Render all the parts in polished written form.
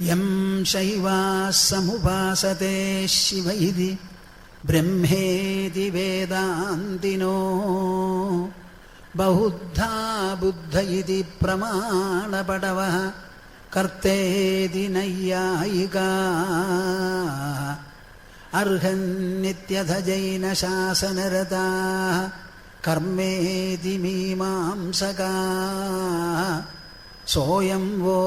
യം ശൈവാസമുപാസതേ ശിവ ഇതി ബ്രഹ്മേതി വേദാന്തിനോ ബഹുദ്ധാ ബുദ്ധ ഇതി പ്രമാണപടവഃ കർത്തേതി നൈയായികാ അർഹന്നിത്യഥ ജൈനശാസനരതാഃ കർമ്മേതി മീമാംസകാഃ സോയം വോ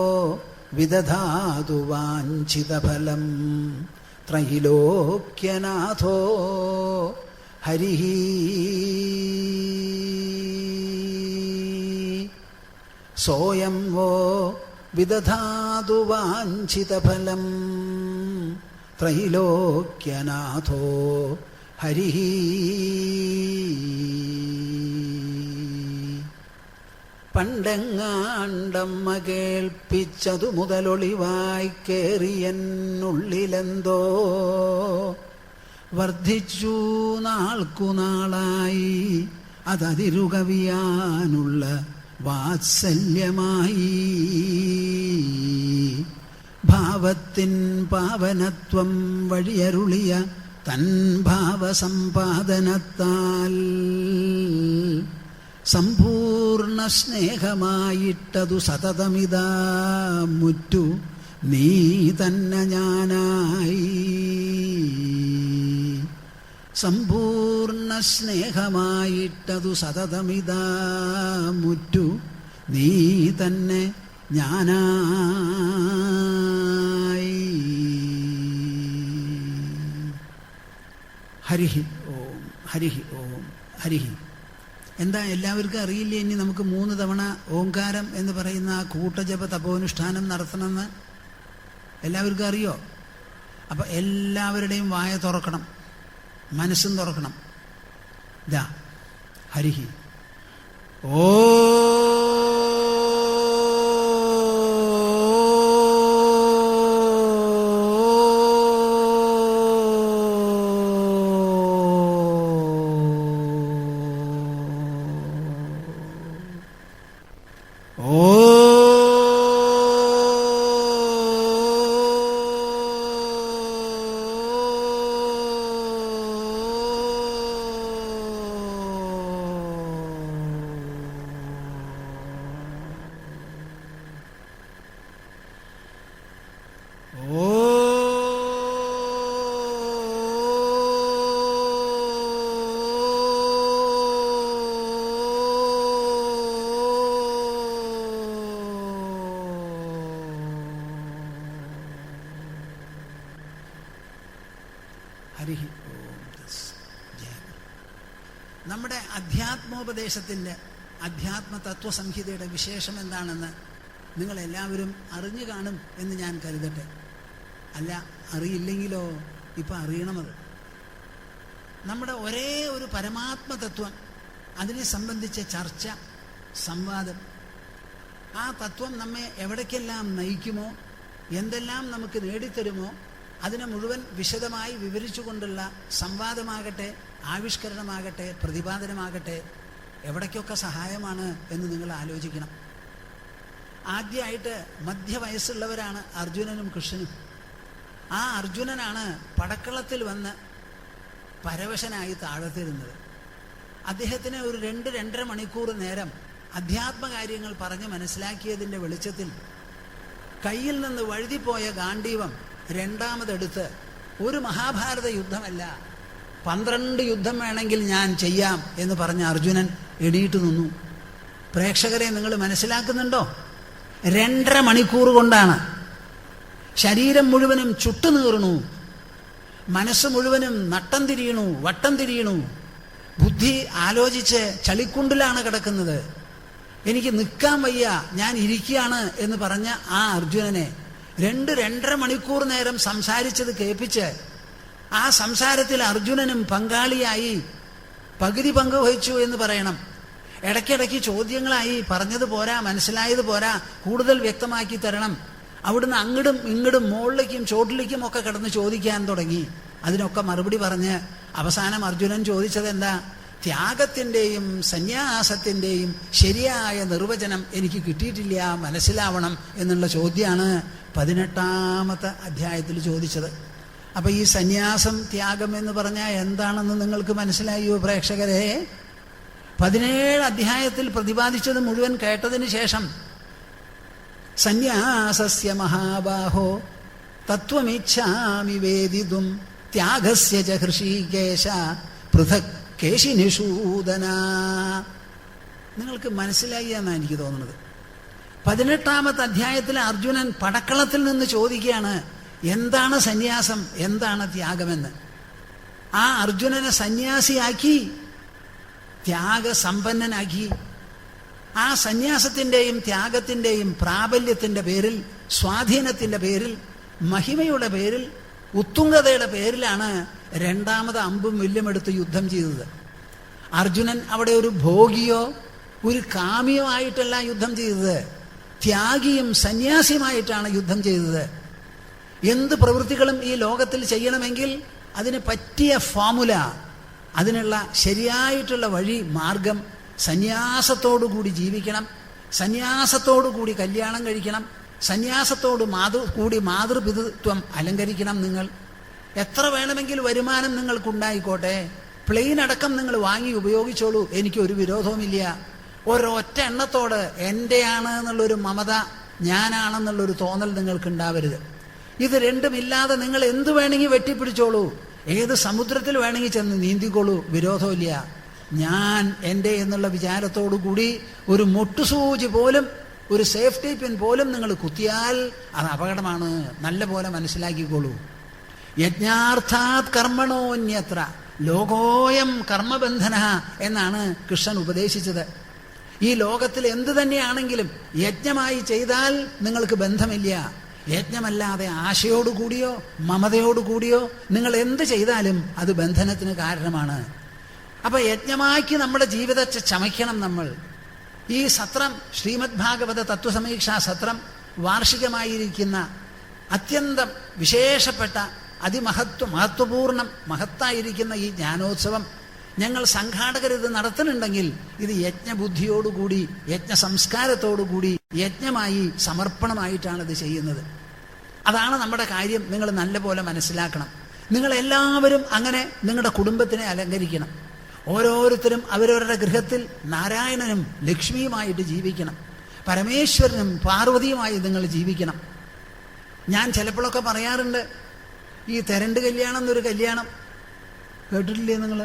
വിദധാതു വാഞ്ചിതഫലം ത്രൈലോക്യനാഥോ ഹരിഃ. സോയം വോ വിദധാതു വാഞ്ചിതഫലം ത്രൈലോക്യനാഥോ ഹരിഃ. പണ്ടെങ്ങാണ്ടമ്മ കേൾപ്പിച്ചതു മുതലൊളിവായി കേറിയെന്നുള്ളിലെന്തോ വർദ്ധിച്ചു നാൾക്കുനാളായി അതതിരുകവിയാനുള്ള വാത്സല്യമായി. ഭാവത്തിൻ പാവനത്വം വഴിയരുളിയ തൻ ഭാവസമ്പാദനത്താൽ സമ്പൂർണ്ണ സ്നേഹമായിട്ടതു സതതമിതാ മുറ്റു നീ തന്നെ ഞാനായി. സമ്പൂർണ്ണ സ്നേഹമായിട്ടതു സതതമിതാ മുറ്റു നീ തന്നെ ഞാനായി. ഹരിഃ ഓം ഹരിഃ ഓം ഹരിഃ. എന്താ എല്ലാവർക്കും അറിയില്ലേ? ഇനി നമുക്ക് 3 തവണ ഓംകാരം എന്ന് പറയുന്ന ആ കൂട്ടജപ തപോനുഷ്ഠാനം നടത്തണമെന്ന് എല്ലാവർക്കും അറിയോ? അപ്പം എല്ലാവരുടെയും വായ തുറക്കണം, മനസ്സും തുറക്കണം. ഇതാ ഹരിഃ ഓ ഹരിഃ ഓം. നമ്മുടെ അധ്യാത്മോപദേശത്തിൻ്റെ അധ്യാത്മ തത്വസംഹിതയുടെ വിശേഷം എന്താണെന്ന് നിങ്ങളെല്ലാവരും അറിഞ്ഞു കാണും എന്ന് ഞാൻ കരുതട്ടെ. അല്ല, അറിയില്ലെങ്കിലോ ഇപ്പം അറിയണമത്. നമ്മുടെ ഒരേ ഒരു പരമാത്മതത്വം, അതിനെ സംബന്ധിച്ച ചർച്ച, സംവാദം, ആ തത്വം നമ്മെ എവിടേക്കെല്ലാം നയിക്കുമോ, എന്തെല്ലാം നമുക്ക് നേടിത്തരുമോ, അതിനെ മുഴുവൻ വിശദമായി വിവരിച്ചുകൊണ്ടുള്ള സംവാദമാകട്ടെ, ആവിഷ്കരണമാകട്ടെ, പ്രതിപാദനമാകട്ടെ, എവിടേക്കൊക്കെ സഹായമാണ് എന്ന് നിങ്ങൾ ആലോചിക്കണം. ആദ്യമായിട്ട് മധ്യവയസ്സുള്ളവരാണ് അർജുനനും കൃഷ്ണനും. ആ അർജുനനാണ് പടക്കളത്തിൽ വന്ന് പരവശനായി താഴത്തിരുന്നത്. അദ്ദേഹത്തിന് ഒരു 2-2.5 മണിക്കൂർ നേരം അധ്യാത്മകാര്യങ്ങൾ പറഞ്ഞ് മനസ്സിലാക്കിയതിൻ്റെ വെളിച്ചത്തിൽ കയ്യിൽ നിന്ന് വഴുതിപ്പോയ ഗാണ്ഡീവം രണ്ടാമതെടുത്ത്, ഒരു മഹാഭാരത യുദ്ധമല്ല, 12 യുദ്ധം വേണമെങ്കിൽ ഞാൻ ചെയ്യാം എന്ന് പറഞ്ഞ അർജുനൻ എണീറ്റ് നിന്നു. പ്രേക്ഷകരെ, നിങ്ങൾ മനസ്സിലാക്കുന്നുണ്ടോ? 2.5 മണിക്കൂർ കൊണ്ടാണ് ശരീരം മുഴുവനും ചുട്ടുനീറുന്നു, മനസ്സ് മുഴുവനും നട്ടം തിരിയണു, വട്ടം തിരിയണു, ബുദ്ധി ആലോചിച്ച് ചളിക്കുണ്ടിലാണ് കിടക്കുന്നത്. എനിക്ക് നിൽക്കാൻ വയ്യ, ഞാൻ ഇരിക്കുകയാണ് എന്ന് പറഞ്ഞ ആ അർജുനനെ 2-2.5 മണിക്കൂർ നേരം സംസാരിച്ചത് കേൾപ്പിച്ച് ആ സംസാരത്തിൽ അർജുനനും പങ്കാളിയായി പകുതി പങ്ക് വഹിച്ചു എന്ന് പറയണം. ഇടയ്ക്കിടയ്ക്ക് ചോദ്യങ്ങളായി, പറഞ്ഞത് പോരാ, മനസ്സിലായത് പോരാ, കൂടുതൽ വ്യക്തമാക്കി തരണം. അവിടുന്ന് അങ്ങടും ഇങ്ങടും മുകളിലേക്കും ചോട്ടിലേക്കും ഒക്കെ കിടന്ന് ചോദിക്കാൻ തുടങ്ങി. അതിനൊക്കെ മറുപടി പറഞ്ഞ് അവസാനം അർജുനൻ ചോദിച്ചത് എന്താ? ത്യാഗത്തിൻ്റെയും സന്യാസത്തിൻ്റെയും ശരിയായ നിർവചനം എനിക്ക് കിട്ടിയിട്ടില്ല, മനസ്സിലാവണം എന്നുള്ള ചോദ്യമാണ് 18-ാമത്തെ അധ്യായത്തിൽ ചോദിച്ചത്. അപ്പം ഈ സന്യാസം, ത്യാഗം എന്ന് പറഞ്ഞാൽ എന്താണെന്ന് നിങ്ങൾക്ക് മനസ്സിലായോ പ്രേക്ഷകരെ? 17 അധ്യായത്തിൽ പ്രതിപാദിച്ചത് മുഴുവൻ കേട്ടതിന് ശേഷം സന്യാസസ്യ മഹാബാഹോ തത്വമിച്ഛാമി വേദിതും ത്യാഗസ്യ ച ഹൃഷീകേശ പൃഥക് കേശിനിഷൂദന. നിങ്ങൾക്ക് മനസ്സിലായി എന്നാണ് എനിക്ക് തോന്നുന്നത്. 18-ാമത്തെ അധ്യായത്തിൽ അർജുനൻ പടക്കളത്തിൽ നിന്ന് ചോദിക്കുകയാണ്, എന്താണ് സന്യാസം, എന്താണ് ത്യാഗമെന്ന്. ആ അർജുനനെ സന്യാസിയാക്കി, ത്യാഗസമ്പന്നനാക്കി. ആ സന്യാസത്തിൻ്റെയും ത്യാഗത്തിൻ്റെയും പ്രാബല്യത്തിൻ്റെ പേരിൽ, സ്വാധീനത്തിൻ്റെ പേരിൽ, മഹിമയുടെ പേരിൽ, ഉത്തുംഗതയുടെ പേരിലാണ് 2ാമത് അമ്പും വില്ലുമെടുത്ത് യുദ്ധം ചെയ്തത്. അർജുനൻ അവിടെ ഒരു ഭോഗിയോ ഒരു കാമിയോ ആയിട്ടല്ല യുദ്ധം ചെയ്തത്, ത്യാഗിയും സന്യാസിയുമായിട്ടാണ് യുദ്ധം ചെയ്തത്. എന്ത് പ്രവൃത്തികളും ഈ ലോകത്തിൽ ചെയ്യണമെങ്കിൽ അതിന് പറ്റിയ ഫോമുല, അതിനുള്ള ശരിയായിട്ടുള്ള വഴി, മാർഗം സന്യാസത്തോടുകൂടി ജീവിക്കണം, സന്യാസത്തോടുകൂടി കല്യാണം കഴിക്കണം, സന്യാസത്തോട് കൂടി മാതൃപിതൃത്വം അലങ്കരിക്കണം. നിങ്ങൾ എത്ര വേണമെങ്കിൽ വരുമാനം നിങ്ങൾക്കുണ്ടായിക്കോട്ടെ, പ്ലെയിൻ അടക്കം നിങ്ങൾ വാങ്ങി ഉപയോഗിച്ചോളൂ, എനിക്കൊരു വിരോധവുമില്ല. ഒരൊറ്റ എണ്ണത്തോട് എൻ്റെയാണ് എന്നുള്ളൊരു മമത, ഞാനാണെന്നുള്ളൊരു തോന്നൽ നിങ്ങൾക്കുണ്ടാവരുത്. ഇത് രണ്ടുമില്ലാതെ നിങ്ങൾ എന്ത് വേണമെങ്കിൽ വെട്ടിപ്പിടിച്ചോളൂ, ഏത് സമുദ്രത്തിൽ വേണമെങ്കിൽ ചെന്ന് നീന്തിക്കോളൂ, വിരോധമില്ല. ഞാൻ എൻ്റെ എന്നുള്ള വിചാരത്തോടു കൂടി ഒരു മുട്ടുസൂചി പോലും, ഒരു സേഫ്റ്റി പിൻ പോലും നിങ്ങൾ കുത്തിയാൽ അത് അപകടമാണ്. നല്ല പോലെ മനസ്സിലാക്കിക്കോളൂ. യജ്ഞാർത്ഥാത് കർമ്മണോന്യത്ര ലോകോയം കർമ്മബന്ധന എന്നാണ് കൃഷ്ണൻ ഉപദേശിച്ചത്. ഈ ലോകത്തിൽ എന്ത് തന്നെയാണെങ്കിലും യജ്ഞമായി ചെയ്താൽ നിങ്ങൾക്ക് ബന്ധമില്ല. യജ്ഞമല്ലാതെ ആശയോടുകൂടിയോ മമതയോടുകൂടിയോ നിങ്ങൾ എന്ത് ചെയ്താലും അത് ബന്ധനത്തിന് കാരണമാണ്. അപ്പൊ യജ്ഞമാക്കി നമ്മുടെ ജീവിതത്തെ ചമയ്ക്കണം നമ്മൾ. ഈ സത്രം, ശ്രീമദ് ഭാഗവത തത്വസമീക്ഷാ സത്രം, വാർഷികമായിരിക്കുന്ന അത്യന്തം വിശേഷപ്പെട്ട മഹത്വപൂർണം മഹത്തായിരിക്കുന്ന ഈ ജ്ഞാനോത്സവം ഞങ്ങൾ സംഘാടകരിത് നടത്തുന്നുണ്ടെങ്കിൽ ഇത് യജ്ഞബുദ്ധിയോടുകൂടി, യജ്ഞ സംസ്കാരത്തോടുകൂടി, യജ്ഞമായി സമർപ്പണമായിട്ടാണ് ഇത് ചെയ്യുന്നത്. അതാണ് നമ്മുടെ കാര്യം. നിങ്ങൾ നല്ല പോലെ മനസ്സിലാക്കണം. നിങ്ങളെല്ലാവരും അങ്ങനെ നിങ്ങളുടെ കുടുംബത്തിനെ അലങ്കരിക്കണം. ഓരോരുത്തരും അവരവരുടെ ഗൃഹത്തിൽ നാരായണനും ലക്ഷ്മിയുമായിട്ട് ജീവിക്കണം, പരമേശ്വരനും പാർവതിയുമായി നിങ്ങൾ ജീവിക്കണം. ഞാൻ ചിലപ്പോഴൊക്കെ പറയാറുണ്ട്, ഈ തെരണ്ട് കല്യാണം എന്നൊരു കല്യാണം കേട്ടിട്ടില്ലേ നിങ്ങൾ?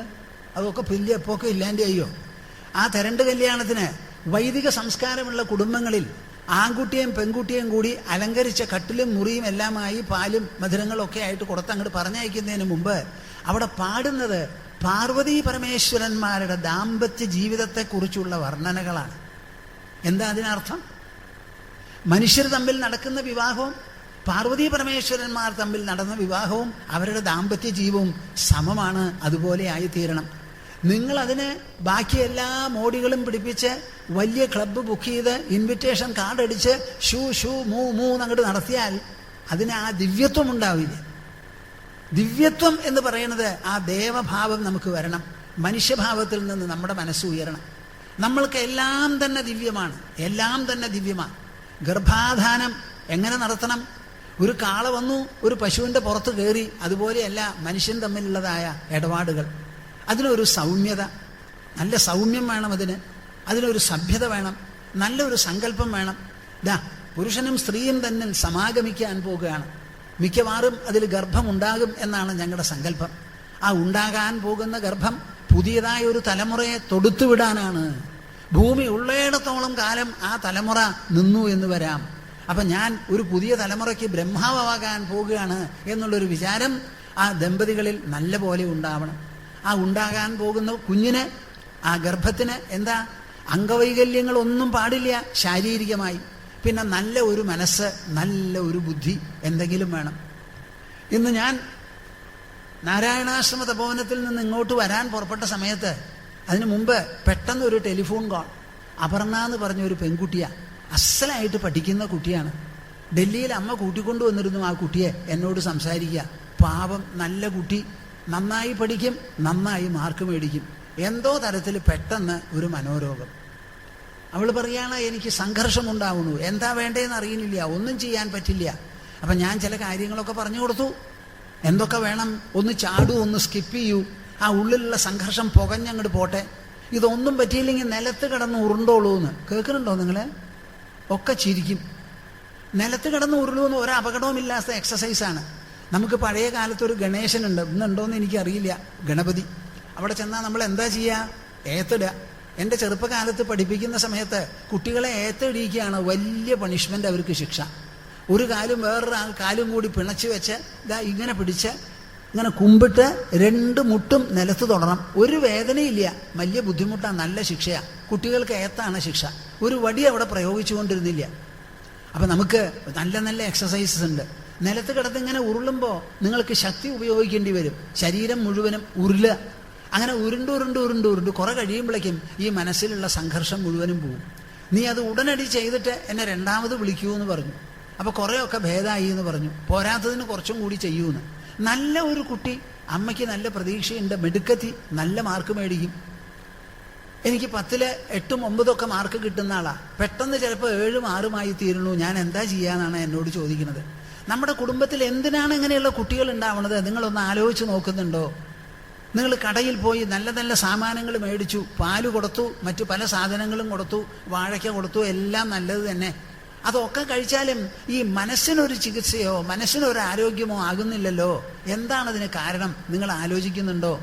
അതൊക്കെ വലിയ എപ്പോഴൊക്കെ ഇല്ലാൻ്റെ അയ്യോ. ആ തെരണ്ട് കല്യാണത്തിന് വൈദിക സംസ്കാരമുള്ള കുടുംബങ്ങളിൽ ആൺകുട്ടിയും പെൺകുട്ടിയും കൂടി അലങ്കരിച്ച കട്ടിലും മുറിയും എല്ലാമായി പാലും മധുരങ്ങളൊക്കെ ആയിട്ട് കൊടുത്തങ്ങോട്ട് പറഞ്ഞയക്കുന്നതിന് മുമ്പ് അവിടെ പാടുന്നത് പാർവതീ പരമേശ്വരന്മാരുടെ ദാമ്പത്യ ജീവിതത്തെക്കുറിച്ചുള്ള വർണ്ണനകളാണ്. എന്താ അതിനർത്ഥം? മനുഷ്യർ തമ്മിൽ നടക്കുന്ന വിവാഹവും പാർവതീ പരമേശ്വരന്മാർ തമ്മിൽ നടന്ന വിവാഹവും അവരുടെ ദാമ്പത്യ ജീവിതവും സമമാണ്, അതുപോലെ ആയിത്തീരണം. നിങ്ങളതിന് ബാക്കി എല്ലാ മോഡികളും പിടിപ്പിച്ച് വലിയ ക്ലബ്ബ് ബുക്ക് ചെയ്ത് ഇൻവിറ്റേഷൻ കാർഡ് അടിച്ച് ഷൂ മൂ അങ്ങോട്ട് നടത്തിയാൽ അതിന് ആ ദിവ്യത്വം ഉണ്ടാവില്ല. ദിവ്യത്വം എന്ന് പറയുന്നത് ആ ദേവഭാവം നമുക്ക് വരണം. മനുഷ്യഭാവത്തിൽ നിന്ന് നമ്മുടെ മനസ്സ് ഉയരണം. നമ്മൾക്ക് എല്ലാം തന്നെ ദിവ്യമാണ്, എല്ലാം തന്നെ ദിവ്യമാണ്. ഗർഭാധാനം എങ്ങനെ നടത്തണം? ഒരു കാള വന്നു ഒരു പശുവിൻ്റെ പുറത്ത് കയറി, അതുപോലെയല്ല മനുഷ്യൻ തമ്മിലുള്ളതായ ഇടപാടുകൾ. അതിനൊരു സൗമ്യത, നല്ല സൗമ്യം വേണം. അതിനൊരു സഭ്യത വേണം, നല്ലൊരു സങ്കല്പം വേണം. പുരുഷനും സ്ത്രീയും തന്നെ സമാഗമിക്കാൻ പോകുകയാണ്. മിക്കവാറും അതിൽ ഗർഭമുണ്ടാകും എന്നാണ് ഞങ്ങളുടെ സങ്കല്പം. ആ ഉണ്ടാകാൻ പോകുന്ന ഗർഭം പുതിയതായ ഒരു തലമുറയെ തൊടുത്തുവിടാനാണ്. ഭൂമി ഉള്ളയിടത്തോളം കാലം ആ തലമുറ നിന്നു എന്ന് വരാം. അപ്പം ഞാൻ ഒരു പുതിയ തലമുറയ്ക്ക് ബ്രഹ്മാവാകാൻ പോകുകയാണ് എന്നുള്ളൊരു വിചാരം ആ ദമ്പതികളിൽ നല്ല പോലെ ഉണ്ടാവണം. ആ ഉണ്ടാകാൻ പോകുന്ന കുഞ്ഞിന്, ആ ഗർഭത്തിന് എന്താ അംഗവൈകല്യങ്ങളൊന്നും പാടില്ല ശാരീരികമായി. പിന്നെ നല്ല ഒരു മനസ്സ്, നല്ല ഒരു ബുദ്ധി എന്തെങ്കിലും വേണം. ഇന്ന് ഞാൻ നാരായണാശ്രമ തപോവനത്തിൽ നിന്ന് ഇങ്ങോട്ട് വരാൻ പുറപ്പെട്ട സമയത്ത് അതിനു മുമ്പ് പെട്ടെന്ന് ഒരു ടെലിഫോൺ കോൾ. അപർണ എന്ന് പറഞ്ഞൊരു പെൺകുട്ടിയാണ്, അസലായിട്ട് പഠിക്കുന്ന കുട്ടിയാണ്. ഡൽഹിയിൽ അമ്മ കൂട്ടിക്കൊണ്ടുവന്നിരുന്നു ആ കുട്ടിയെ എന്നോട് സംസാരിക്കുക. പാവം, നല്ല കുട്ടി, നന്നായി പഠിക്കും, നന്നായി മാർക്ക് മേടിക്കും. എന്തോ തരത്തിൽ പെട്ടെന്ന് ഒരു മനോരോഗം. അവൾ പറയാണ്, എനിക്ക് സംഘർഷമുണ്ടാവുന്നു, എന്താ വേണ്ടതെന്ന് അറിയുന്നില്ല, ഒന്നും ചെയ്യാൻ പറ്റില്ല. അപ്പം ഞാൻ ചില കാര്യങ്ങളൊക്കെ പറഞ്ഞു കൊടുത്തു. എന്തൊക്കെ വേണം, ഒന്ന് ചാടൂ, ഒന്ന് സ്കിപ്പ് ചെയ്യൂ, ആ ഉള്ളിലുള്ള സംഘർഷം പുകഞ്ഞങ്ങോട്ട് പോട്ടെ, ഇതൊന്നും പറ്റിയില്ലെങ്കിൽ നിലത്ത് കിടന്ന് ഉരുണ്ടോളൂ എന്ന്. കേൾക്കുന്നുണ്ടോ നിങ്ങൾ? ഒക്കെ ചിരിക്കും. നിലത്ത് കിടന്ന് ഉരുളൂന്ന് ഒരു അപകടവുമില്ലാത്ത എക്സസൈസാണ്. നമുക്ക് പഴയ കാലത്തൊരു ഗണേശനുണ്ട്, ഇന്നുണ്ടോയെന്ന് എനിക്കറിയില്ല, ഗണപതി. അവിടെ ചെന്നാൽ നമ്മൾ എന്താ ചെയ്യുക? ഏത്തിടുക. എൻ്റെ ചെറുപ്പകാലത്ത് പഠിപ്പിക്കുന്ന സമയത്ത് കുട്ടികളെ ഏത്തിടിക്കുകയാണ് വലിയ പണിഷ്മെൻ്റ്, അവർക്ക് ശിക്ഷ. ഒരു കാലും വേറൊരു കാലും കൂടി പിണച്ച് വെച്ച് ഇതാ ഇങ്ങനെ പിടിച്ച് ഇങ്ങനെ കുമ്പിട്ട് 2 മുട്ടും നിലത്ത് തൊടണം. ഒരു വേദനയില്ല, വലിയ ബുദ്ധിമുട്ടാണ്, നല്ല ശിക്ഷയാണ്. കുട്ടികൾക്ക് ഏത്താണ് ശിക്ഷ. ഒരു വടി അവിടെ പ്രയോഗിച്ചുകൊണ്ടിരുന്നില്ല. അപ്പം നമുക്ക് നല്ല നല്ല എക്സസൈസസ് ഉണ്ട്. നിലത്ത് കിടന്ന് ഇങ്ങനെ ഉരുളുമ്പോൾ നിങ്ങൾക്ക് ശക്തി ഉപയോഗിക്കേണ്ടി വരും, ശരീരം മുഴുവനും ഉരുളുക. അങ്ങനെ ഉരുണ്ട് കുറെ കഴിയുമ്പോഴേക്കും ഈ മനസ്സിലുള്ള സംഘർഷം മുഴുവനും പോവും. നീ അത് ഉടനടി ചെയ്തിട്ട് എന്നെ 2ാമത് വിളിക്കൂ എന്ന് പറഞ്ഞു. അപ്പോൾ കുറേയൊക്കെ ഭേദമായി എന്ന് പറഞ്ഞു. പോരാത്തതിന് കുറച്ചും കൂടി ചെയ്യൂന്ന്. നല്ല ഒരു കുട്ടി, അമ്മയ്ക്ക് നല്ല പ്രതീക്ഷയുണ്ട്, മിടുക്കത്തി, നല്ല മാർക്ക് മേടിക്കും. എനിക്ക് 10-ൽ 8ഉം 9ഉം മാർക്ക് കിട്ടുന്ന ആളാണ്. പെട്ടെന്ന് ചിലപ്പോൾ 7ഉം 6ഉമായി തീരുന്നു. ഞാൻ എന്താ ചെയ്യാന്നാണ് എന്നോട് ചോദിക്കുന്നത്. നമ്മുടെ കുടുംബത്തിൽ എന്തിനാണ് ഇങ്ങനെയുള്ള കുട്ടികൾ ഉണ്ടാവുന്നത്? നിങ്ങളൊന്ന് ആലോചിച്ച് നോക്കുന്നുണ്ടോ? നിങ്ങൾ കടയിൽ പോയി നല്ല നല്ല സാമാനങ്ങൾ മേടിച്ചു, പാല് കൊടുത്തു, മറ്റു പല സാധനങ്ങളും കൊടുത്തു, വാഴയ്ക്ക കൊടുത്തു, എല്ലാം നല്ലത് തന്നെ. അതൊക്കെ കഴിച്ചാലും ഈ മനസ്സിനൊരു ചികിത്സയോ മനസ്സിനൊരു ആരോഗ്യമോ ആകുന്നില്ലല്ലോ. എന്താണതിന് കാരണം? നിങ്ങൾ ആലോചിക്കുന്നുണ്ടോ?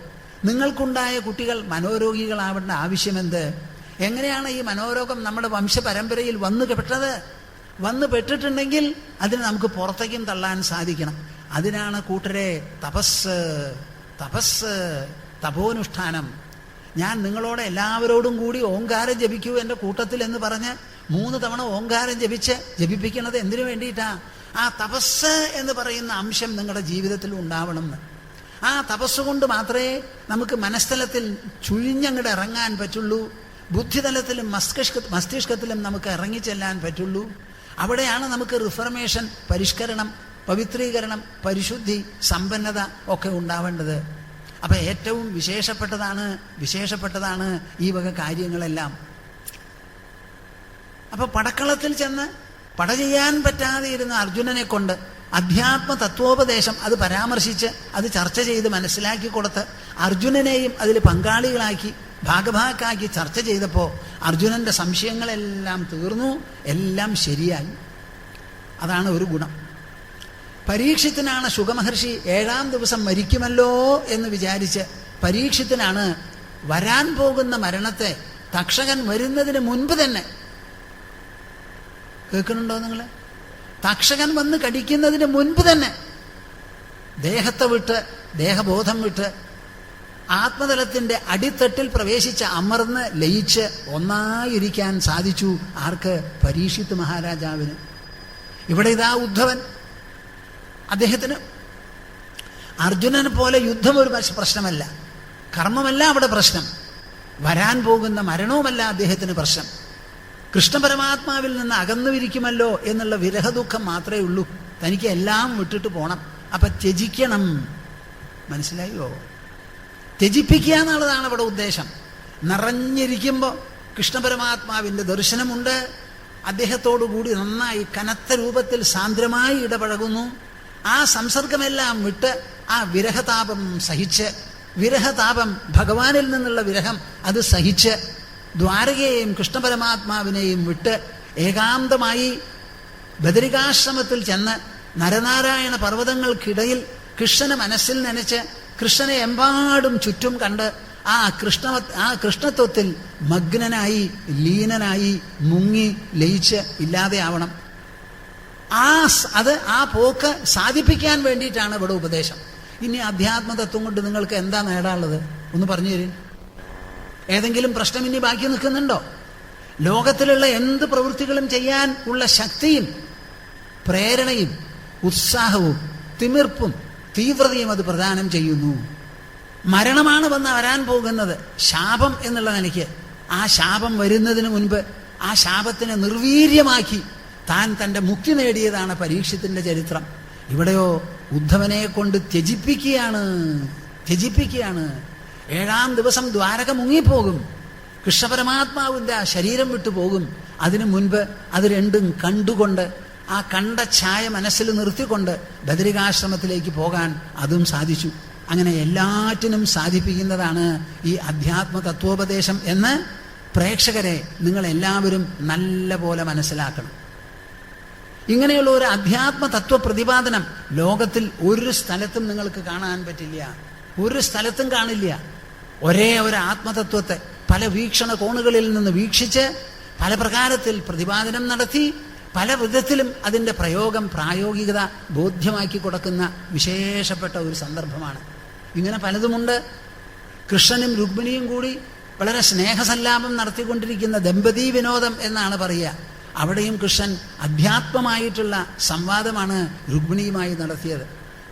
നിങ്ങൾക്കുണ്ടായ കുട്ടികൾ മനോരോഗികളാവേണ്ട ആവശ്യമെന്ത്? എങ്ങനെയാണ് ഈ മനോരോഗം നമ്മുടെ വംശപരമ്പരയിൽ വന്നു പെട്ടിട്ടുണ്ടെങ്കിൽ അതിന് നമുക്ക് പുറത്തേക്കും തള്ളാൻ സാധിക്കണം. അതിനാണ് കൂട്ടരെ തപസ് തപോനുഷ്ഠാനം. ഞാൻ നിങ്ങളോട് എല്ലാവരോടും കൂടി ഓങ്കാരം ജപിക്കൂ എൻ്റെ കൂട്ടത്തിൽ എന്ന് പറഞ്ഞ് 3 തവണ ഓങ്കാരം ജപിപ്പിക്കുന്നത് എന്തിനു വേണ്ടിയിട്ടാ? ആ തപസ് എന്ന് പറയുന്ന അംശം നിങ്ങളുടെ ജീവിതത്തിൽ ഉണ്ടാവണം എന്ന്. ആ തപസ് കൊണ്ട് മാത്രമേ നമുക്ക് മനസ്ഥലത്തിൽ ചുഴിഞ്ഞങ്ങോട്ട് ഇറങ്ങാൻ പറ്റുള്ളൂ. ബുദ്ധിതലത്തിലും മസ്തിഷ്കത്തിലും നമുക്ക് ഇറങ്ങിച്ചെല്ലാൻ പറ്റുള്ളൂ. അവിടെയാണ് നമുക്ക് റിഫർമേഷൻ, പരിഷ്കരണം, പവിത്രീകരണം, പരിശുദ്ധി, സമ്പന്നത ഒക്കെ ഉണ്ടാവേണ്ടത്. അപ്പം ഏറ്റവും വിശേഷപ്പെട്ടതാണ് ഈ വക കാര്യങ്ങളെല്ലാം. അപ്പൊ പടക്കളത്തിൽ ചെന്ന് പട ചെയ്യാൻ പറ്റാതെ ഇരുന്ന അർജുനനെ കൊണ്ട് അധ്യാത്മ തത്വോപദേശം അത് പരാമർശിച്ച് അത് ചർച്ച ചെയ്ത് മനസ്സിലാക്കി കൊടുത്ത് അർജുനനെയും അതിൽ പങ്കാളികളാക്കി ഭാഗഭാക്കാക്കി ചർച്ച ചെയ്തപ്പോൾ അർജുനന്റെ സംശയങ്ങളെല്ലാം തീർന്നു, എല്ലാം ശരിയായി. അതാണ് ഒരു ഗുണം. പരീക്ഷത്തിനാണ് ശുകമഹർഷി 7ാം ദിവസം മരിക്കുമല്ലോ എന്ന് വിചാരിച്ച് പരീക്ഷത്തിനാണ് വരാൻ പോകുന്ന മരണത്തെ തക്ഷകൻ വരുന്നതിന് മുൻപ് തന്നെ, കേൾക്കുന്നുണ്ടോ നിങ്ങൾ? തക്ഷകൻ വന്ന് കടിക്കുന്നതിന് മുൻപ് തന്നെ ദേഹത്തെ വിട്ട്, ദേഹബോധം വിട്ട് ആത്മതലത്തിൻ്റെ അടിത്തട്ടിൽ പ്രവേശിച്ച് അമർന്ന് ലയിച്ച് ഒന്നായിരിക്കാൻ സാധിച്ചു. ആർക്ക്? പരീക്ഷിത്ത് മഹാരാജാവിന്. ഇവിടെ ഇതാ ഉദ്ധവൻ, അദ്ദേഹത്തിന് അർജുനനെ പോലെ യുദ്ധം ഒരു പ്രശ്നമല്ല, കർമ്മമല്ല അവിടെ പ്രശ്നം, വരാൻ പോകുന്ന മരണവുമല്ല അദ്ദേഹത്തിന് പ്രശ്നം. കൃഷ്ണപരമാത്മാവിൽ നിന്ന് അകന്നുവിരിക്കുമല്ലോ എന്നുള്ള വിരഹദുഃഖം മാത്രമേ ഉള്ളൂ. തനിക്ക് എല്ലാം വിട്ടിട്ട് പോകണം. അപ്പൊ ത്യജിക്കണം. മനസ്സിലായോ? ത്യജിപ്പിക്കുക എന്നുള്ളതാണ് ഇവിടെ ഉദ്ദേശം. നിറഞ്ഞിരിക്കുമ്പോൾ കൃഷ്ണപരമാത്മാവിൻ്റെ ദർശനമുണ്ട്. അദ്ദേഹത്തോടു കൂടി നന്നായി കനത്ത രൂപത്തിൽ സാന്ദ്രമായി ഇടപഴകുന്നു. ആ സംസർഗമെല്ലാം വിട്ട് ആ വിരഹതാപം സഹിച്ച്, വിരഹതാപം ഭഗവാനിൽ നിന്നുള്ള വിരഹം അത് സഹിച്ച് ദ്വാരകയെയും കൃഷ്ണപരമാത്മാവിനെയും വിട്ട് ഏകാന്തമായി ബദരികാശ്രമത്തിൽ ചെന്ന് നരനാരായണ പർവ്വതങ്ങൾക്കിടയിൽ കൃഷ്ണനെ മനസ്സിൽ നനച്ച് കൃഷ്ണനെ എമ്പാടും ചുറ്റും കണ്ട് ആ കൃഷ്ണത്വത്തിൽ മഗ്നനായി, ലീനനായി, മുങ്ങി ലയിച്ച് ഇല്ലാതെയാവണം. ആ പോക്ക് സാധിപ്പിക്കാൻ വേണ്ടിയിട്ടാണ് ഇവിടെ ഉപദേശം. ഇനി അധ്യാത്മതത്വം കൊണ്ട് നിങ്ങൾക്ക് എന്താ നേടാനുള്ളത്? ഒന്ന് പറഞ്ഞു തരും. ഏതെങ്കിലും പ്രശ്നം ഇനി ബാക്കി നിൽക്കുന്നുണ്ടോ? ലോകത്തിലുള്ള എന്ത് പ്രവൃത്തികളും ചെയ്യാൻ ഉള്ള ശക്തിയും പ്രേരണയും ഉത്സാഹവും തിമിർപ്പും തീവ്രതയും അത് പ്രദാനം ചെയ്യുന്നു. മരണമാണ് വരാൻ പോകുന്നത്, ശാപം എന്നുള്ള നിലയ്ക്ക്. ആ ശാപം വരുന്നതിന് മുൻപ് ആ ശാപത്തിനെ നിർവീര്യമാക്കി താൻ തൻ്റെ മുക്തി നേടിയതാണ് പരീക്ഷത്തിൻ്റെ ചരിത്രം. ഇവിടെയോ ഉദ്ധവനെ കൊണ്ട് ത്യജിപ്പിക്കുകയാണ്. 7-ാം ദിവസം ദ്വാരക മുങ്ങിപ്പോകും. കൃഷ്ണപരമാത്മാവിന്റെ ആ ശരീരം വിട്ടുപോകും. അതിനു മുൻപ് അത് രണ്ടും കണ്ടുകൊണ്ട്, ആ കണ്ട ഛായ മനസ്സിൽ നിർത്തിക്കൊണ്ട് ബദരികാശ്രമത്തിലേക്ക് പോകാൻ അതും സാധിച്ചു. അങ്ങനെ എല്ലാറ്റിനും സാധിപ്പിക്കുന്നതാണ് ഈ അധ്യാത്മ തത്വോപദേശം എന്ന് പ്രേക്ഷകരെ നിങ്ങളെല്ലാവരും നല്ല പോലെ മനസ്സിലാക്കണം. ഇങ്ങനെയുള്ള ഒരു അധ്യാത്മ തത്വ പ്രതിപാദനം ലോകത്തിൽ ഒരു സ്ഥലത്തും നിങ്ങൾക്ക് കാണാൻ പറ്റില്ല. ഒരു സ്ഥലത്തും കാണില്ല. ഒരേ ഒരു ആത്മതത്വത്തെ പല വീക്ഷണ കോണുകളിൽ നിന്ന് വീക്ഷിച്ച് പല പ്രകാരത്തിൽ പ്രതിപാദനം നടത്തി പല വിധത്തിലും അതിൻ്റെ പ്രയോഗം, പ്രായോഗികത ബോധ്യമാക്കി കൊടുക്കുന്ന വിശേഷപ്പെട്ട ഒരു സന്ദർഭമാണ്. ഇങ്ങനെ പലതുമുണ്ട്. കൃഷ്ണനും രുക്മിണിയും കൂടി വളരെ സ്നേഹസല്ലാപം നടത്തിക്കൊണ്ടിരിക്കുന്ന ദമ്പതി വിനോദം എന്നാണ് പറയുക. അവിടെയും കൃഷ്ണൻ അധ്യാത്മമായിട്ടുള്ള സംവാദമാണ് രുക്മിണിയുമായി നടത്തിയത്.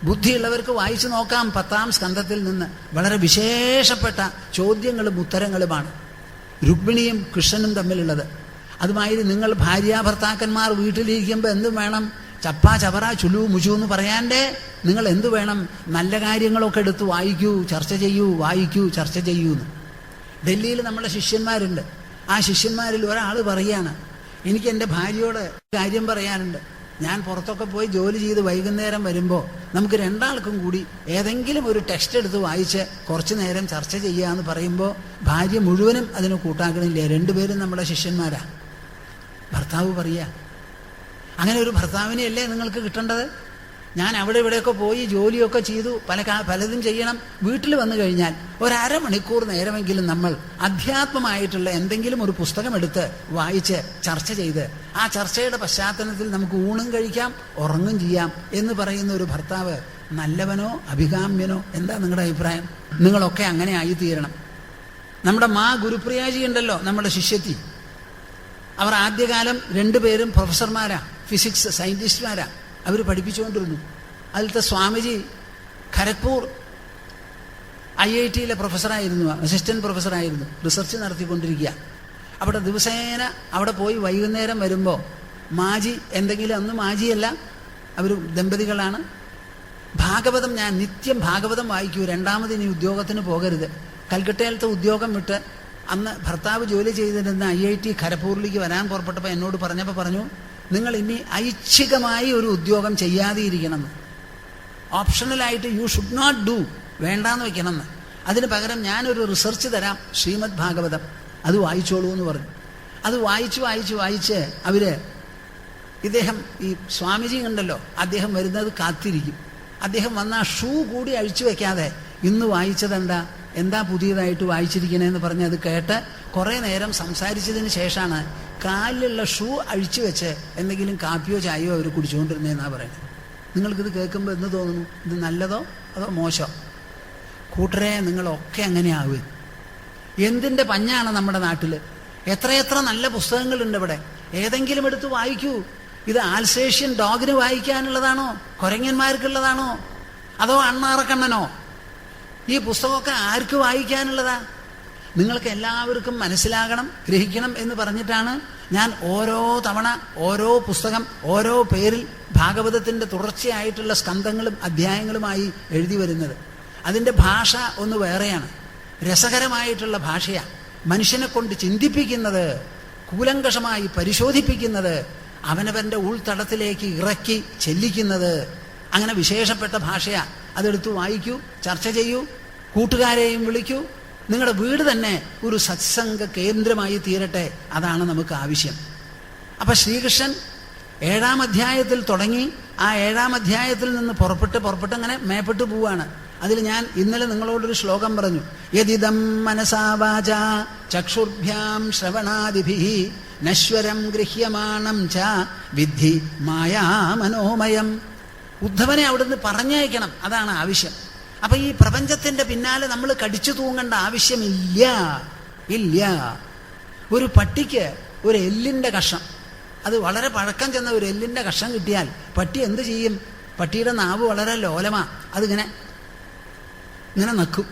ബുദ്ധിയുള്ളവർക്ക് വായിച്ചു നോക്കാം. 10-ാം സ്കന്ധത്തിൽ നിന്ന് വളരെ വിശേഷപ്പെട്ട ചോദ്യങ്ങളും ഉത്തരങ്ങളുമാണ് രുക്മിണിയും കൃഷ്ണനും തമ്മിലുള്ളത്. അതുമാതിരി നിങ്ങൾ ഭാര്യാഭർത്താക്കന്മാർ വീട്ടിലിരിക്കുമ്പോൾ എന്തും വേണം? ചപ്പ ചവറ ചുലു മുചു എന്ന് പറയാണ്ടേ നിങ്ങൾ എന്തു വേണം? നല്ല കാര്യങ്ങളൊക്കെ എടുത്ത് വായിക്കൂ, ചർച്ച ചെയ്യൂ, വായിക്കൂ, ചർച്ച ചെയ്യൂ എന്ന്. ഡൽഹിയിൽ നമ്മുടെ ശിഷ്യന്മാരുണ്ട്. ആ ശിഷ്യന്മാരിൽ ഒരാൾ പറയാണ്, എനിക്ക് എൻ്റെ ഭാര്യയോട് കാര്യം പറയാനുണ്ട്. ഞാൻ പുറത്തൊക്കെ പോയി ജോലി ചെയ്ത് വൈകുന്നേരം വരുമ്പോൾ നമുക്ക് രണ്ടാൾക്കും കൂടി ഏതെങ്കിലും ഒരു ടെക്സ്റ്റ് എടുത്ത് വായിച്ച് കുറച്ചു നേരം ചർച്ച ചെയ്യുക എന്ന് പറയുമ്പോൾ ഭാര്യ മുഴുവനും അതിന് കൂട്ടാക്കണില്ല. രണ്ടുപേരും നമ്മുടെ ശിഷ്യന്മാരാ. ഭർത്താവ് പറയുക, അങ്ങനെ ഒരു ഭർത്താവിനെയല്ലേ നിങ്ങൾക്ക് കിട്ടേണ്ടത്? ഞാൻ അവിടെ ഇവിടെയൊക്കെ പോയി ജോലിയൊക്കെ ചെയ്തു, പലതും ചെയ്യണം. വീട്ടിൽ വന്നു കഴിഞ്ഞാൽ ഒരു അരമണിക്കൂർ നേരമെങ്കിലും നമ്മൾ അധ്യാത്മമായിട്ടുള്ള എന്തെങ്കിലും ഒരു പുസ്തകം എടുത്ത് വായിച്ച് ചർച്ച ചെയ്ത് ആ ചർച്ചയുടെ പശ്ചാത്തലത്തിൽ നമുക്ക് ഊണും കഴിക്കാം, ഉറങ്ങും ചെയ്യാം എന്ന് പറയുന്ന ഒരു ഭർത്താവ് നല്ലവനോ അഭികാമ്യനോ? എന്താ നിങ്ങളുടെ അഭിപ്രായം? നിങ്ങളൊക്കെ അങ്ങനെ ആയിത്തീരണം. നമ്മുടെ മാ ഗുരുപ്രിയാജി ഉണ്ടല്ലോ, നമ്മുടെ ശിഷ്യത്തി, അവർ ആദ്യകാലം രണ്ടുപേരും പ്രൊഫസർമാരാ, ഫിസിക്സ് സയന്റിസ്റ്റുമാരാ. അവർ പഠിപ്പിച്ചുകൊണ്ടിരുന്നു. അതിലത്തെ സ്വാമിജി ഖരഗ്പൂർ IIT-യിലെ പ്രൊഫസറായിരുന്നു, അസിസ്റ്റന്റ് പ്രൊഫസറായിരുന്നു, റിസർച്ച് നടത്തിക്കൊണ്ടിരിക്കുക. അവിടെ ദിവസേന അവിടെ പോയി വൈകുന്നേരം വരുമ്പോൾ മാജി എന്തെങ്കിലും, അന്ന് മാജിയല്ല, അവർ ദമ്പതികളാണ്, ഭാഗവതം, ഞാൻ നിത്യം ഭാഗവതം വായിക്കൂ, രണ്ടാമത് ഇനി ഉദ്യോഗത്തിന് പോകരുത്. കൽക്കട്ടയിലത്തെ ഉദ്യോഗം വിട്ട് അന്ന് ഭർത്താവ് ജോലി ചെയ്തിരുന്ന IIT ഖരഗ്പൂരിലേക്ക് വരാൻ പുറപ്പെട്ടപ്പോൾ എന്നോട് പറഞ്ഞപ്പോൾ പറഞ്ഞു, നിങ്ങൾ ഇനി ഐച്ഛികമായി ഒരു ഉദ്യോഗം ചെയ്യാതെ ഇരിക്കണമെന്ന്. ഓപ്ഷണലായിട്ട് യു ഷുഡ് നോട്ട് ഡു, വേണ്ടാന്ന് വെക്കണമെന്ന്. അതിന് പകരം ഞാനൊരു റിസർച്ച് തരാം, ശ്രീമദ് ഭാഗവതം, അത് വായിച്ചോളൂ എന്ന് പറഞ്ഞു. അത് വായിച്ച് ഇദ്ദേഹം ഈ സ്വാമിജി ഉണ്ടല്ലോ, അദ്ദേഹം വരുന്നത് കാത്തിരിക്കും. അദ്ദേഹം വന്ന ആ ഷൂ കൂടി അഴിച്ചു വെക്കാതെ ഇന്ന് വായിച്ചതെന്താ, എന്താ പുതിയതായിട്ട് വായിച്ചിരിക്കണേന്ന് പറഞ്ഞ് അത് കേട്ട് കുറേ നേരം സംസാരിച്ചതിന് ശേഷമാണ് കാലിലുള്ള ഷൂ അഴിച്ചു വെച്ച് എന്തെങ്കിലും കാപ്പിയോ ചായയോ അവർ കുടിച്ചുകൊണ്ടിരുന്നതെന്നാണ് പറയുന്നത്. നിങ്ങൾക്കിത് കേൾക്കുമ്പോൾ എന്ത് തോന്നുന്നു? ഇത് നല്ലതോ അതോ മോശമോ? കൂട്ടരെ, നിങ്ങളൊക്കെ അങ്ങനെ ആവുക. എന്തിൻ്റെ പഞ്ഞാണ് നമ്മുടെ നാട്ടിൽ? എത്രയെത്ര നല്ല പുസ്തകങ്ങളുണ്ട് ഇവിടെ. ഏതെങ്കിലും എടുത്ത് വായിക്കൂ. ഇത് ആൽസേഷ്യൻ ഡോഗിന് വായിക്കാനുള്ളതാണോ, കുരങ്ങന്മാർക്കുള്ളതാണോ, അതോ അണ്ണാറക്കണ്ണനോ? ഈ പുസ്തകമൊക്കെ ആർക്ക് വായിക്കാനുള്ളതാ? നിങ്ങൾക്ക് എല്ലാവർക്കും മനസ്സിലാകണം, ഗ്രഹിക്കണം എന്ന് പറഞ്ഞിട്ടാണ് ഞാൻ ഓരോ തവണ ഓരോ പുസ്തകം ഓരോ പേരിൽ ഭാഗവതത്തിൻ്റെ തുടർച്ചയായിട്ടുള്ള സ്കന്ധങ്ങളും അധ്യായങ്ങളുമായി എഴുതി വരുന്നത്. അതിൻ്റെ ഭാഷ ഒന്ന് വേറെയാണ്, രസകരമായിട്ടുള്ള ഭാഷയാണ്. മനുഷ്യനെ കൊണ്ട് ചിന്തിപ്പിക്കുന്നത്, കൂലങ്കഷമായി പരിശോധിപ്പിക്കുന്നത്, അവനവൻ്റെ ഉൾത്തടത്തിലേക്ക് ഇറക്കി ചെല്ലിക്കുന്നത്, അങ്ങനെ വിശേഷപ്പെട്ട ഭാഷയാണ്. അതെടുത്ത് വായിക്കൂ, ചർച്ച ചെയ്യൂ, കൂട്ടുകാരെയും വിളിക്കൂ. നിങ്ങളുടെ വീട് തന്നെ ഒരു സത്സംഗ കേന്ദ്രമായി തീരട്ടെ. അതാണ് നമുക്ക് ആവശ്യം. അപ്പം ശ്രീകൃഷ്ണൻ 7-ാം അധ്യായത്തിൽ തുടങ്ങി ആ 7-ാം അധ്യായത്തിൽ നിന്ന് പുറപ്പെട്ട് അങ്ങനെ മേപ്പെട്ട് പോവാണ്. അതിൽ ഞാൻ ഇന്നലെ നിങ്ങളോടൊരു ശ്ലോകം പറഞ്ഞു, യദിദം മനസാ വാചാ ചക്ഷുർഭ്യാം ശ്രവണാദിഭിഃ നശ്വരം ഗൃഹ്യമാണം ച വിദ്ധി മായാ മനോമയം. ഉദ്ധവനെ അവിടുന്ന് പറഞ്ഞയക്കണം, അതാണ് ആവശ്യം. അപ്പൊ ഈ പ്രപഞ്ചത്തിന്റെ പിന്നാലെ നമ്മൾ കടിച്ചു തൂങ്ങേണ്ട ആവശ്യമില്ല. ഒരു പട്ടിക്ക് ഒരു എല്ലിന്റെ കഷ്ണം, അത് വളരെ പഴക്കം ചെന്ന ഒരു എല്ലിന്റെ കഷ്ണം കിട്ടിയാൽ പട്ടി എന്ത് ചെയ്യും? പട്ടിയുടെ നാവ് വളരെ ലോലമാ, അതിങ്ങനെ നക്കും.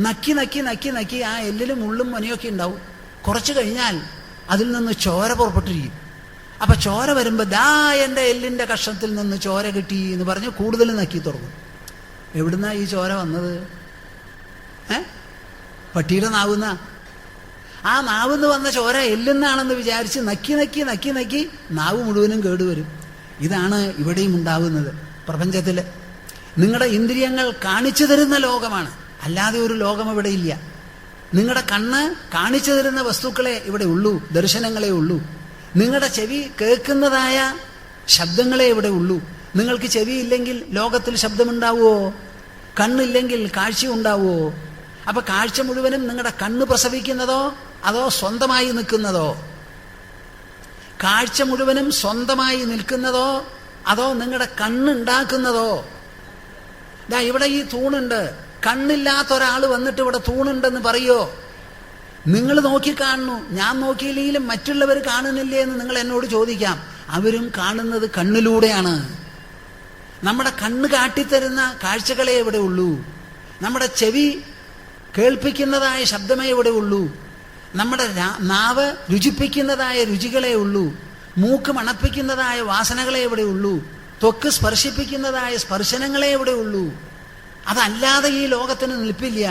നക്കി ആ എല്ലിലും മുള്ളും മനിയൊക്കെ ഉണ്ടാവും. കുറച്ച് കഴിഞ്ഞാൽ അതിൽ നിന്ന് ചോര പുറപ്പെട്ടിരിക്കും. അപ്പൊ ചോര വരുമ്പോൾ ദാ എൻ്റെ എല്ലിന്റെ കഷ്ണത്തിൽ നിന്ന് ചോര കിട്ടി എന്ന് പറഞ്ഞ് കൂടുതൽ നക്കി തുടങ്ങും. എവിടുന്നാ ഈ ചോര വന്നത്? പട്ടിയുടെ നാവുന്ന ആ നാവെന്ന് വന്ന ചോര എല്ലുന്നാണെന്ന് വിചാരിച്ച് നക്കി നക്കി നക്കി നക്കി നാവ് മുഴുവനും കേടുവരും. ഇതാണ് ഇവിടെയും ഉണ്ടാവുന്നത്. പ്രപഞ്ചത്തിൽ നിങ്ങളുടെ ഇന്ദ്രിയങ്ങൾ കാണിച്ചു തരുന്ന ലോകമാണ്, അല്ലാതെ ഒരു ലോകം ഇവിടെ ഇല്ല. നിങ്ങളുടെ കണ്ണ് കാണിച്ചു തരുന്ന വസ്തുക്കളെ ഇവിടെ ഉള്ളൂ, ദർശനങ്ങളെ ഉള്ളൂ. നിങ്ങളുടെ ചെവി കേൾക്കുന്നതായ ശബ്ദങ്ങളെ ഇവിടെ ഉള്ളൂ. നിങ്ങൾക്ക് ചെവി ഇല്ലെങ്കിൽ ലോകത്തിൽ ശബ്ദമുണ്ടാവുമോ? കണ്ണില്ലെങ്കിൽ കാഴ്ച ഉണ്ടാവുമോ? അപ്പൊ കാഴ്ച മുഴുവനും നിങ്ങളുടെ കണ്ണ് പ്രസവിക്കുന്നതോ അതോ സ്വന്തമായി നിൽക്കുന്നതോ? കാഴ്ച മുഴുവനും സ്വന്തമായി നിൽക്കുന്നതോ അതോ നിങ്ങളുടെ കണ്ണുണ്ടാക്കുന്നതോ? ദാ ഇവിടെ ഈ തൂണുണ്ട്, കണ്ണില്ലാത്ത ഒരാൾ വന്നിട്ട് ഇവിടെ തൂണുണ്ടെന്ന് പറയോ? നിങ്ങൾ നോക്കിക്കാണുന്നു, ഞാൻ നോക്കിയില്ലെങ്കിലും മറ്റുള്ളവർ കാണുന്നില്ലേ എന്ന് നിങ്ങൾ എന്നോട് ചോദിക്കാം. അവരും കാണുന്നത് കണ്ണിലൂടെയാണ്. നമ്മുടെ കണ്ണ് കാട്ടിത്തരുന്ന കാഴ്ചകളെ ഇവിടെ ഉള്ളൂ. നമ്മുടെ ചെവി കേൾപ്പിക്കുന്നതായ ശബ്ദമേ ഇവിടെ ഉള്ളൂ. നമ്മുടെ നാവ് രുചിപ്പിക്കുന്നതായ രുചികളെ ഉള്ളൂ. മൂക്ക് മണപ്പിക്കുന്നതായ വാസനകളെ ഇവിടെ ഉള്ളൂ. ത്വക്ക് സ്പർശിപ്പിക്കുന്നതായ സ്പർശനങ്ങളെ ഇവിടെ ഉള്ളൂ. അതല്ലാതെ ഈ ലോകത്തിന് നിൽപ്പില്ല.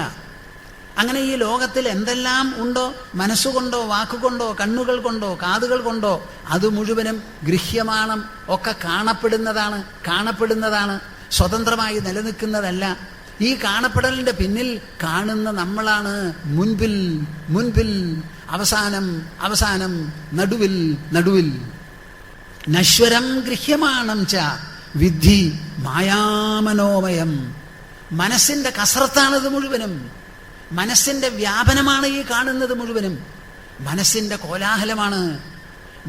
അങ്ങനെ ഈ ലോകത്തിൽ എന്തെല്ലാം ഉണ്ടോ, മനസ്സുകൊണ്ടോ വാക്കുകൊണ്ടോ കണ്ണുകൾ കൊണ്ടോ കാതുകൾ കൊണ്ടോ, അത് മുഴുവനും ഗൃഹ്യമാണ്, ഒക്കെ കാണപ്പെടുന്നതാണ്, സ്വതന്ത്രമായി നിലനിൽക്കുന്നതല്ല. ഈ കാണപ്പെടലിന്റെ പിന്നിൽ കാണുന്ന നമ്മളാണ് മുൻപിൽ, അവസാനം, നടുവിൽ. നശ്വരം ഗൃഹ്യമാണം ച വിദ്ധി മായാമനോമയം. മനസ്സിന്റെ കസറത്താണിത് മുഴുവനും. മനസ്സിന്റെ വ്യാപനമാണ് ഈ കാണുന്നത് മുഴുവനും. മനസ്സിന്റെ കോലാഹലമാണ്.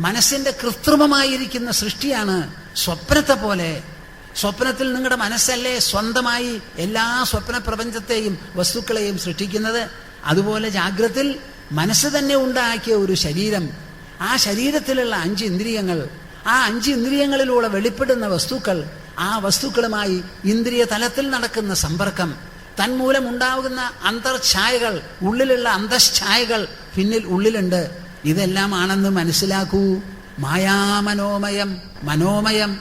മനസ്സിന്റെ കൃത്രിമമായിരിക്കുന്ന സൃഷ്ടിയാണ്. സ്വപ്നത്തെ പോലെ. സ്വപ്നത്തിൽ നിങ്ങളുടെ മനസ്സല്ലേ സ്വന്തമായി എല്ലാ സ്വപ്ന പ്രപഞ്ചത്തെയും വസ്തുക്കളെയും സൃഷ്ടിക്കുന്നത്. അതുപോലെ ജാഗ്രത്തിൽ മനസ്സ് തന്നെ ഉണ്ടാക്കിയ ഒരു ശരീരം, ആ ശരീരത്തിലുള്ള 5 ഇന്ദ്രിയങ്ങൾ, ആ 5 ഇന്ദ്രിയങ്ങളിലൂടെ വെളിപ്പെടുന്ന വസ്തുക്കൾ, ആ വസ്തുക്കളുമായി ഇന്ദ്രിയ തലത്തിൽ നടക്കുന്ന സമ്പർക്കം, തന്മൂലം ഉണ്ടാകുന്ന അന്തർഛായകൾ, ഉള്ളിലുള്ള അന്തഃഛായകൾ പിന്നിൽ ഉള്ളിലുണ്ട്. ഇതെല്ലാം ആണെന്ന് മനസ്സിലാക്കൂ. മായാമനോമയം, മനോമയം.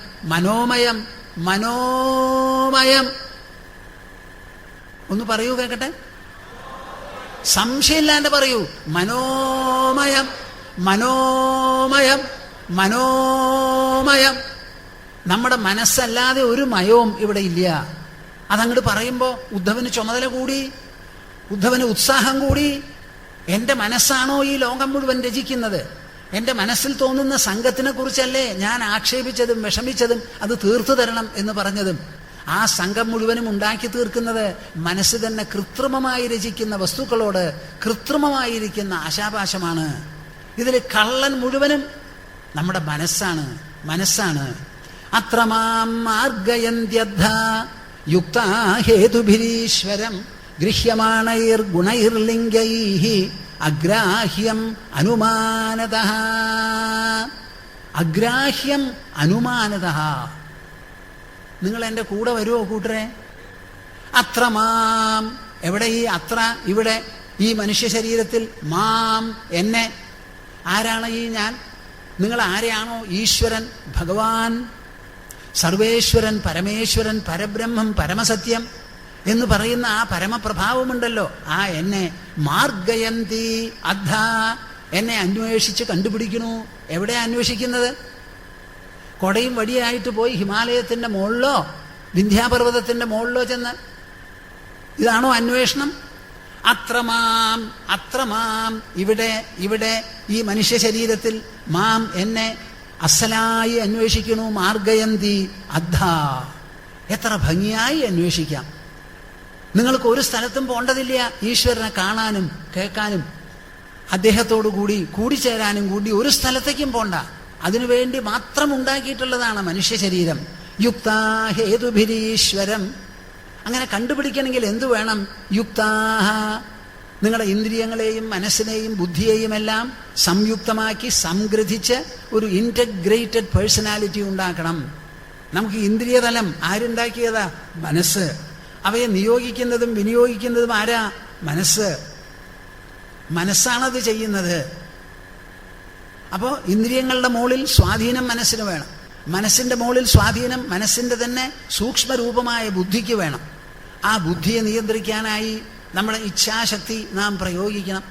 ഒന്ന് പറയൂ, കേക്കട്ടെ. സംശയമില്ലാണ്ട് പറയൂ. മനോമയം. നമ്മുടെ മനസ്സല്ലാതെ ഒരു മയവും ഇവിടെ ഇല്ല. അതങ്ങോട്ട് പറയുമ്പോൾ ഉദ്ധവന് ചുമതല കൂടി, ഉദ്ധവന് ഉത്സാഹം കൂടി. എൻ്റെ മനസ്സാണോ ഈ ലോകം മുഴുവൻ രചിക്കുന്നത്? എൻ്റെ മനസ്സിൽ തോന്നുന്ന സംഘത്തിനെ കുറിച്ചല്ലേ ഞാൻ ആക്ഷേപിച്ചതും വിഷമിച്ചതും അത് തീർത്തു തരണം എന്ന് പറഞ്ഞതും? ആ സംഘം മുഴുവനും ഉണ്ടാക്കി തീർക്കുന്നത് മനസ്സ് തന്നെ കൃത്രിമമായി രചിക്കുന്ന വസ്തുക്കളോട് കൃത്രിമമായിരിക്കുന്ന ആശാപാശമാണ്. ഇതിൽ കള്ളൻ മുഴുവനും നമ്മുടെ മനസ്സാണ്. അത്രമാം മാർഗയന്ത്യദ്ധ യുക്താ ഹേതുഭിരീശ്വരം ഗൃഹ്യമാണൈർ ഗുണൈർലിംഗൈഃ അഗ്രാഹ്യം അനുമാനതഃ. നിങ്ങൾ എൻ്റെ കൂടെ വരുമോ കൂട്ടരെ? അത്രമാം. എവിടെ ഈ അത്ര? ഇവിടെ ഈ മനുഷ്യ ശരീരത്തിൽ. മാം, എന്നെ. ആരാണ് ഈ ഞാൻ? നിങ്ങൾ ആരെയാണോ ഈശ്വരൻ, ഭഗവാൻ, സർവേശ്വരൻ, പരമേശ്വരൻ, പരബ്രഹ്മം, പരമസത്യം എന്ന് പറയുന്ന ആ പരമപ്രഭാവമുണ്ടല്ലോ, ആ എന്നെ മാർഗയന്തി അദ്ധ, എന്നെ അന്വേഷിച്ച് കണ്ടുപിടിക്കണു. എവിടെയാ അന്വേഷിക്കുന്നത്? കൊടയും വടിയായിട്ട് പോയി ഹിമാലയത്തിന്റെ മുകളിലോ വിന്ധ്യാപർവ്വതത്തിന്റെ മുകളിലോ ചെന്ന് ഇതാണോ അന്വേഷണം? അത്രമാം ഇവിടെ ഈ മനുഷ്യ ശരീരത്തിൽ മാം, എന്നെ അസലായി അന്വേഷിക്കണു. മാർഗയന്തി അദ്ധ. എത്ര ഭംഗിയായി അന്വേഷിക്കാം. നിങ്ങൾക്ക് ഒരു സ്ഥലത്തും പോണ്ടതില്ല ഈശ്വരനെ കാണാനും കേൾക്കാനും അദ്ദേഹത്തോടു കൂടിച്ചേരാനും കൂടി ഒരു സ്ഥലത്തേക്കും പോണ്ട. അതിനുവേണ്ടി മാത്രം ഉണ്ടാക്കിയിട്ടുള്ളതാണ് മനുഷ്യ ശരീരം. യുക്താ ഹേതുഭിരീശ്വരം. അങ്ങനെ കണ്ടുപിടിക്കണമെങ്കിൽ എന്തു വേണം? യുക്താഹ. നിങ്ങളുടെ ഇന്ദ്രിയങ്ങളെയും മനസ്സിനെയും ബുദ്ധിയെയും എല്ലാം സംയുക്തമാക്കി സംഗ്രഹിച്ച് ഒരു ഇൻറ്റഗ്രേറ്റഡ് പേഴ്സണാലിറ്റി ഉണ്ടാക്കണം. നമുക്ക് ഇന്ദ്രിയതലം ആരുണ്ടാക്കിയതാ? മനസ്സ്. അവയെ നിയോഗിക്കുന്നതും വിനിയോഗിക്കുന്നതും ആരാ? മനസ്സാണത് ചെയ്യുന്നത്. അപ്പോൾ ഇന്ദ്രിയങ്ങളുടെ മുകളിൽ സ്വാധീനം മനസ്സിന് വേണം. മനസ്സിന്റെ മുകളിൽ സ്വാധീനം മനസ്സിന്റെ തന്നെ സൂക്ഷ്മരൂപമായ ബുദ്ധിക്ക് വേണം. ആ ബുദ്ധിയെ നിയന്ത്രിക്കാനായി നമ്മുടെ ഇച്ഛാശക്തി നാം പ്രയോഗിക്കണം.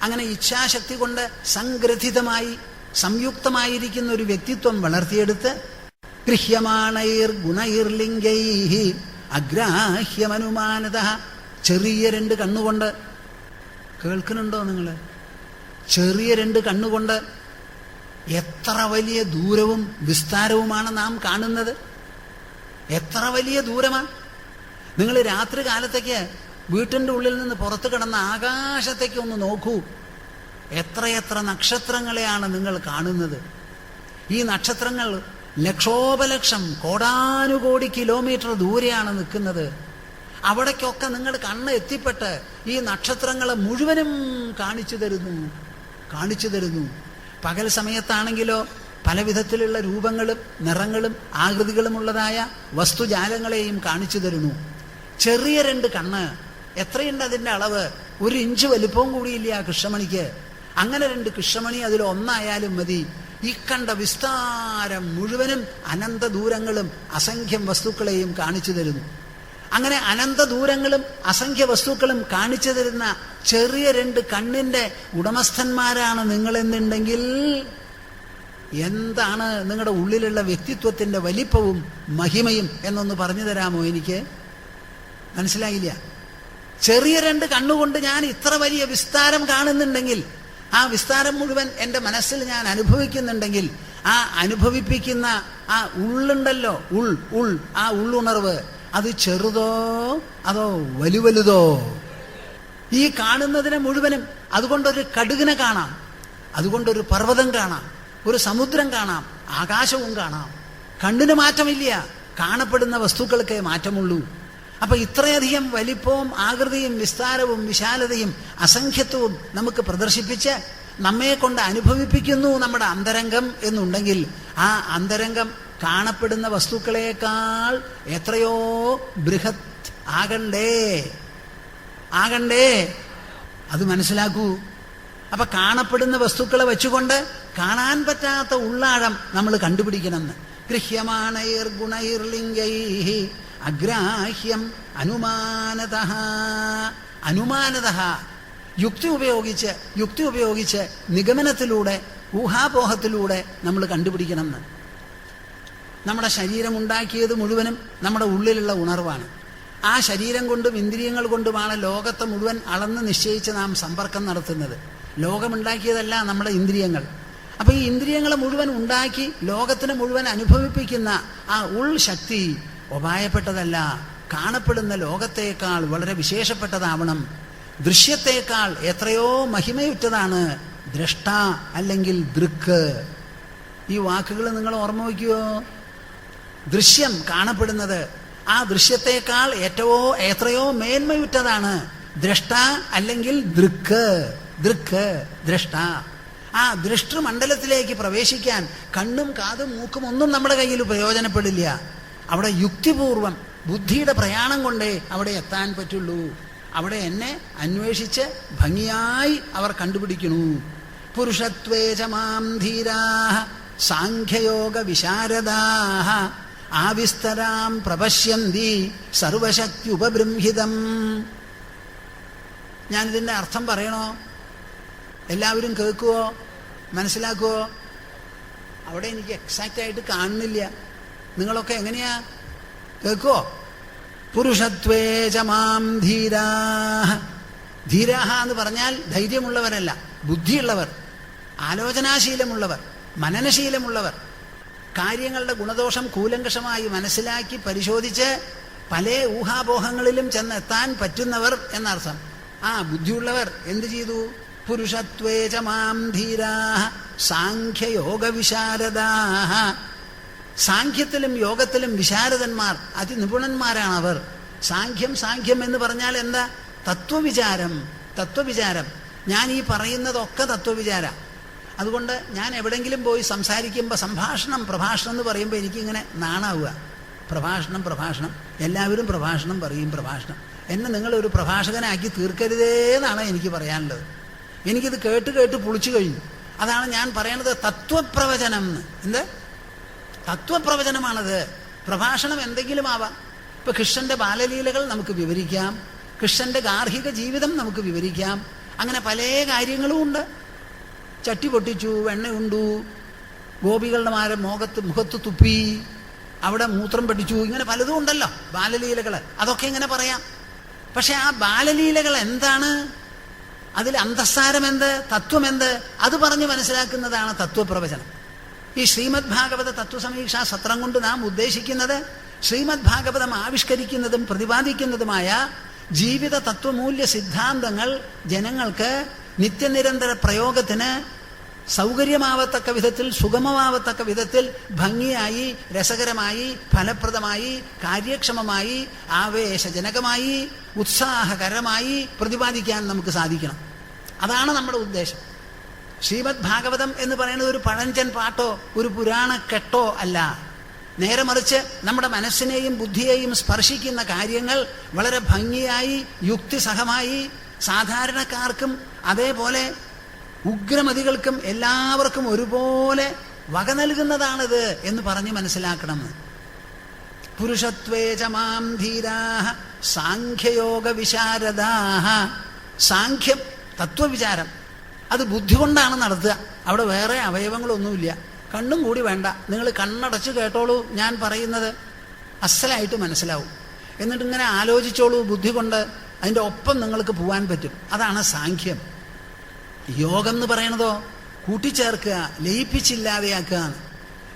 അങ്ങനെ ഇച്ഛാശക്തി കൊണ്ട് സംഗ്രഥിതമായി സംയുക്തമായിരിക്കുന്ന ഒരു വ്യക്തിത്വം വളർത്തിയെടുത്ത് ഗൃഹ്യമാണൈർ ഗുണൈർലിംഗൈ അഗ്രാഹ്യമനുമാനത, ചെറിയ 2 കണ്ണുകൊണ്ട്, കേൾക്കുന്നുണ്ടോ നിങ്ങൾ? ചെറിയ 2 കണ്ണുകൊണ്ട് എത്ര വലിയ ദൂരവും വിസ്താരവുമാണ് നാം കാണുന്നത്. എത്ര വലിയ ദൂരമാണ്. നിങ്ങൾ രാത്രി കാലത്തേക്ക് വീട്ടിൻ്റെ ഉള്ളിൽ നിന്ന് പുറത്തു കിടന്ന ആകാശത്തേക്ക് ഒന്ന് നോക്കൂ. എത്രയെത്ര നക്ഷത്രങ്ങളെയാണ് നിങ്ങൾ കാണുന്നത്. ഈ നക്ഷത്രങ്ങൾ ലക്ഷോപലക്ഷം കോടാനുകോടി കിലോമീറ്റർ ദൂരെയാണ് നിൽക്കുന്നത്. അവിടേക്കൊക്കെ നിങ്ങൾ കണ്ണ് എത്തിപ്പെട്ട് ഈ നക്ഷത്രങ്ങളെ മുഴുവനും കാണിച്ചു തരുന്നു. പകൽ സമയത്താണെങ്കിലോ പല വിധത്തിലുള്ള രൂപങ്ങളും നിറങ്ങളും ആകൃതികളുമുള്ളതായ വസ്തുജാലങ്ങളെയും കാണിച്ചു തരുന്നു. ചെറിയ 2 കണ്ണ്, എത്രയുണ്ട് അതിൻ്റെ അളവ്? 1 ഇഞ്ച് വലിപ്പവും കൂടിയില്ല ആ കൃഷ്ണമണിക്ക്. അങ്ങനെ 2 കൃഷ്ണമണി അതിൽ ഒന്നായാലും മതി. ഈ കണ്ട വിസ്താരം മുഴുവനും അനന്ത ദൂരങ്ങളും അസംഖ്യം വസ്തുക്കളെയും കാണിച്ചു തരുന്നു. അങ്ങനെ അനന്ത ദൂരങ്ങളും അസംഖ്യ വസ്തുക്കളും കാണിച്ചു തരുന്ന ചെറിയ 2 കണ്ണിൻ്റെ ഉടമസ്ഥന്മാരാണ് നിങ്ങളെന്നുണ്ടെങ്കിൽ എന്താണ് നിങ്ങളുടെ ഉള്ളിലുള്ള വ്യക്തിത്വത്തിൻ്റെ വലിപ്പവും മഹിമയും എന്നൊന്ന് പറഞ്ഞു തരാമോ? എനിക്ക് മനസ്സിലായില്ല. ചെറിയ 2 കണ്ണുകൊണ്ട് ഞാൻ ഇത്ര വലിയ വിസ്താരം കാണുന്നുണ്ടെങ്കിൽ, ആ വിസ്താരം മുഴുവൻ എൻ്റെ മനസ്സിൽ ഞാൻ അനുഭവിക്കുന്നുണ്ടെങ്കിൽ, ആ അനുഭവിപ്പിക്കുന്ന ആ ഉള്ളുണ്ടല്ലോ, ആ ഉള്ളുണർവ്, അത് ചെറുതോ അതോ വലുതോ? ഈ കാണുന്നതിനെ മുഴുവനും അതുകൊണ്ടൊരു കടുകിനെ കാണാം, അതുകൊണ്ടൊരു പർവ്വതം കാണാം, ഒരു സമുദ്രം കാണാം, ആകാശവും കാണാം. കണ്ണിന് മാറ്റമില്ല, കാണപ്പെടുന്ന വസ്തുക്കൾക്കേ മാറ്റമുള്ളൂ. അപ്പൊ ഇത്രയധികം വലിപ്പവും ആകൃതിയും വിസ്താരവും വിശാലതയും അസംഖ്യത്വവും നമുക്ക് പ്രദർശിപ്പിച്ച് നമ്മെ കൊണ്ട് അനുഭവിപ്പിക്കുന്നു നമ്മുടെ അന്തരംഗം എന്നുണ്ടെങ്കിൽ, ആ അന്തരംഗം കാണപ്പെടുന്ന വസ്തുക്കളേക്കാൾ എത്രയോ ബൃഹത് ആകണ്ടേ. അത് മനസ്സിലാക്കൂ. അപ്പൊ കാണപ്പെടുന്ന വസ്തുക്കളെ വെച്ചുകൊണ്ട് കാണാൻ പറ്റാത്ത ഉള്ളാഴം നമ്മൾ കണ്ടുപിടിക്കണമെന്ന്. ഗൃഹ്യമാണൈർ ഗുണൈർലിംഗൈ അഗ്രാഹ്യം അനുമാനതഃ യുക്തി ഉപയോഗിച്ച് നിഗമനത്തിലൂടെ ഊഹാപോഹത്തിലൂടെ നമ്മൾ കണ്ടുപിടിക്കണമെന്ന്. നമ്മുടെ ശരീരം ഉണ്ടാക്കിയത് മുഴുവനും നമ്മുടെ ഉള്ളിലുള്ള ഉണർവാണ്. ആ ശരീരം കൊണ്ടും ഇന്ദ്രിയങ്ങൾ കൊണ്ടുമാണ് ലോകത്തെ മുഴുവൻ അളന്ന് നിശ്ചയിച്ച് നാം സമ്പർക്കം നടത്തുന്നത്. ലോകമുണ്ടാക്കിയതല്ല നമ്മുടെ ഇന്ദ്രിയങ്ങൾ. അപ്പൊ ഈ ഇന്ദ്രിയങ്ങളെ മുഴുവൻ ഉണ്ടാക്കി ലോകത്തിന് മുഴുവൻ അനുഭവിപ്പിക്കുന്ന ആ ഉൾശക്തി ഉപായപ്പെട്ടതല്ല, കാണപ്പെടുന്ന ലോകത്തേക്കാൾ വളരെ വിശേഷപ്പെട്ടതാവണം. ദൃശ്യത്തേക്കാൾ എത്രയോ മഹിമയുറ്റതാണ് ദ്രഷ്ട അല്ലെങ്കിൽ ദൃക്ക്. ഈ വാക്കുകൾ നിങ്ങൾ ഓർമ്മ വയ്ക്കുമോ? ദൃശ്യം, കാണപ്പെടുന്നത്, ആ ദൃശ്യത്തേക്കാൾ എത്രയോ മേന്മയുറ്റതാണ് ദ്രഷ്ട അല്ലെങ്കിൽ ദൃക്ക്. ദ്രഷ്ട. ആ ദൃഷ്ടമണ്ഡലത്തിലേക്ക് പ്രവേശിക്കാൻ കണ്ണും കാതും മൂക്കും ഒന്നും നമ്മുടെ കയ്യിൽ പ്രയോജനപ്പെടില്ല. അവിടെ യുക്തിപൂർവം ബുദ്ധിയുടെ പ്രയാണം കൊണ്ടേ അവിടെ എത്താൻ പറ്റുള്ളൂ. അവിടെ എന്നെ അന്വേഷിച്ച് ഭംഗിയായി അവർ കണ്ടുപിടിക്കണു. പുരുഷത്വേച മാം ധീരാഃ സാഖ്യയോഗ വിശാരദാഃ ആവിസ്തരാം പ്രപശ്യന്തി സർവശക്തി ഉപബൃംഹിതം. ഞാനിതിൻ്റെ അർത്ഥം പറയണോ? എല്ലാവരും കേൾക്കുവോ? മനസ്സിലാക്കുവോ? അവിടെ എനിക്ക് എക്സാക്റ്റായിട്ട് കാണുന്നില്ല. നിങ്ങളൊക്കെ എങ്ങനെയാ കേൾക്കുവോ? പുരുഷത്വേച മാം ധീരാഃ. ധീരാഃ എന്ന് പറഞ്ഞാൽ ധൈര്യമുള്ളവരല്ല, ബുദ്ധിയുള്ളവർ, ആലോചനാശീലമുള്ളവർ, മനനശീലമുള്ളവർ, കാര്യങ്ങളുടെ ഗുണദോഷം കൂലങ്കഷമായി മനസ്സിലാക്കി പരിശോധിച്ച് പല ഊഹാപോഹങ്ങളിലും ചെന്നെത്താൻ പറ്റുന്നവർ എന്നർത്ഥം. ആ ബുദ്ധിയുള്ളവർ എന്ത് ചെയ്തു? പുരുഷത്വേച മാം ധീരാഃ സാഖ്യയോഗ വിശാരദാഃ. സാഖ്യത്തിലും യോഗത്തിലും വിശാരദന്മാർ, അതിനിപുണന്മാരാണ് അവർ. സാഖ്യം എന്ന് പറഞ്ഞാൽ എന്താ? തത്വവിചാരം. ഞാൻ ഈ പറയുന്നതൊക്കെ തത്വവിചാര. അതുകൊണ്ട് ഞാൻ എവിടെങ്കിലും പോയി സംസാരിക്കുമ്പോൾ പ്രഭാഷണം എന്ന് പറയുമ്പോൾ എനിക്കിങ്ങനെ നാണാവുക. പ്രഭാഷണം, എല്ലാവരും പ്രഭാഷണം പറയും. എന്നെ നിങ്ങളൊരു പ്രഭാഷകനാക്കി തീർക്കരുതേന്നാണ് എനിക്ക് പറയാനുള്ളത്. എനിക്കിത് കേട്ട് പുളിച്ചു കഴിഞ്ഞു. അതാണ് ഞാൻ പറയണത് തത്വപ്രവചനം എന്ന്. എന്ത് തത്വപ്രവചനമാണത്. പ്രഭാഷണം എന്തെങ്കിലും ആവാം. ഇപ്പൊ കൃഷ്ണന്റെ ബാലലീലകൾ നമുക്ക് വിവരിക്കാം, കൃഷ്ണന്റെ ഗാർഹിക ജീവിതം നമുക്ക് വിവരിക്കാം. അങ്ങനെ പല കാര്യങ്ങളും ഉണ്ട്. ചട്ടി പൊട്ടിച്ചു, വെണ്ണയുണ്ടു, ഗോപികളുടെ മുഖത്ത് തുപ്പി, അവിടെ മൂത്രം പഠിച്ചു, ഇങ്ങനെ പലതും ഉണ്ടല്ലോ ബാലലീലകൾ. അതൊക്കെ ഇങ്ങനെ പറയാം. പക്ഷെ ആ ബാലലീലകൾ എന്താണ്, അതിൽ അന്തസ്സാരം എന്ത്, തത്വം എന്ത്, അത് പറഞ്ഞ് മനസ്സിലാക്കുന്നതാണ് തത്വപ്രവചനം. ഈ ശ്രീമദ് ഭാഗവത തത്വസമീക്ഷാ സത്രം കൊണ്ട് നാം ഉദ്ദേശിക്കുന്നത് ശ്രീമദ് ഭാഗവതം ആവിഷ്കരിക്കുന്നതും പ്രതിപാദിക്കുന്നതുമായ ജീവിത തത്വമൂല്യ സിദ്ധാന്തങ്ങൾ ജനങ്ങൾക്ക് നിത്യനിരന്തര പ്രയോഗത്തിന് സൗകര്യമാവത്തക്ക വിധത്തിൽ, സുഗമമാവത്തക്ക വിധത്തിൽ, ഭംഗിയായി, രസകരമായി, ഫലപ്രദമായി, കാര്യക്ഷമമായി, ആവേശജനകമായി, ഉത്സാഹകരമായി പ്രതിപാദിക്കാൻ നമുക്ക് സാധിക്കണം. അതാണ് നമ്മുടെ ഉദ്ദേശം. ശ്രീമദ് ഭാഗവതം എന്ന് പറയുന്നത് ഒരു പഴഞ്ചൻ പാട്ടോ ഒരു പുരാണക്കെട്ടോ അല്ല. നേരെ മറിച്ച് നമ്മുടെ മനസ്സിനെയും ബുദ്ധിയെയും സ്പർശിക്കുന്ന കാര്യങ്ങൾ വളരെ ഭംഗിയായി, യുക്തിസഹമായി, സാധാരണക്കാർക്കും അതേപോലെ ഉഗ്രമതികൾക്കും എല്ലാവർക്കും ഒരുപോലെ വക നൽകുന്നതാണിത് എന്ന് പറഞ്ഞ് മനസ്സിലാക്കണം. പുരുഷത്വേച മാം ധീരാഃ സാഖ്യയോഗ വിശാരദാഃ. സാഖ്യം, തത്വവിചാരം, അത് ബുദ്ധി കൊണ്ടാണ് നടത്തുക. അവിടെ വേറെ അവയവങ്ങളൊന്നുമില്ല. കണ്ണും കൂടി വേണ്ട, നിങ്ങൾ കണ്ണടച്ച് കേട്ടോളൂ, ഞാൻ പറയുന്നത് അസലായിട്ട് മനസ്സിലാവും. എന്നിട്ട് ഇങ്ങനെ ആലോചിച്ചോളൂ ബുദ്ധി കൊണ്ട്, അതിൻ്റെ ഒപ്പം നിങ്ങൾക്ക് പോകാൻ പറ്റും. അതാണ് സാഖ്യം. യോഗം എന്ന് പറയണതോ കൂട്ടിച്ചേർക്കുക, ലയിപ്പിച്ചില്ലാതെയാക്കുക.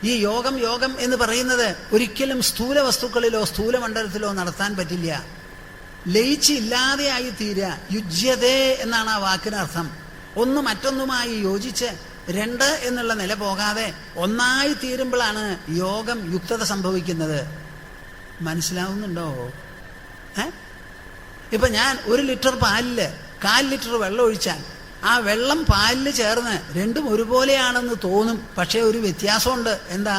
ഈ യോഗം എന്ന് പറയുന്നത് ഒരിക്കലും സ്ഥൂല വസ്തുക്കളിലോ സ്ഥൂലമണ്ഡലത്തിലോ നടത്താൻ പറ്റില്ല. ലയിച്ചില്ലാതെയായി തീരുക. യുജ്യതേ എന്നാണ് ആ വാക്കിനർത്ഥം. ഒന്ന് മറ്റൊന്നുമായി യോജിച്ച് രണ്ട് എന്നുള്ള നില പോകാതെ ഒന്നായി തീരുമ്പോഴാണ് യോഗം യുക്തത സംഭവിക്കുന്നത്. മനസ്സിലാവുന്നുണ്ടോ? ഇപ്പൊ ഞാൻ 1 ലിറ്റർ പാലില് 1/4 ലിറ്റർ വെള്ളം ഒഴിച്ചാൽ ആ വെള്ളം പാലിൽ ചേർന്ന് രണ്ടും ഒരുപോലെയാണെന്ന് തോന്നും. പക്ഷേ ഒരു വ്യത്യാസമുണ്ട്. എന്താ?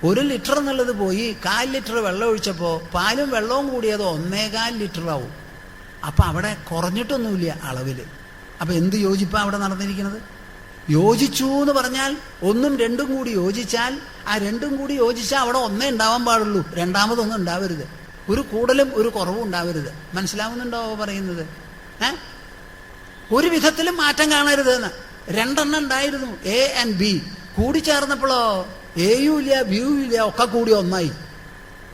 1 ലിറ്റർ എന്നുള്ളത് പോയി 1/4 ലിറ്റർ വെള്ളം ഒഴിച്ചപ്പോൾ പാലും വെള്ളവും കൂടിയത് 1.25 ലിറ്റർ ആവും. അപ്പൊ അവിടെ കുറഞ്ഞിട്ടൊന്നുമില്ല അളവിൽ. അപ്പൊ എന്ത് യോജിപ്പാ അവിടെ നടന്നിരിക്കുന്നത്? യോജിച്ചു എന്ന് പറഞ്ഞാൽ 1ഉം 2ഉം കൂടി യോജിച്ചാൽ, ആ 2ഉം കൂടി യോജിച്ചാൽ അവിടെ 1 ഉണ്ടാവാൻ പാടുള്ളൂ, രണ്ടാമതൊന്നും ഉണ്ടാവരുത്. ഒരു കൂടലും ഒരു കുറവും ഉണ്ടാവരുത്. മനസ്സിലാവുന്നുണ്ടോ പറയുന്നത്? ഒരു വിധത്തിലും മാറ്റം കാണരുത് എന്ന്. 2 എണ്ണം ഉണ്ടായിരുന്നു, എ ആൻഡ് ബി. കൂടിച്ചേർന്നപ്പോഴോ എയും ഇല്ല ബിയും ഇല്ല, ഒക്കെ കൂടി ഒന്നായി.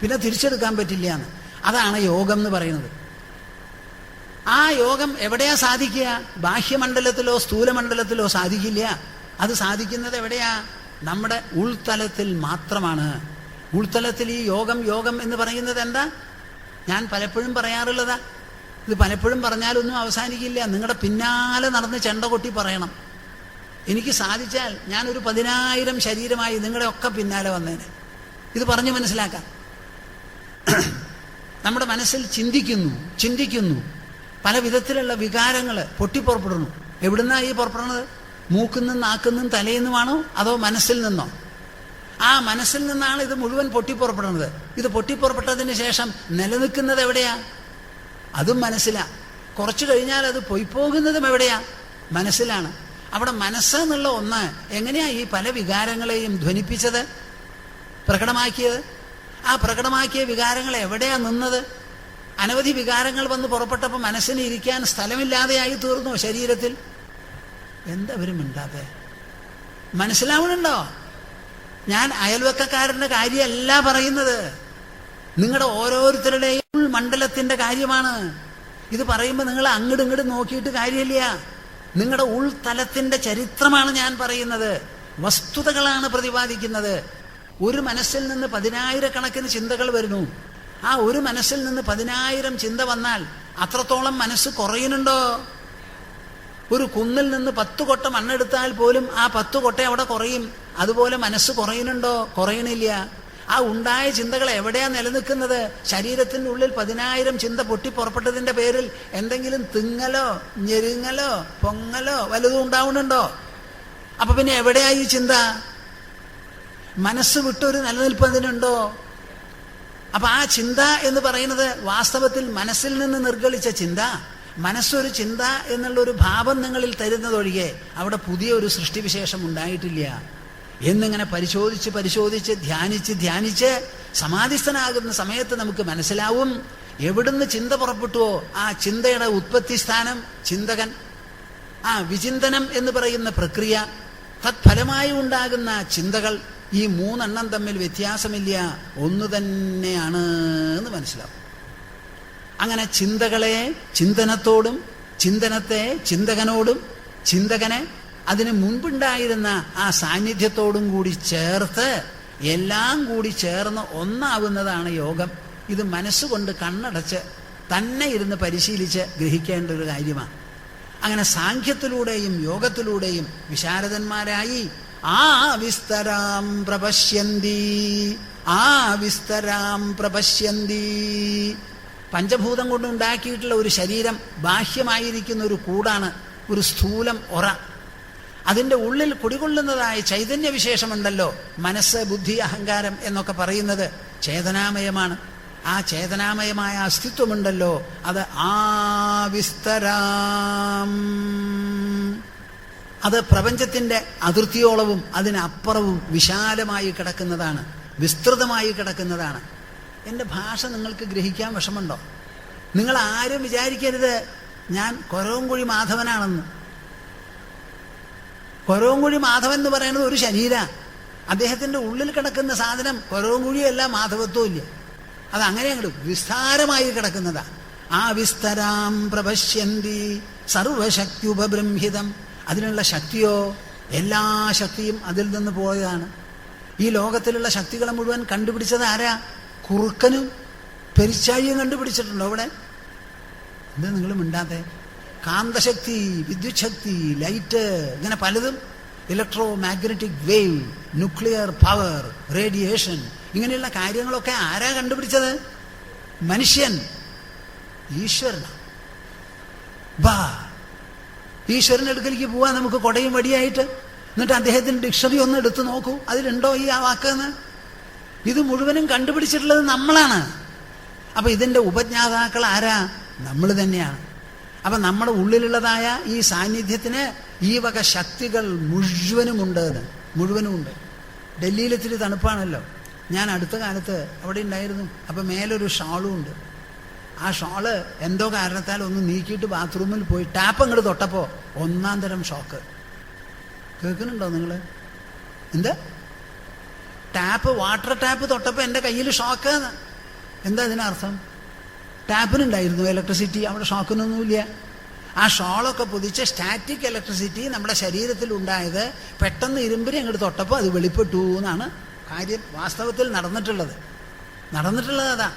പിന്നെ തിരിച്ചെടുക്കാൻ പറ്റില്ല എന്ന്. അതാണ് യോഗം എന്ന് പറയുന്നത്. ആ യോഗം എവിടെയാ സാധിക്കുക? ബാഹ്യമണ്ഡലത്തിലോ സ്ഥൂലമണ്ഡലത്തിലോ സാധിക്കില്ല. അത് സാധിക്കുന്നത് എവിടെയാ? നമ്മുടെ ഉൾത്തലത്തിൽ മാത്രമാണ്. ഉൾത്തലത്തിൽ ഈ യോഗം എന്ന് പറയുന്നത് എന്താ? ഞാൻ പലപ്പോഴും പറയാറുള്ളതാ. ഇത് പലപ്പോഴും പറഞ്ഞാലൊന്നും അവസാനിക്കില്ല. നിങ്ങളുടെ പിന്നാലെ നടന്ന് ചെണ്ട കൊട്ടി പറയണം. എനിക്ക് സാധിച്ചാൽ ഞാനൊരു 10,000 ശരീരമായി നിങ്ങളുടെ ഒക്കെ പിന്നാലെ വന്നേനെ. ഇത് പറഞ്ഞു മനസ്സിലാക്കാം. നമ്മുടെ മനസ്സിൽ ചിന്തിക്കുന്നു പല വിധത്തിലുള്ള വികാരങ്ങൾ പൊട്ടിപ്പുറപ്പെടുന്നു. എവിടുന്നാ ഈ പുറപ്പെടുന്നത്? മൂക്കുന്നും നാക്കുന്നും തലയിന്നുമാണോ അതോ മനസ്സിൽ നിന്നോ? ആ മനസ്സിൽ നിന്നാണ് ഇത് മുഴുവൻ പൊട്ടിപ്പുറപ്പെടുന്നത്. ഇത് പൊട്ടിപ്പുറപ്പെട്ടതിന് ശേഷം നിലനിൽക്കുന്നത് എവിടെയാ? അതും മനസ്സിലാ. കുറച്ചു കഴിഞ്ഞാൽ അത് പൊയ്പോകുന്നതും എവിടെയാ? മനസ്സിലാണ്. അവിടെ മനസ്സ് എന്നുള്ള ഒന്ന് എങ്ങനെയാ ഈ പല വികാരങ്ങളെയും ധ്വനിപ്പിച്ചത്, പ്രകടമാക്കിയത്? ആ പ്രകടമാക്കിയ വികാരങ്ങൾ എവിടെയാ നിന്നത്? അനവധി വികാരങ്ങൾ വന്ന് പുറപ്പെട്ടപ്പോൾ മനസ്സിന് ഇരിക്കാൻ സ്ഥലമില്ലാതെയായി തീർന്നു ശരീരത്തിൽ. എന്തവരും മിണ്ടാതെ? മനസ്സിലാവണുണ്ടോ? ഞാൻ അയൽവക്കക്കാരൻ്റെ കാര്യമല്ല പറയുന്നത്, നിങ്ങളുടെ ഓരോരുത്തരുടെയും മണ്ഡലത്തിന്റെ കാര്യമാണ്. ഇത് പറയുമ്പോൾ നിങ്ങൾ അങ്ങോട്ടും നോക്കിയിട്ട് കാര്യമില്ല. നിങ്ങളുടെ ഉൾത്തലത്തിന്റെ ചരിത്രമാണ് ഞാൻ പറയുന്നത്. വസ്തുതകളാണ് പ്രതിപാദിക്കുന്നത്. ഒരു മനസ്സിൽ നിന്ന് 10,000 കണക്കിന് ചിന്തകൾ വരുന്നു. ആ ഒരു മനസ്സിൽ നിന്ന് 10,000 ചിന്ത വന്നാൽ അത്രത്തോളം മനസ്സ് കുറയുന്നുണ്ടോ? ഒരു കുന്നിൽ നിന്ന് 10 കൊട്ട മണ്ണെടുത്താൽ പോലും ആ 10 കൊട്ട അവിടെ കുറയും. അതുപോലെ മനസ്സ് കുറയുന്നുണ്ടോ? കുറയണില്ല. ആ ഉണ്ടായ ചിന്തകൾ എവിടെയാ നിലനിൽക്കുന്നത്? ശരീരത്തിൻ്റെ ഉള്ളിൽ 10,000 ചിന്ത പൊട്ടിപ്പുറപ്പെട്ടതിന്റെ പേരിൽ എന്തെങ്കിലും തിങ്ങലോ ഞെരുങ്ങലോ പൊങ്ങലോ വലുതും ഉണ്ടാവുന്നുണ്ടോ? അപ്പൊ പിന്നെ എവിടെയാ ഈ ചിന്ത? മനസ്സ് വിട്ടൊരു നിലനിൽപ്പ് അതിനുണ്ടോ? അപ്പൊ ആ ചിന്ത എന്ന് പറയുന്നത് വാസ്തവത്തിൽ മനസ്സിൽ നിന്ന് നിർഗളിച്ച ചിന്ത. മനസ്സൊരു ചിന്ത എന്നുള്ളൊരു ഭാവം നിങ്ങളിൽ തരുന്നതൊഴികെ അവിടെ പുതിയൊരു സൃഷ്ടിവിശേഷം ഉണ്ടായിട്ടില്ല എന്നിങ്ങനെ പരിശോധിച്ച് ധ്യാനിച്ച് സമാധിസ്ഥനാകുന്ന സമയത്ത് നമുക്ക് മനസ്സിലാവും എവിടുന്ന് ചിന്ത പുറപ്പെട്ടുവോ ആ ചിന്തയുടെ ഉത്പത്തി സ്ഥാനം ചിന്തകൻ. ആ വിചിന്തനം എന്ന് പറയുന്ന പ്രക്രിയ, തത്ഫലമായി ഉണ്ടാകുന്ന ചിന്തകൾ, ഈ മൂന്നെണ്ണം തമ്മിൽ വ്യത്യാസമില്ല, ഒന്നു തന്നെയാണ് എന്ന് മനസ്സിലാവും. അങ്ങനെ ചിന്തകളെ ചിന്തനത്തോടും ചിന്തനത്തെ ചിന്തകനോടും ചിന്തകനെ അതിന് മുൻപുണ്ടായിരുന്ന ആ സാന്നിധ്യത്തോടും കൂടി ചേർത്ത് എല്ലാം കൂടി ചേർന്ന് ഒന്നാവുന്നതാണ് യോഗം. ഇത് മനസ്സുകൊണ്ട് കണ്ണടച്ച് തന്നെ ഇരുന്ന് പരിശീലിച്ച് ഗ്രഹിക്കേണ്ട ഒരു കാര്യമാണ്. അങ്ങനെ സാഖ്യത്തിലൂടെയും യോഗത്തിലൂടെയും വിശാരദന്മാരായി ആ വിസ്തരാം പ്രപശ്യന്തി, ആ വിസ്തരാം പ്രപശ്യന്തി. പഞ്ചഭൂതം കൊണ്ട് ഉണ്ടാക്കിയിട്ടുള്ള ഒരു ശരീരം ബാഹ്യമായിരിക്കുന്ന ഒരു കൂടാണ്, ഒരു സ്ഥൂലം ഒറ. അതിൻ്റെ ഉള്ളിൽ കുടികൊള്ളുന്നതായ ചൈതന്യവിശേഷമുണ്ടല്ലോ, മനസ്സ്, ബുദ്ധി, അഹങ്കാരം എന്നൊക്കെ പറയുന്നത് ചേതനാമയമാണ്. ആ ചേതനാമയമായ അസ്തിത്വമുണ്ടല്ലോ, അത് ആവിസ്തരാം. അത് പ്രപഞ്ചത്തിൻ്റെ അതിർത്തിയോളവും അതിനപ്പുറവും വിശാലമായി കിടക്കുന്നതാണ്, വിസ്തൃതമായി കിടക്കുന്നതാണ്. എൻ്റെ ഭാഷ നിങ്ങൾക്ക് ഗ്രഹിക്കാൻ വിഷമുണ്ടോ? നിങ്ങൾ ആരും വിചാരിക്കരുത് ഞാൻ കൊരവൻകുഴി മാധവനാണെന്ന്. കൊരവൻകുഴി മാധവൻ എന്ന് പറയുന്നത് ഒരു ശരീര, അദ്ദേഹത്തിൻ്റെ ഉള്ളിൽ കിടക്കുന്ന സാധനം കൊരവൻകുഴിയല്ല, മാധവത്വം ഇല്ല. അതങ്ങനെ അങ്ങോട്ട് വിസ്താരമായി കിടക്കുന്നതാ. ആ വിസ്തരാം പ്രപശ്യന്തി സർവശക്തി ഉപബ്രംഹിതം. അതിനുള്ള ശക്തിയോ, എല്ലാ ശക്തിയും അതിൽ നിന്ന് പോയതാണ്. ഈ ലോകത്തിലുള്ള ശക്തികളെ മുഴുവൻ കണ്ടുപിടിച്ചത് ആരാ? കുറുക്കനും പെരിച്ചാഴിയും കണ്ടുപിടിച്ചിട്ടുണ്ടോ ഇവിടെ? എന്താ നിങ്ങൾ മിണ്ടാത്തെ? കാന്തശക്തി, വിദ്യുത് ശക്തി, ലൈറ്റ്, ഇങ്ങനെ പലതും, electro magnetic wave, nuclear power, radiation, ഇങ്ങനെയുള്ള കാര്യങ്ങളൊക്കെ ആരാ കണ്ടുപിടിച്ചത്? മനുഷ്യൻ, ഈശ്വരൻ. ബാ, ഈശ്വരൻ്റെ അടുക്കലേക്ക് പോവാൻ നമുക്ക് കൊടയും വടിയായിട്ട്. എന്നിട്ട് അദ്ദേഹത്തിൻ്റെ ഡിക്ഷണറി ഒന്ന് എടുത്തു നോക്കൂ, അതിലുണ്ടോ ഈ ആ വാക്കെന്ന്? ഇത് മുഴുവനും കണ്ടുപിടിച്ചിട്ടുള്ളത് നമ്മളാണ്. അപ്പൊ ഇതിൻ്റെ ഉപജ്ഞാതാക്കൾ ആരാ? നമ്മൾ തന്നെയാണ്. അപ്പൊ നമ്മുടെ ഉള്ളിലുള്ളതായ ഈ സാന്നിധ്യത്തിന് ഈ വക ശക്തികൾ മുഴുവനുമുണ്ട്. ഡൽഹിയിൽ ഇത്തിരി തണുപ്പാണല്ലോ. ഞാൻ അടുത്ത കാലത്ത് അവിടെ ഉണ്ടായിരുന്നു. അപ്പൊ മേലൊരു ഷാളും ഉണ്ട്. ആ ഷാള് എന്തോ കാരണത്താൽ ഒന്ന് നീക്കിയിട്ട് ബാത്റൂമിൽ പോയി ടാപ്പ് അങ്ങോട്ട് തൊട്ടപ്പോ ഒന്നാം തരം ഷോക്ക്. കേൾക്കുന്നുണ്ടോ നിങ്ങൾ? എന്താ? ടാപ്പ്, വാട്ടർ ടാപ്പ് തൊട്ടപ്പോ എൻ്റെ കയ്യിൽ ഷോക്ക്. എന്താ ഇതിനർത്ഥം? ടാപ്പിനുണ്ടായിരുന്നു ഇലക്ട്രിസിറ്റി, അവിടെ ഷോക്കിനൊന്നുമില്ല. ആ ഷോളൊക്കെ പൊതിച്ച് സ്റ്റാറ്റിക് ഇലക്ട്രിസിറ്റി നമ്മുടെ ശരീരത്തിൽ ഉണ്ടായത് പെട്ടെന്ന് ഇരുമ്പിനെ അങ്ങോട്ട് തൊട്ടപ്പോൾ അത് വെളിപ്പെട്ടു എന്നാണ് കാര്യം. വാസ്തവത്തിൽ നടന്നിട്ടുള്ളത് അതാ.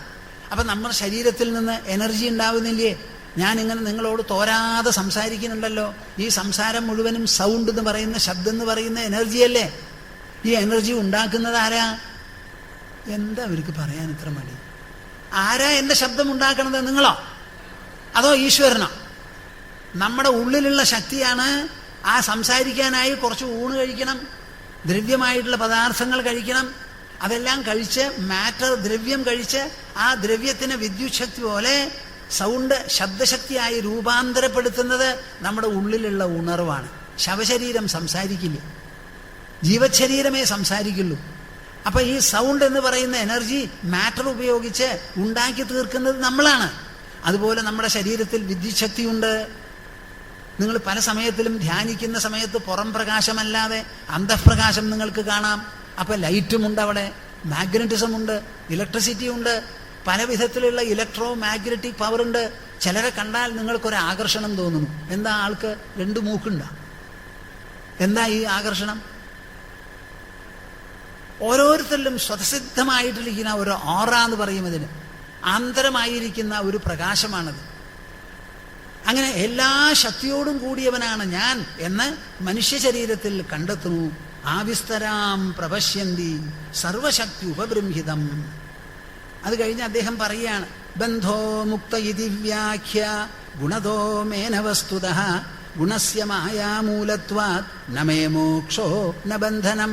അപ്പം നമ്മുടെ ശരീരത്തിൽ നിന്ന് എനർജി ഉണ്ടാവുന്നില്ലേ? ഞാനിങ്ങനെ നിങ്ങളോട് തോരാതെ സംസാരിക്കുന്നുണ്ടല്ലോ. ഈ സംസാരം മുഴുവനും സൗണ്ട് എന്ന് പറയുന്ന, ശബ്ദം എന്ന് പറയുന്ന എനർജിയല്ലേ? ഈ എനർജി ഉണ്ടാക്കുന്നത് ആരാ? എന്താ അവർക്ക് പറയാൻ ഇത്ര മടി? ആരാ എൻ്റെ ശബ്ദം ഉണ്ടാക്കണത്? നിങ്ങളോ അതോ ഈശ്വരനോ? നമ്മുടെ ഉള്ളിലുള്ള ശക്തിയാണ്. ആ സംസാരിക്കാനായി കുറച്ച് ഊണ് കഴിക്കണം, ദ്രവ്യമായിട്ടുള്ള പദാർത്ഥങ്ങൾ കഴിക്കണം. അതെല്ലാം കഴിച്ച് മാറ്റർ, ദ്രവ്യം കഴിച്ച് ആ ദ്രവ്യത്തിന് വിദ്യുത് ശക്തി പോലെ സൗണ്ട് ശബ്ദശക്തിയായി രൂപാന്തരപ്പെടുത്തുന്നത് നമ്മുടെ ഉള്ളിലുള്ള ഉണർവാണ്. ശവശരീരം സംസാരിക്കില്ല, ജീവശരീരമേ സംസാരിക്കുള്ളൂ. അപ്പൊ ഈ സൗണ്ട് എന്ന് പറയുന്ന എനർജി മാറ്റർ ഉപയോഗിച്ച് ഉണ്ടാക്കി തീർക്കുന്നത് നമ്മളാണ്. അതുപോലെ നമ്മുടെ ശരീരത്തിൽ വിദ്യുത് ശക്തിയുണ്ട്. നിങ്ങൾ പല സമയത്തിലും ധ്യാനിക്കുന്ന സമയത്ത് പുറം പ്രകാശമല്ലാതെ അന്തഃപ്രകാശം നിങ്ങൾക്ക് കാണാം. അപ്പൊ ലൈറ്റുമുണ്ട്, അവിടെ മാഗ്നറ്റിസം ഉണ്ട്, ഇലക്ട്രിസിറ്റി ഉണ്ട്, പല വിധത്തിലുള്ള ഇലക്ട്രോ മാഗ്നറ്റിക് പവർ ഉണ്ട്. ചിലരെ കണ്ടാൽ നിങ്ങൾക്കൊരു ആകർഷണം തോന്നുന്നു. എന്താ? ആൾക്ക് രണ്ട് മൂക്കുണ്ടോ? എന്താ ഈ ആകർഷണം? ഓരോരുത്തരിലും സ്വതസിദ്ധമായിട്ടിരിക്കുന്ന ഒരു ഓറ എന്ന് പറയും അതിന്. ആന്തരമായിരിക്കുന്ന ഒരു പ്രകാശമാണത്. അങ്ങനെ എല്ലാ ശക്തിയോടും കൂടിയവനാണ് ഞാൻ എന്ന് മനുഷ്യ ശരീരത്തിൽ കണ്ടെത്തുന്നു. ആവിസ്തരാം പ്രപശ്യന്തി സർവശക്തി ഉപബ്രംഹിതം. അത് കഴിഞ്ഞ് അദ്ദേഹം പറയുകയാണ്, ബന്ധോ മുക്ത ഇതി വ്യാഖ്യ ഗുണതോ മേന വസ്തുതഃ ഗുണസ്യ മായാമൂലത്വാത് നമേ മോക്ഷോ ന ബന്ധനം.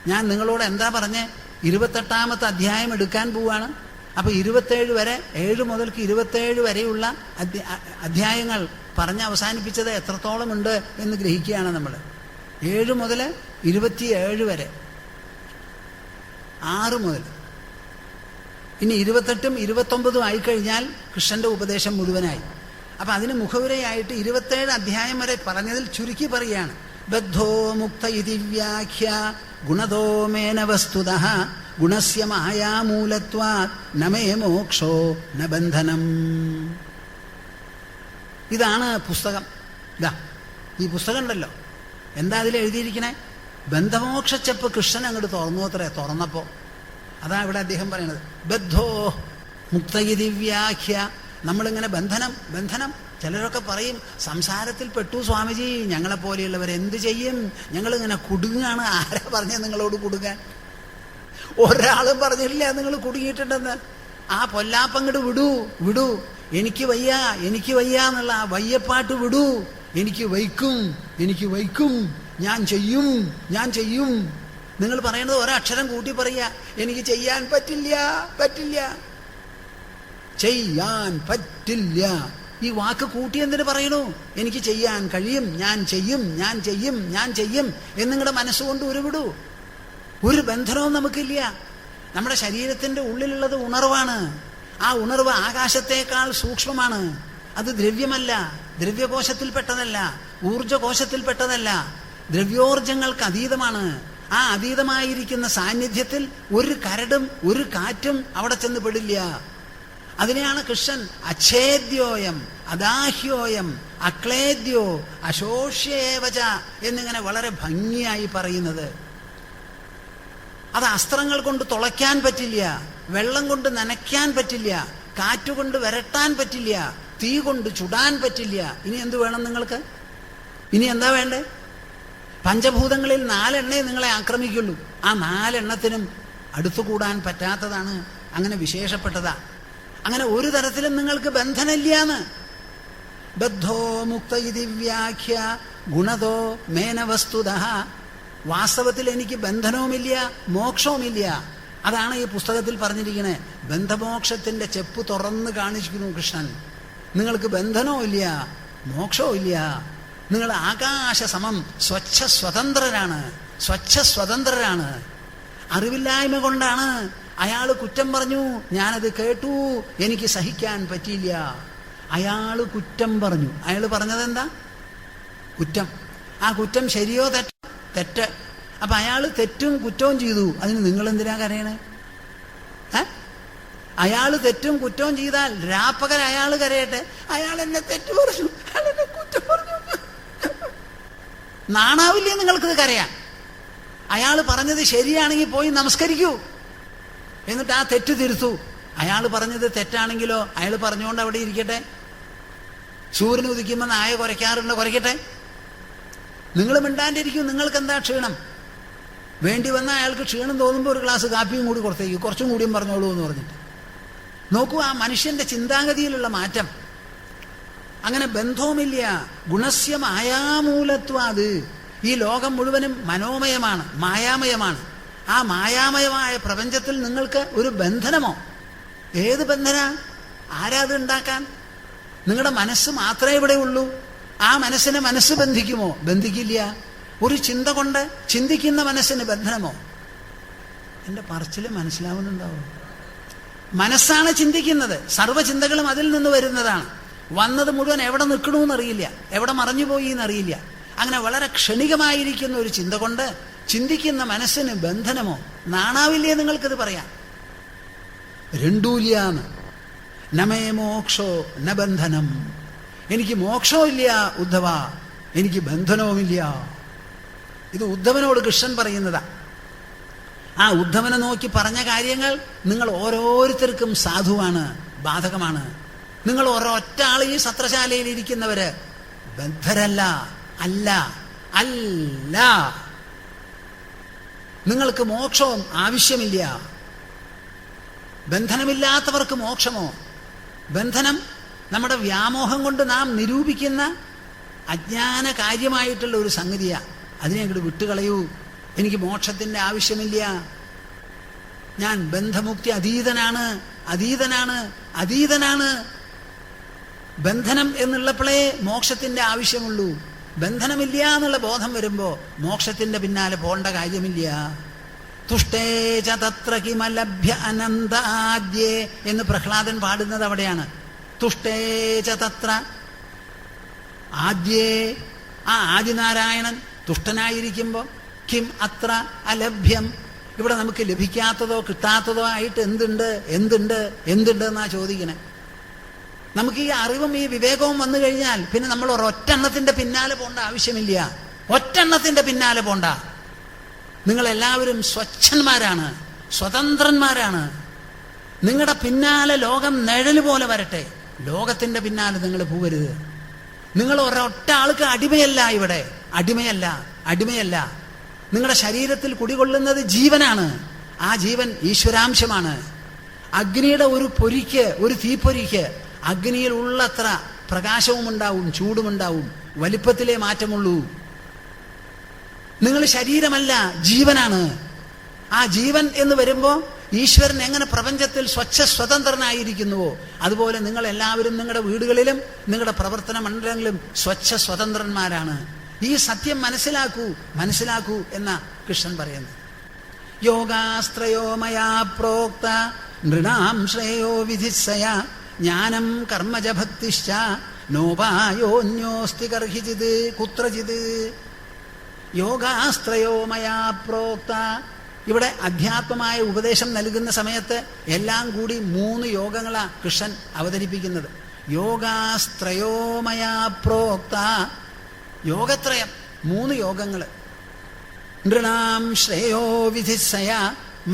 ഞാൻ നിങ്ങളോട് എന്താ പറഞ്ഞേ? 28ാമത്തെ അധ്യായം എടുക്കാൻ പോവാണ്. അപ്പൊ 27 വരെ, 7 മുതൽക്ക് 27 വരെയുള്ള അധ്യായങ്ങൾ പറഞ്ഞ് അവസാനിപ്പിച്ചത് എത്രത്തോളം ഉണ്ട് എന്ന് ഗ്രഹിക്കുകയാണ് നമ്മൾ. 7 മുതൽ 27 വരെ, 6 മുതൽ ഇനി 28ഉം 29ഉം ആയിക്കഴിഞ്ഞാൽ കൃഷ്ണന്റെ ഉപദേശം മുഴുവനായി. അപ്പൊ അതിന് മുഖവുരയായിട്ട് 27 അധ്യായം വരെ പറഞ്ഞതിൽ ചുരുക്കി പറയുകയാണ്. ബദ്ധോ മുക്ത ഇതി വ്യാഖ്യ ഗുണതോ മേന വസ്തുതഃ ഗുണസ്യ മായാമൂലത്വാത് നമേ മോക്ഷോ ന ബന്ധനം. ഇതാണ് പുസ്തകം. ഇതാ ഈ പുസ്തകം ഉണ്ടല്ലോ, എന്താ അതിൽ എഴുതിയിരിക്കണേ? ബന്ധമോക്ഷച്ചെപ്പ് കൃഷ്ണൻ അങ്ങോട്ട് തുറന്നു അത്രേ. തുറന്നപ്പോ അതാ ഇവിടെ അദ്ദേഹം പറയണത്. ബദ്ധോ മുക്തയിതി വ്യാഖ്യ. നമ്മളിങ്ങനെ ബന്ധനം ബന്ധനം. ചിലരൊക്കെ പറയും സംസാരത്തിൽ പെട്ടു സ്വാമിജി, ഞങ്ങളെപ്പോലെയുള്ളവർ എന്ത് ചെയ്യും, ഞങ്ങളിങ്ങനെ കുടുങ്ങാണ്. ആരാ പറഞ്ഞത് നിങ്ങളോട് കുടുങ്ങാൻ? ഒരാളും പറഞ്ഞില്ല നിങ്ങൾ കുടുങ്ങിയിട്ടുണ്ടെന്ന്. ആ പൊല്ലാപ്പങ്ങട് വിടൂ വിടൂ. എനിക്ക് വയ്യ എനിക്ക് വയ്യ എന്നുള്ള ആ വയ്യപ്പാട്ട് വിടൂ. എനിക്ക് വയ്ക്കും എനിക്ക് വയ്ക്കും, ഞാൻ ചെയ്യും ഞാൻ ചെയ്യും. നിങ്ങൾ പറയണത് ഒരക്ഷരം കൂട്ടി പറയുക. എനിക്ക് ചെയ്യാൻ പറ്റില്ല പറ്റില്ല ചെയ്യാൻ പറ്റില്ല. ഈ വാക്ക് കൂട്ടി എന്തിനു പറയണു? എനിക്ക് ചെയ്യാൻ കഴിയും, ഞാൻ ചെയ്യും ഞാൻ ചെയ്യും ഞാൻ ചെയ്യും എന്നിങ്ങടെ മനസ്സുകൊണ്ട് ഉരുവിടൂ. ഒരു ബന്ധനവും നമുക്കില്ല. നമ്മുടെ ശരീരത്തിന്റെ ഉള്ളിലുള്ളത് ഉണർവാണ്. ആ ഉണർവ് ആകാശത്തേക്കാൾ സൂക്ഷ്മമാണ്. അത് ദ്രവ്യമല്ല, ദ്രവ്യകോശത്തിൽപ്പെട്ടതല്ല, ഊർജകോശത്തിൽപ്പെട്ടതല്ല, ദ്രവ്യോർജങ്ങൾക്ക് അതീതമാണ്. ആ അതീതമായിരിക്കുന്ന സാന്നിധ്യത്തിൽ ഒരു കരടും ഒരു കാറ്റും അവിടെ ചെന്ന് പെടില്ല. അതിനെയാണ് കൃഷ്ണൻ അച്ഛേദ്യോയം അദാഹ്യോയം അക്ലേദ്യോ അശോഷ്യേവച എന്നിങ്ങനെ വളരെ ഭംഗിയായി പറയുന്നത്. അത് അസ്ത്രങ്ങൾ കൊണ്ട് തുളയ്ക്കാൻ പറ്റില്ല, വെള്ളം കൊണ്ട് നനയ്ക്കാൻ പറ്റില്ല, കാറ്റുകൊണ്ട് വരട്ടാൻ പറ്റില്ല, തീ കൊണ്ട് ചുടാൻ പറ്റില്ല. ഇനി എന്ത് വേണം നിങ്ങൾക്ക്? ഇനി എന്താ വേണ്ടേ? പഞ്ചഭൂതങ്ങളിൽ 4 നിങ്ങളെ ആക്രമിക്കുള്ളൂ. ആ 4 അടുത്തുകൂടാൻ പറ്റാത്തതാണ്. അങ്ങനെ വിശേഷപ്പെട്ടതാ. അങ്ങനെ ഒരു തരത്തിലും നിങ്ങൾക്ക് ബന്ധനമില്ലാന്ന്. ബദ്ധോ മുക്ത ഇതി വ്യാഖ്യ ഗുണതോ മേന വസ്തുതഃ. വാസ്തവത്തിൽ എനിക്ക് ബന്ധനവുമില്ല മോക്ഷവുമില്ല. അതാണ് ഈ പുസ്തകത്തിൽ പറഞ്ഞിരിക്കണേ. ബന്ധമോക്ഷത്തിന്റെ ചെപ്പ് തുറന്ന് കാണിച്ചിരിക്കുന്നു കൃഷ്ണൻ. നിങ്ങൾക്ക് ബന്ധനവും ഇല്ല മോക്ഷവും ഇല്ല. നിങ്ങൾ ആകാശ സമം സ്വച്ഛ സ്വതന്ത്രരാണ്, സ്വച്ഛ സ്വതന്ത്രരാണ്. അറിവില്ലായ്മ കൊണ്ടാണ് അയാൾ കുറ്റം പറഞ്ഞു, ഞാനത് കേട്ടു, എനിക്ക് സഹിക്കാൻ പറ്റിയില്ല. അയാൾ കുറ്റം പറഞ്ഞു. അയാൾ പറഞ്ഞതെന്താ? കുറ്റം. ആ കുറ്റം ശരിയോ തെറ്റോ? തെറ്റ്. അപ്പൊ അയാൾ തെറ്റും കുറ്റവും ചെയ്തു. അതിന് നിങ്ങൾ എന്തിനാ കരയണേ? അയാൾ തെറ്റും കുറ്റവും ചെയ്താൽ രാപ്പകൽ അയാൾ കരയട്ടെ. അയാൾ എന്നെ തെറ്റു പറഞ്ഞു, അയാൾ എന്നെ കുറ്റം പറഞ്ഞു. നാണാവില്ലേ നിങ്ങൾക്കിത് കരയാൻ? അയാൾ പറഞ്ഞത് ശരിയാണെങ്കിൽ പോയി നമസ്കരിക്കൂ, എന്നിട്ട് ആ തെറ്റ് തിരുത്തൂ. അയാൾ പറഞ്ഞത് തെറ്റാണെങ്കിലോ അയാൾ പറഞ്ഞുകൊണ്ട് അവിടെ ഇരിക്കട്ടെ. സൂര്യൻ ഉദിക്കുമ്പോൾ നായ കുരയ്ക്കാറുണ്ടോ? കുരയ്ക്കട്ടെ. നിങ്ങൾ മിണ്ടാണ്ടിരിക്കും. നിങ്ങൾക്ക് എന്താ ക്ഷീണം? വേണ്ടി വന്നാൽ അയാൾക്ക് ക്ഷീണം തോന്നുമ്പോൾ ഒരു ഗ്ലാസ് കാപ്പിയും കൂടി കൊടുത്തേക്കും, കുറച്ചും കൂടിയും പറഞ്ഞോളൂ എന്ന് പറഞ്ഞിട്ട്. നോക്കൂ ആ മനുഷ്യന്റെ ചിന്താഗതിയിലുള്ള മാറ്റം. അങ്ങനെ ബന്ധവുമില്ല. ഗുണസ്യ മായാമൂലത്വാത്. ഈ ലോകം മുഴുവനും മനോമയമാണ്, മായാമയമാണ്. ആ മായാമയമായ പ്രപഞ്ചത്തിൽ നിങ്ങൾക്ക് ഒരു ബന്ധനമോ? ഏത് ബന്ധന? ആരാ അത് ഉണ്ടാക്കാൻ? നിങ്ങളുടെ മനസ്സ് മാത്രമേ ഇവിടെ ഉള്ളൂ. ആ മനസ്സിനെ മനസ്സ് ബന്ധിക്കുമോ? ബന്ധിക്കില്ല. ഒരു ചിന്ത കൊണ്ട് ചിന്തിക്കുന്ന മനസ്സിന് ബന്ധനമോ? എന്റെ പറച്ചില് മനസ്സിലാവുന്നുണ്ടാവും. മനസ്സാണ് ചിന്തിക്കുന്നത്. സർവ്വചിന്തകളും അതിൽ നിന്ന് വരുന്നതാണ്. വന്നത് മുഴുവൻ എവിടെ നിൽക്കണമെന്നറിയില്ല, എവിടെ മറഞ്ഞുപോയി എന്നറിയില്ല. അങ്ങനെ വളരെ ക്ഷണികമായിരിക്കുന്ന ഒരു ചിന്ത കൊണ്ട് ചിന്തിക്കുന്ന മനസ്സിന് ബന്ധനമോ? നാണാവില്ലേ നിങ്ങൾക്കിത് പറയാം? രണ്ടൂല്യാന്ന്. നമേ മോക്ഷോ ന ബന്ധനം. എനിക്ക് മോക്ഷവും ഇല്ല ഉദ്ധവ, എനിക്ക് ബന്ധനവുമില്ല. ഇത് ഉദ്ധവനോട് കൃഷ്ണൻ പറയുന്നതാ. ആ ഉദ്ധവനെ നോക്കി പറഞ്ഞ കാര്യങ്ങൾ നിങ്ങൾ ഓരോരുത്തർക്കും സാധുവാണ്, ബാധകമാണ്. നിങ്ങൾ ഒരൊറ്റ ആൾ ഈ സത്രശാലയിൽ ഇരിക്കുന്നവര് ബദ്ധരല്ല, അല്ല അല്ല. നിങ്ങൾക്ക് മോക്ഷവും ആവശ്യമില്ല. ബന്ധനമില്ലാത്തവർക്ക് മോക്ഷമോ? ബന്ധനം നമ്മുടെ വ്യാമോഹം കൊണ്ട് നാം നിരൂപിക്കുന്ന അജ്ഞാന കാര്യമായിട്ടുള്ള ഒരു സംഗതിയാ. അതിനെ അങ്ങോട്ട് വിട്ടുകളയൂ. എനിക്ക് മോക്ഷത്തിന്റെ ആവശ്യമില്ല. ഞാൻ ബന്ധമുക്തി അതീതനാണ്, അതീതനാണ്, അതീതനാണ്. ബന്ധനം എന്നുള്ളപ്പോഴേ മോക്ഷത്തിന്റെ തുഷ്ടേച തത്ര കിമലഭ്യ അനന്താദ്യേ എന്ന് പ്രഹ്ലാദൻ പാടുന്നത് അവിടെയാണ്. തുഷ്ടേച തത്ര ആദ്യേ, ആ ആദിനാരായണൻ തുഷ്ടനായിരിക്കുമ്പോൾ കിം അത്ര അലഭ്യം, ഇവിടെ നമുക്ക് ലഭിക്കാത്തതോ കിട്ടാത്തതോ ആയിട്ട് എന്തുണ്ട് എന്തുണ്ട് എന്തുണ്ട് എന്നാ ചോദിക്കണേ. നമുക്ക് ഈ അറിവും ഈ വിവേകവും വന്നു കഴിഞ്ഞാൽ പിന്നെ നമ്മൾ ഒരൊറ്റെണ്ണത്തിന്റെ പിന്നാലെ പോണ്ട ആവശ്യമില്ല. ഒറ്റെണ്ണത്തിന്റെ പിന്നാലെ പോണ്ട. നിങ്ങളെല്ലാവരും സ്വച്ഛന്മാരാണ്, സ്വതന്ത്രന്മാരാണ്. നിങ്ങളുടെ പിന്നാലെ ലോകം നിഴല് പോലെ വരട്ടെ, ലോകത്തിന്റെ പിന്നാലെ നിങ്ങൾ പോകരുത്. നിങ്ങൾ ഒരൊറ്റ ആൾക്ക് അടിമയല്ല, ഇവിടെ അടിമയല്ല, അടിമയല്ല. നിങ്ങളുടെ ശരീരത്തിൽ കുടികൊള്ളുന്നത് ജീവനാണ്. ആ ജീവൻ ഈശ്വരാംശമാണ്. അഗ്നിയുടെ ഒരു പൊരിക്ക്, ഒരു തീപ്പൊരിക്ക് അഗ്നിയിൽ ഉള്ളത്ര പ്രകാശവും ഉണ്ടാവും, ചൂടുമുണ്ടാവും, വലിപ്പത്തിലേ മാറ്റമുള്ളൂ. നിങ്ങൾ ശരീരമല്ല, ജീവനാണ്. ആ ജീവൻ എന്ന് വരുമ്പോൾ ഈശ്വരൻ എങ്ങനെ പ്രപഞ്ചത്തിൽ സ്വച്ഛ സ്വതന്ത്രനായിരിക്കുന്നുവോ അതുപോലെ നിങ്ങൾ എല്ലാവരും നിങ്ങളുടെ വീടുകളിലും നിങ്ങളുടെ പ്രവർത്തന മണ്ഡലങ്ങളിലും സ്വച്ഛ സ്വതന്ത്രന്മാരാണ്. ഈ സത്യം മനസ്സിലാക്കൂ, മനസ്സിലാക്കൂ എന്ന കൃഷ്ണൻ പറയുന്നു. യോഗാസ്ത്രയോ മയാ പ്രോക്ത നൃണാം ശ്രേയോ വിധിസ്സയ ജ്ഞാനം കർമ്മജ ഭക്തിശ്ച നോപായോന്യോസ്തി കർഹിചിത് കുത്രചിത്. യോഗാസ്ത്രയോ മയാ പ്രോക്ത, ഇവിടെ അധ്യാത്മമായ ഉപദേശം നൽകുന്ന സമയത്ത് എല്ലാം കൂടി 3 യോഗങ്ങളാ കൃഷ്ണൻ അവതരിപ്പിക്കുന്നത്. യോഗാസ്ത്രയോ മയാ പ്രോക്ത, യോഗത്രയം, 3 യോഗങ്ങൾ. നൃണാം ശ്രേയോ വിധിസ്സയ,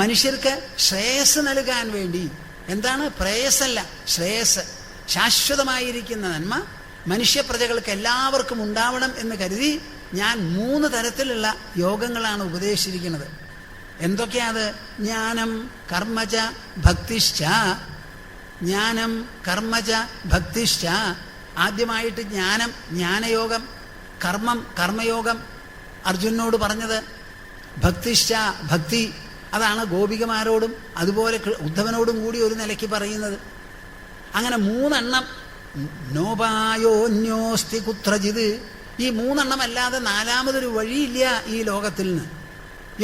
മനുഷ്യർക്ക് ശ്രേയസ് നൽകാൻ വേണ്ടി. എന്താണ്? പ്രേയസല്ല, ശ്രേയസ്, ശാശ്വതമായിരിക്കുന്ന നന്മ മനുഷ്യപ്രജകൾക്ക് എല്ലാവർക്കും ഉണ്ടാവണം എന്ന് കരുതി ഞാൻ 3 തരത്തിലുള്ള യോഗങ്ങളാണ് ഉപദേശിച്ചിരിക്കുന്നത്. എന്തൊക്കെയാത്? ജ്ഞാനം കർമ്മച ഭക്തിശ്ച. ജ്ഞാനം കർമ്മച ഭക്തിശ്ച. ആദ്യമായിട്ട് ജ്ഞാനം, ജ്ഞാനയോഗം. കർമ്മം, കർമ്മയോഗം അർജുനോട് പറഞ്ഞത്. ഭക്തിശ്ച, ഭക്തി, അതാണ് ഗോപികമാരോടും അതുപോലെ ഉദ്ധവനോടും കൂടി ഒരു നിലയ്ക്ക് പറയുന്നത്. അങ്ങനെ 3 എണ്ണം. നോപായോന്യോസ്തി കുത്രജിത്. ഈ 3 എണ്ണം അല്ലാതെ 4മതൊരു വഴിയില്ല ഈ ലോകത്തിൽ നിന്ന്.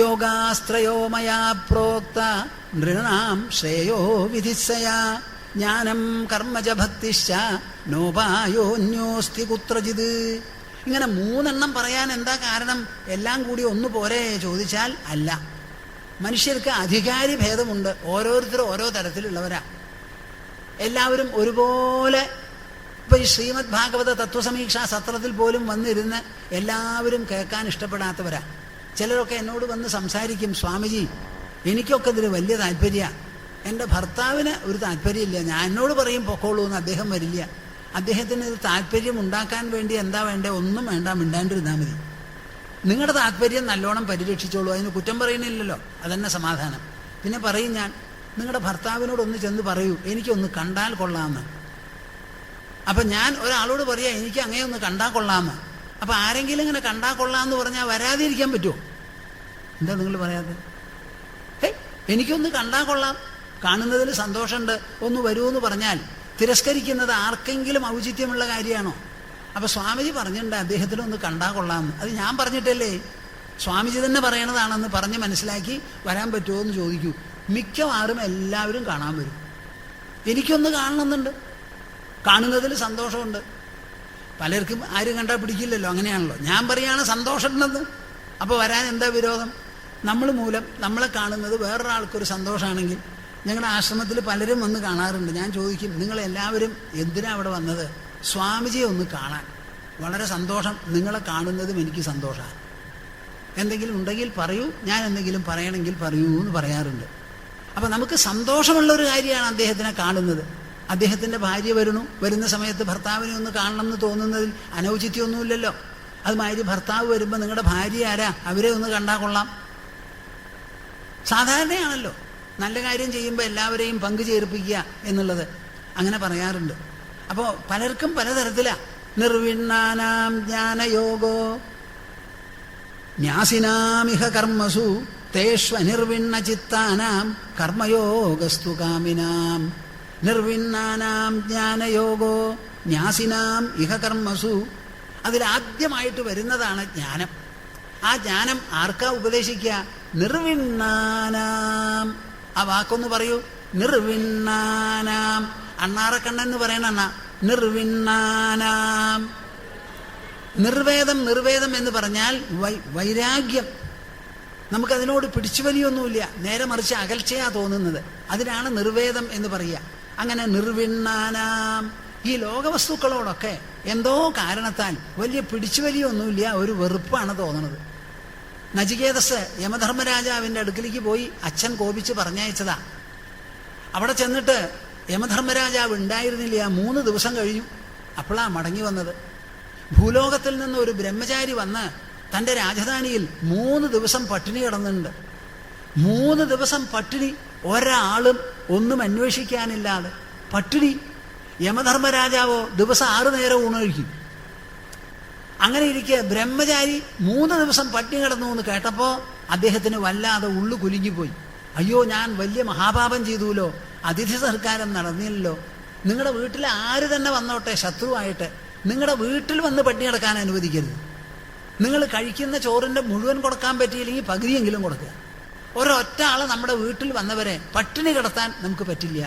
യോഗാസ്ത്രയോ മയാ പ്രോക്ത നൃണാം ശ്രേയോ വിധിസ്സയ ജ്ഞാനം കർമ്മജ ഭക്തിശ്ച നോപായോന്യോസ്തി കുത്രജിത്. ഇങ്ങനെ 3 എണ്ണം പറയാൻ എന്താ കാരണം? എല്ലാം കൂടി ഒന്ന് പോരെ ചോദിച്ചാൽ അല്ല. മനുഷ്യർക്ക് അധികാരി ഭേദമുണ്ട്. ഓരോരുത്തരും ഓരോ തരത്തിലുള്ളവരാ. എല്ലാവരും ഒരുപോലെ. ഇപ്പൊ ഈ ശ്രീമദ് ഭാഗവത തത്വസമീക്ഷാ സത്രത്തിൽ പോലും വന്നിരുന്ന് എല്ലാവരും കേൾക്കാൻ ഇഷ്ടപ്പെടാത്തവരാ. ചിലരൊക്കെ എന്നോട് വന്ന് സംസാരിക്കും, സ്വാമിജി എനിക്കൊക്കെ ഇതിൽ വലിയ താല്പര്യമാണ്, എൻ്റെ ഭർത്താവിന് ഒരു താല്പര്യമില്ല, ഞാൻ എന്നോട് പറയും പൊക്കോളൂ എന്ന്, അദ്ദേഹം വരില്ല. അദ്ദേഹത്തിന് ഇത് താല്പര്യം ഉണ്ടാക്കാൻ വേണ്ടി എന്താ വേണ്ടേ? ഒന്നും വേണ്ട, മിണ്ടാണ്ടിരുന്നാൽ മതി. നിങ്ങളുടെ താല്പര്യം നല്ലോണം പരിരക്ഷിച്ചോളൂ, അതിന് കുറ്റം പറയുന്നില്ലല്ലോ, അതന്നെ സമാധാനം. പിന്നെ പറയും ഞാൻ, നിങ്ങളുടെ ഭർത്താവിനോടൊന്ന് ചെന്ന് പറയൂ എനിക്കൊന്ന് കണ്ടാൽ കൊള്ളാമെന്ന്. അപ്പം ഞാൻ ഒരാളോട് പറയാം എനിക്ക് അങ്ങനെ ഒന്ന് കണ്ടാൽ കൊള്ളാമെന്ന്. അപ്പം ആരെങ്കിലും ഇങ്ങനെ കണ്ടാൽ കൊള്ളാമെന്ന് പറഞ്ഞാൽ വരാതിരിക്കാൻ പറ്റുമോ? എന്താ നിങ്ങൾ പറയാതെ? എനിക്കൊന്ന് കണ്ടാൽ കൊള്ളാം, കാണുന്നതിൽ സന്തോഷമുണ്ട്, ഒന്ന് വരുമെന്ന് പറഞ്ഞാൽ തിരസ്കരിക്കുന്നത് ആർക്കെങ്കിലും ഔചിത്യമുള്ള കാര്യമാണോ? അപ്പം സ്വാമിജി പറഞ്ഞിട്ടുണ്ട് അദ്ദേഹത്തിനൊന്ന് കണ്ടാൽ കൊള്ളാമെന്ന്. അത് ഞാൻ പറഞ്ഞിട്ടല്ലേ, സ്വാമിജി തന്നെ പറയണതാണെന്ന് പറഞ്ഞ് മനസ്സിലാക്കി വരാൻ പറ്റുമോ എന്ന് ചോദിക്കൂ. മിക്കവാറും എല്ലാവരും കാണാൻ വരും. എനിക്കൊന്ന് കാണണമെന്നുണ്ട്, കാണുന്നതിൽ സന്തോഷമുണ്ട്. പലർക്കും ആരും കണ്ടാൽ പിടിക്കില്ലല്ലോ, അങ്ങനെയാണല്ലോ. ഞാൻ പറയാണ് സന്തോഷമുണ്ടെന്ന്, അപ്പോൾ വരാൻ എന്താ വിരോധം? നമ്മൾ മൂലം നമ്മളെ കാണുന്നത് വേറൊരാൾക്കൊരു സന്തോഷമാണെങ്കിൽ, ഞങ്ങളുടെ ആശ്രമത്തിൽ പലരും വന്ന് കാണാറുണ്ട്. ഞാൻ ചോദിക്കും, നിങ്ങളെല്ലാവരും എന്തിനാ അവിടെ വന്നത്? സ്വാമിജിയെ ഒന്ന് കാണാൻ. വളരെ സന്തോഷം, നിങ്ങളെ കാണുന്നതും എനിക്ക് സന്തോഷമാണ്. എന്തെങ്കിലും ഉണ്ടെങ്കിൽ പറയൂ, ഞാൻ എന്തെങ്കിലും പറയണമെങ്കിൽ പറയൂ എന്ന് പറയാറുണ്ട്. അപ്പം നമുക്ക് സന്തോഷമുള്ളൊരു കാര്യമാണ് അദ്ദേഹത്തിനെ കാണുന്നത്. അദ്ദേഹത്തിൻ്റെ ഭാര്യ വരുന്ന സമയത്ത് ഭർത്താവിനെ ഒന്ന് കാണണം എന്ന് തോന്നുന്നതിൽ അനൗചിത്യമൊന്നുമില്ലല്ലോ. അതുമാതിരി ഭർത്താവ് വരുമ്പോൾ നിങ്ങളുടെ ഭാര്യ ആരാ, അവരെ ഒന്ന് കണ്ടാൽ കൊള്ളാം, സാധാരണയാണല്ലോ. നല്ല കാര്യം ചെയ്യുമ്പോൾ എല്ലാവരെയും പങ്കുചേർപ്പിക്കുക എന്നുള്ളത് അങ്ങനെ പറയാറുണ്ട്. അപ്പോൾ പലർക്കും പലതരത്തിലാണ്. നിർവിണ്ണാനാം ജ്ഞാനയോഗോ ന്യാസിനാമിഹ കർമ്മസു തേഷ്വനിർവിണ്ണ ചിത്താനാം കർമ്മയോഗസ്തു കാമിനാം. നിർവിണ്ണാനാം ജ്ഞാനയോഗോ ന്യാസിനാം ഇഹ കർമ്മസു. അതിലാദ്യമായിട്ട് വരുന്നതാണ് ജ്ഞാനം. ആ ജ്ഞാനം ആർക്കാ ഉപദേശിക്കുക? നിർവിണ്ണാനാം. ആ വാക്കൊന്ന് പറയൂ, നിർവിണ്ണാനാം. അണ്ണാറക്കണ്ണെന്ന് പറയണ അണ്ണ, നിർവിണ്ണാനാം. നിർവേദം, നിർവേദം എന്ന് പറഞ്ഞാൽ വൈരാഗ്യം. നമുക്കതിനോട് പിടിച്ചുവലിയൊന്നുമില്ല, നേരെ മറിച്ച് അകൽച്ചയാ തോന്നുന്നത്. അതിനാണ് നിർവേദം എന്ന് പറയുക. അങ്ങനെ നിർവിണ്ണാനാം. ഈ ലോകവസ്തുക്കളോടൊക്കെ എന്തോ കാരണത്താൽ വലിയ പിടിച്ചുവലിയൊന്നുമില്ല, ഒരു വെറുപ്പാണ് തോന്നുന്നത്. നചികേതസ് യമധർമ്മരാജാവിൻ്റെ അടുക്കിലേക്ക് പോയി അച്ഛൻ കോപിച്ച് പറഞ്ഞയച്ചതാ. അവിടെ ചെന്നിട്ട് യമധർമ്മരാജാവ് ഉണ്ടായിരുന്നില്ല. 3 ദിവസം കഴിഞ്ഞു. അപ്പോഴാണ് മടങ്ങി വന്നത്. ഭൂലോകത്തിൽ നിന്ന് ഒരു ബ്രഹ്മചാരി വന്ന് തൻ്റെ രാജധാനിയിൽ 3 ദിവസം പട്ടിണി കിടന്നിട്ടുണ്ട്. 3 ദിവസം പട്ടിണി, ഒരാളും ഒന്നും അന്വേഷിക്കാനില്ലാതെ പട്ടിണി. യമധർമ്മരാജാവോ ദിവസം 6 നേരം ഊണ് കഴിക്കും. അങ്ങനെ ഇരിക്കെ ബ്രഹ്മചാരി 3 ദിവസം പട്ടിണി കിടന്നു എന്ന് കേട്ടപ്പോൾ അദ്ദേഹത്തിന് വല്ലാതെ ഉള്ളു കുലുങ്ങിപ്പോയി. അയ്യോ, ഞാൻ വലിയ മഹാപാപം ചെയ്തുല്ലോ, അതിഥി സൽക്കാരം നടന്നില്ലല്ലോ. നിങ്ങളുടെ വീട്ടിൽ ആര് തന്നെ വന്നോട്ടെ ശത്രുവായിട്ട്, നിങ്ങളുടെ വീട്ടിൽ വന്ന് പട്ടിണി കിടക്കാൻ അനുവദിക്കരുത്. നിങ്ങൾ കഴിക്കുന്ന ചോറിൻ്റെ മുഴുവൻ കൊടുക്കാൻ പറ്റിയില്ലെങ്കിൽ പകുതിയെങ്കിലും കൊടുക്കുക. ഒരൊറ്റ ആളെ നമ്മുടെ വീട്ടിൽ വന്നവരെ പട്ടിണി കിടത്താൻ നമുക്ക് പറ്റില്ല.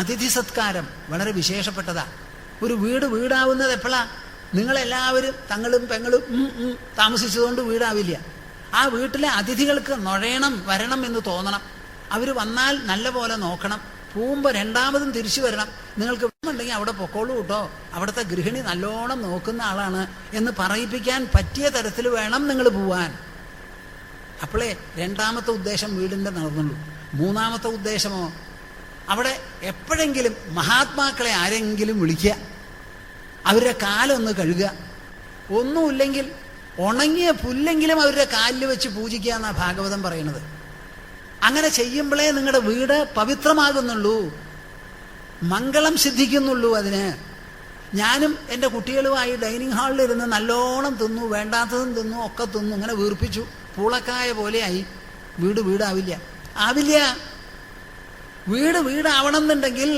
അതിഥി സത്കാരം വളരെ വിശേഷപ്പെട്ടതാ. ഒരു വീടാവുന്നത് എപ്പോഴാ? നിങ്ങളെല്ലാവരും തങ്ങളും പെങ്ങളും താമസിച്ചതുകൊണ്ട് വീടാവില്ല. ആ വീട്ടിലെ അതിഥികൾക്ക് നുഴയണം, വരണം എന്ന് തോന്നണം. അവർ വന്നാൽ നല്ല പോലെ നോക്കണം. പോകുമ്പോൾ രണ്ടാമതും തിരിച്ചു വരണം. നിങ്ങൾക്ക് ഉണ്ടെങ്കിൽ അവിടെ പൊക്കോളൂ കേട്ടോ, അവിടുത്തെ ഗൃഹിണി നല്ലോണം നോക്കുന്ന ആളാണ് എന്ന് പറയിപ്പിക്കാൻ പറ്റിയ തരത്തിൽ വേണം നിങ്ങൾ പോവാൻ. അപ്പോഴേ രണ്ടാമത്തെ ഉദ്ദേശം വീടിൻ്റെ നടന്നുള്ളൂ. മൂന്നാമത്തെ ഉദ്ദേശമോ, അവിടെ എപ്പോഴെങ്കിലും മഹാത്മാക്കളെ ആരെങ്കിലും വിളിക്കുക, അവരുടെ കാലൊന്ന് കഴുകുക. ഒന്നുമില്ലെങ്കിൽ ഉണങ്ങിയ പുല്ലെങ്കിലും അവരുടെ കാലിൽ വെച്ച് പൂജിക്കുക എന്നാണ് ഭാഗവതം പറയുന്നത്. അങ്ങനെ ചെയ്യുമ്പോഴേ നിങ്ങളുടെ വീട് പവിത്രമാകുന്നുള്ളൂ, മംഗളം സിദ്ധിക്കുന്നുള്ളൂ. അതിന് ഞാനും എൻ്റെ കുട്ടികളുമായി ഡൈനിങ് ഹാളിലിരുന്ന് നല്ലോണം തിന്നു, വേണ്ടാത്തതും തിന്നു, ഒക്കെ തിന്നു, ഇങ്ങനെ വീർപ്പിച്ചു. പൂളക്കായ പോലെയായി. വീടാവില്ല. വീടാവണം എന്നുണ്ടെങ്കിൽ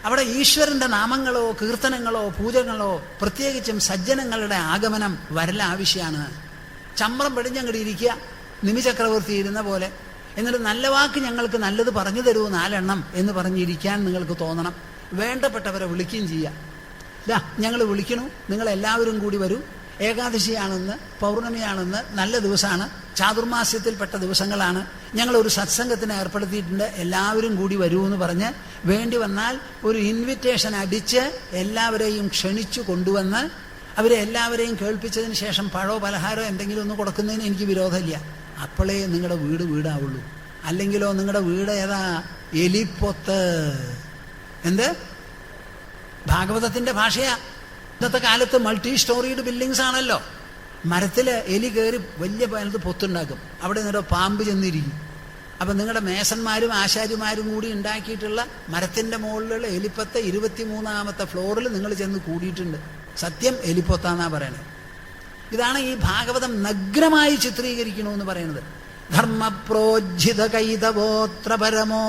അവിടെ ഈശ്വരൻ്റെ നാമങ്ങളോ കീർത്തനങ്ങളോ പൂജകളോ പ്രത്യേകിച്ചും സജ്ജനങ്ങളുടെ ആഗമനം വരൽ ആവശ്യമാണ്. ചമ്രം പെടിഞ്ഞങ്ങോട്ട് ഇരിക്കുക, നിമിചക്രവർത്തി ഇരുന്ന പോലെ. എന്നിട്ട് നല്ല വാക്ക് ഞങ്ങൾക്ക് നല്ലത് പറഞ്ഞു തരൂ 4 എണ്ണം എന്ന് പറഞ്ഞിരിക്കാൻ നിങ്ങൾക്ക് തോന്നണം. വേണ്ടപ്പെട്ടവരെ വിളിക്കുകയും ചെയ്യാം. ഞങ്ങൾ വിളിക്കണു, നിങ്ങളെല്ലാവരും കൂടി വരൂ, ഏകാദശിയാണെന്ന്, പൗർണമിയാണെന്ന്, നല്ല ദിവസമാണ്, ചാതുർമാസ്യത്തിൽപ്പെട്ട ദിവസങ്ങളാണ്, ഞങ്ങളൊരു സത്സംഗത്തിന് ഏർപ്പെടുത്തിയിട്ടുണ്ട്, എല്ലാവരും കൂടി വരൂ എന്ന് പറഞ്ഞ് വേണ്ടി വന്നാൽ ഒരു ഇൻവിറ്റേഷൻ അടിച്ച് എല്ലാവരെയും ക്ഷണിച്ചു കൊണ്ടുവന്ന് അവരെ എല്ലാവരെയും കേൾപ്പിച്ചതിന് ശേഷം പഴോ പലഹാരോ എന്തെങ്കിലും ഒന്ന് കൊടുക്കുന്നതിന് എനിക്ക് വിരോധമില്ല. അപ്പോഴേ നിങ്ങളുടെ വീടാവുള്ളൂ. അല്ലെങ്കിലോ നിങ്ങളുടെ വീട് ഏതാ? എലിപ്പൊത്ത്. എന്ത്? ഭാഗവതത്തിൻ്റെ ഭാഷയാ. ഇന്നത്തെ കാലത്ത് മൾട്ടി സ്റ്റോറീഡ് ബിൽഡിങ്സ് ആണല്ലോ. മരത്തിൽ എലി കയറി വലിയ പലത് പൊത്തുണ്ടാക്കും, അവിടെ നിന്നോ പാമ്പ് ചെന്നിരിക്കും. അപ്പം നിങ്ങളുടെ മേസന്മാരും ആശാരിമാരും കൂടി ഉണ്ടാക്കിയിട്ടുള്ള മരത്തിൻ്റെ മുകളിലുള്ള എലിപ്പത്ത് 23ാമത്തെ ഫ്ലോറിൽ നിങ്ങൾ ചെന്ന് കൂടിയിട്ടുണ്ട്. സത്യം എലിപ്പൊത്താന്നാ പറയണത്. ഇതാണ് ഈ ഭാഗവതം നഗ്നമായി ചിത്രീകരിക്കണമെന്ന് പറയുന്നത്. ധർമ്മപ്രോജ്ജിത കൈതവോത്ര പരമോ.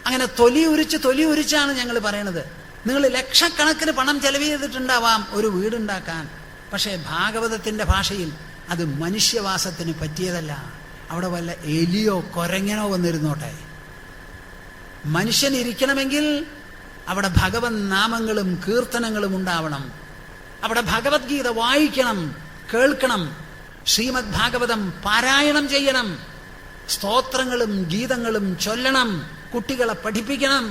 അങ്ങനെ തൊലി ഉരിച്ചാണ് ഞങ്ങൾ പറയണത്. നിങ്ങൾ ലക്ഷക്കണക്കിന് പണം ചെലവ് ചെയ്തിട്ടുണ്ടാവാം ഒരു വീടുണ്ടാക്കാൻ. പക്ഷേ ഭാഗവതത്തിൻ്റെ ഭാഷയിൽ അത് മനുഷ്യവാസത്തിന് പറ്റിയതല്ല. അവിടെ വല്ല എലിയോ കുരങ്ങനോ വന്നിരുന്നോട്ടെ. മനുഷ്യൻ ഇരിക്കണമെങ്കിൽ അവിടെ ഭഗവൻ നാമങ്ങളും കീർത്തനങ്ങളും ഉണ്ടാവണം. അവിടെ ഭഗവത്ഗീത വായിക്കണം, കേൾക്കണം, ശ്രീമദ് ഭാഗവതം പാരായണം ചെയ്യണം, സ്തോത്രങ്ങളും ഗീതങ്ങളും ചൊല്ലണം, കുട്ടികളെ പഠിപ്പിക്കണം,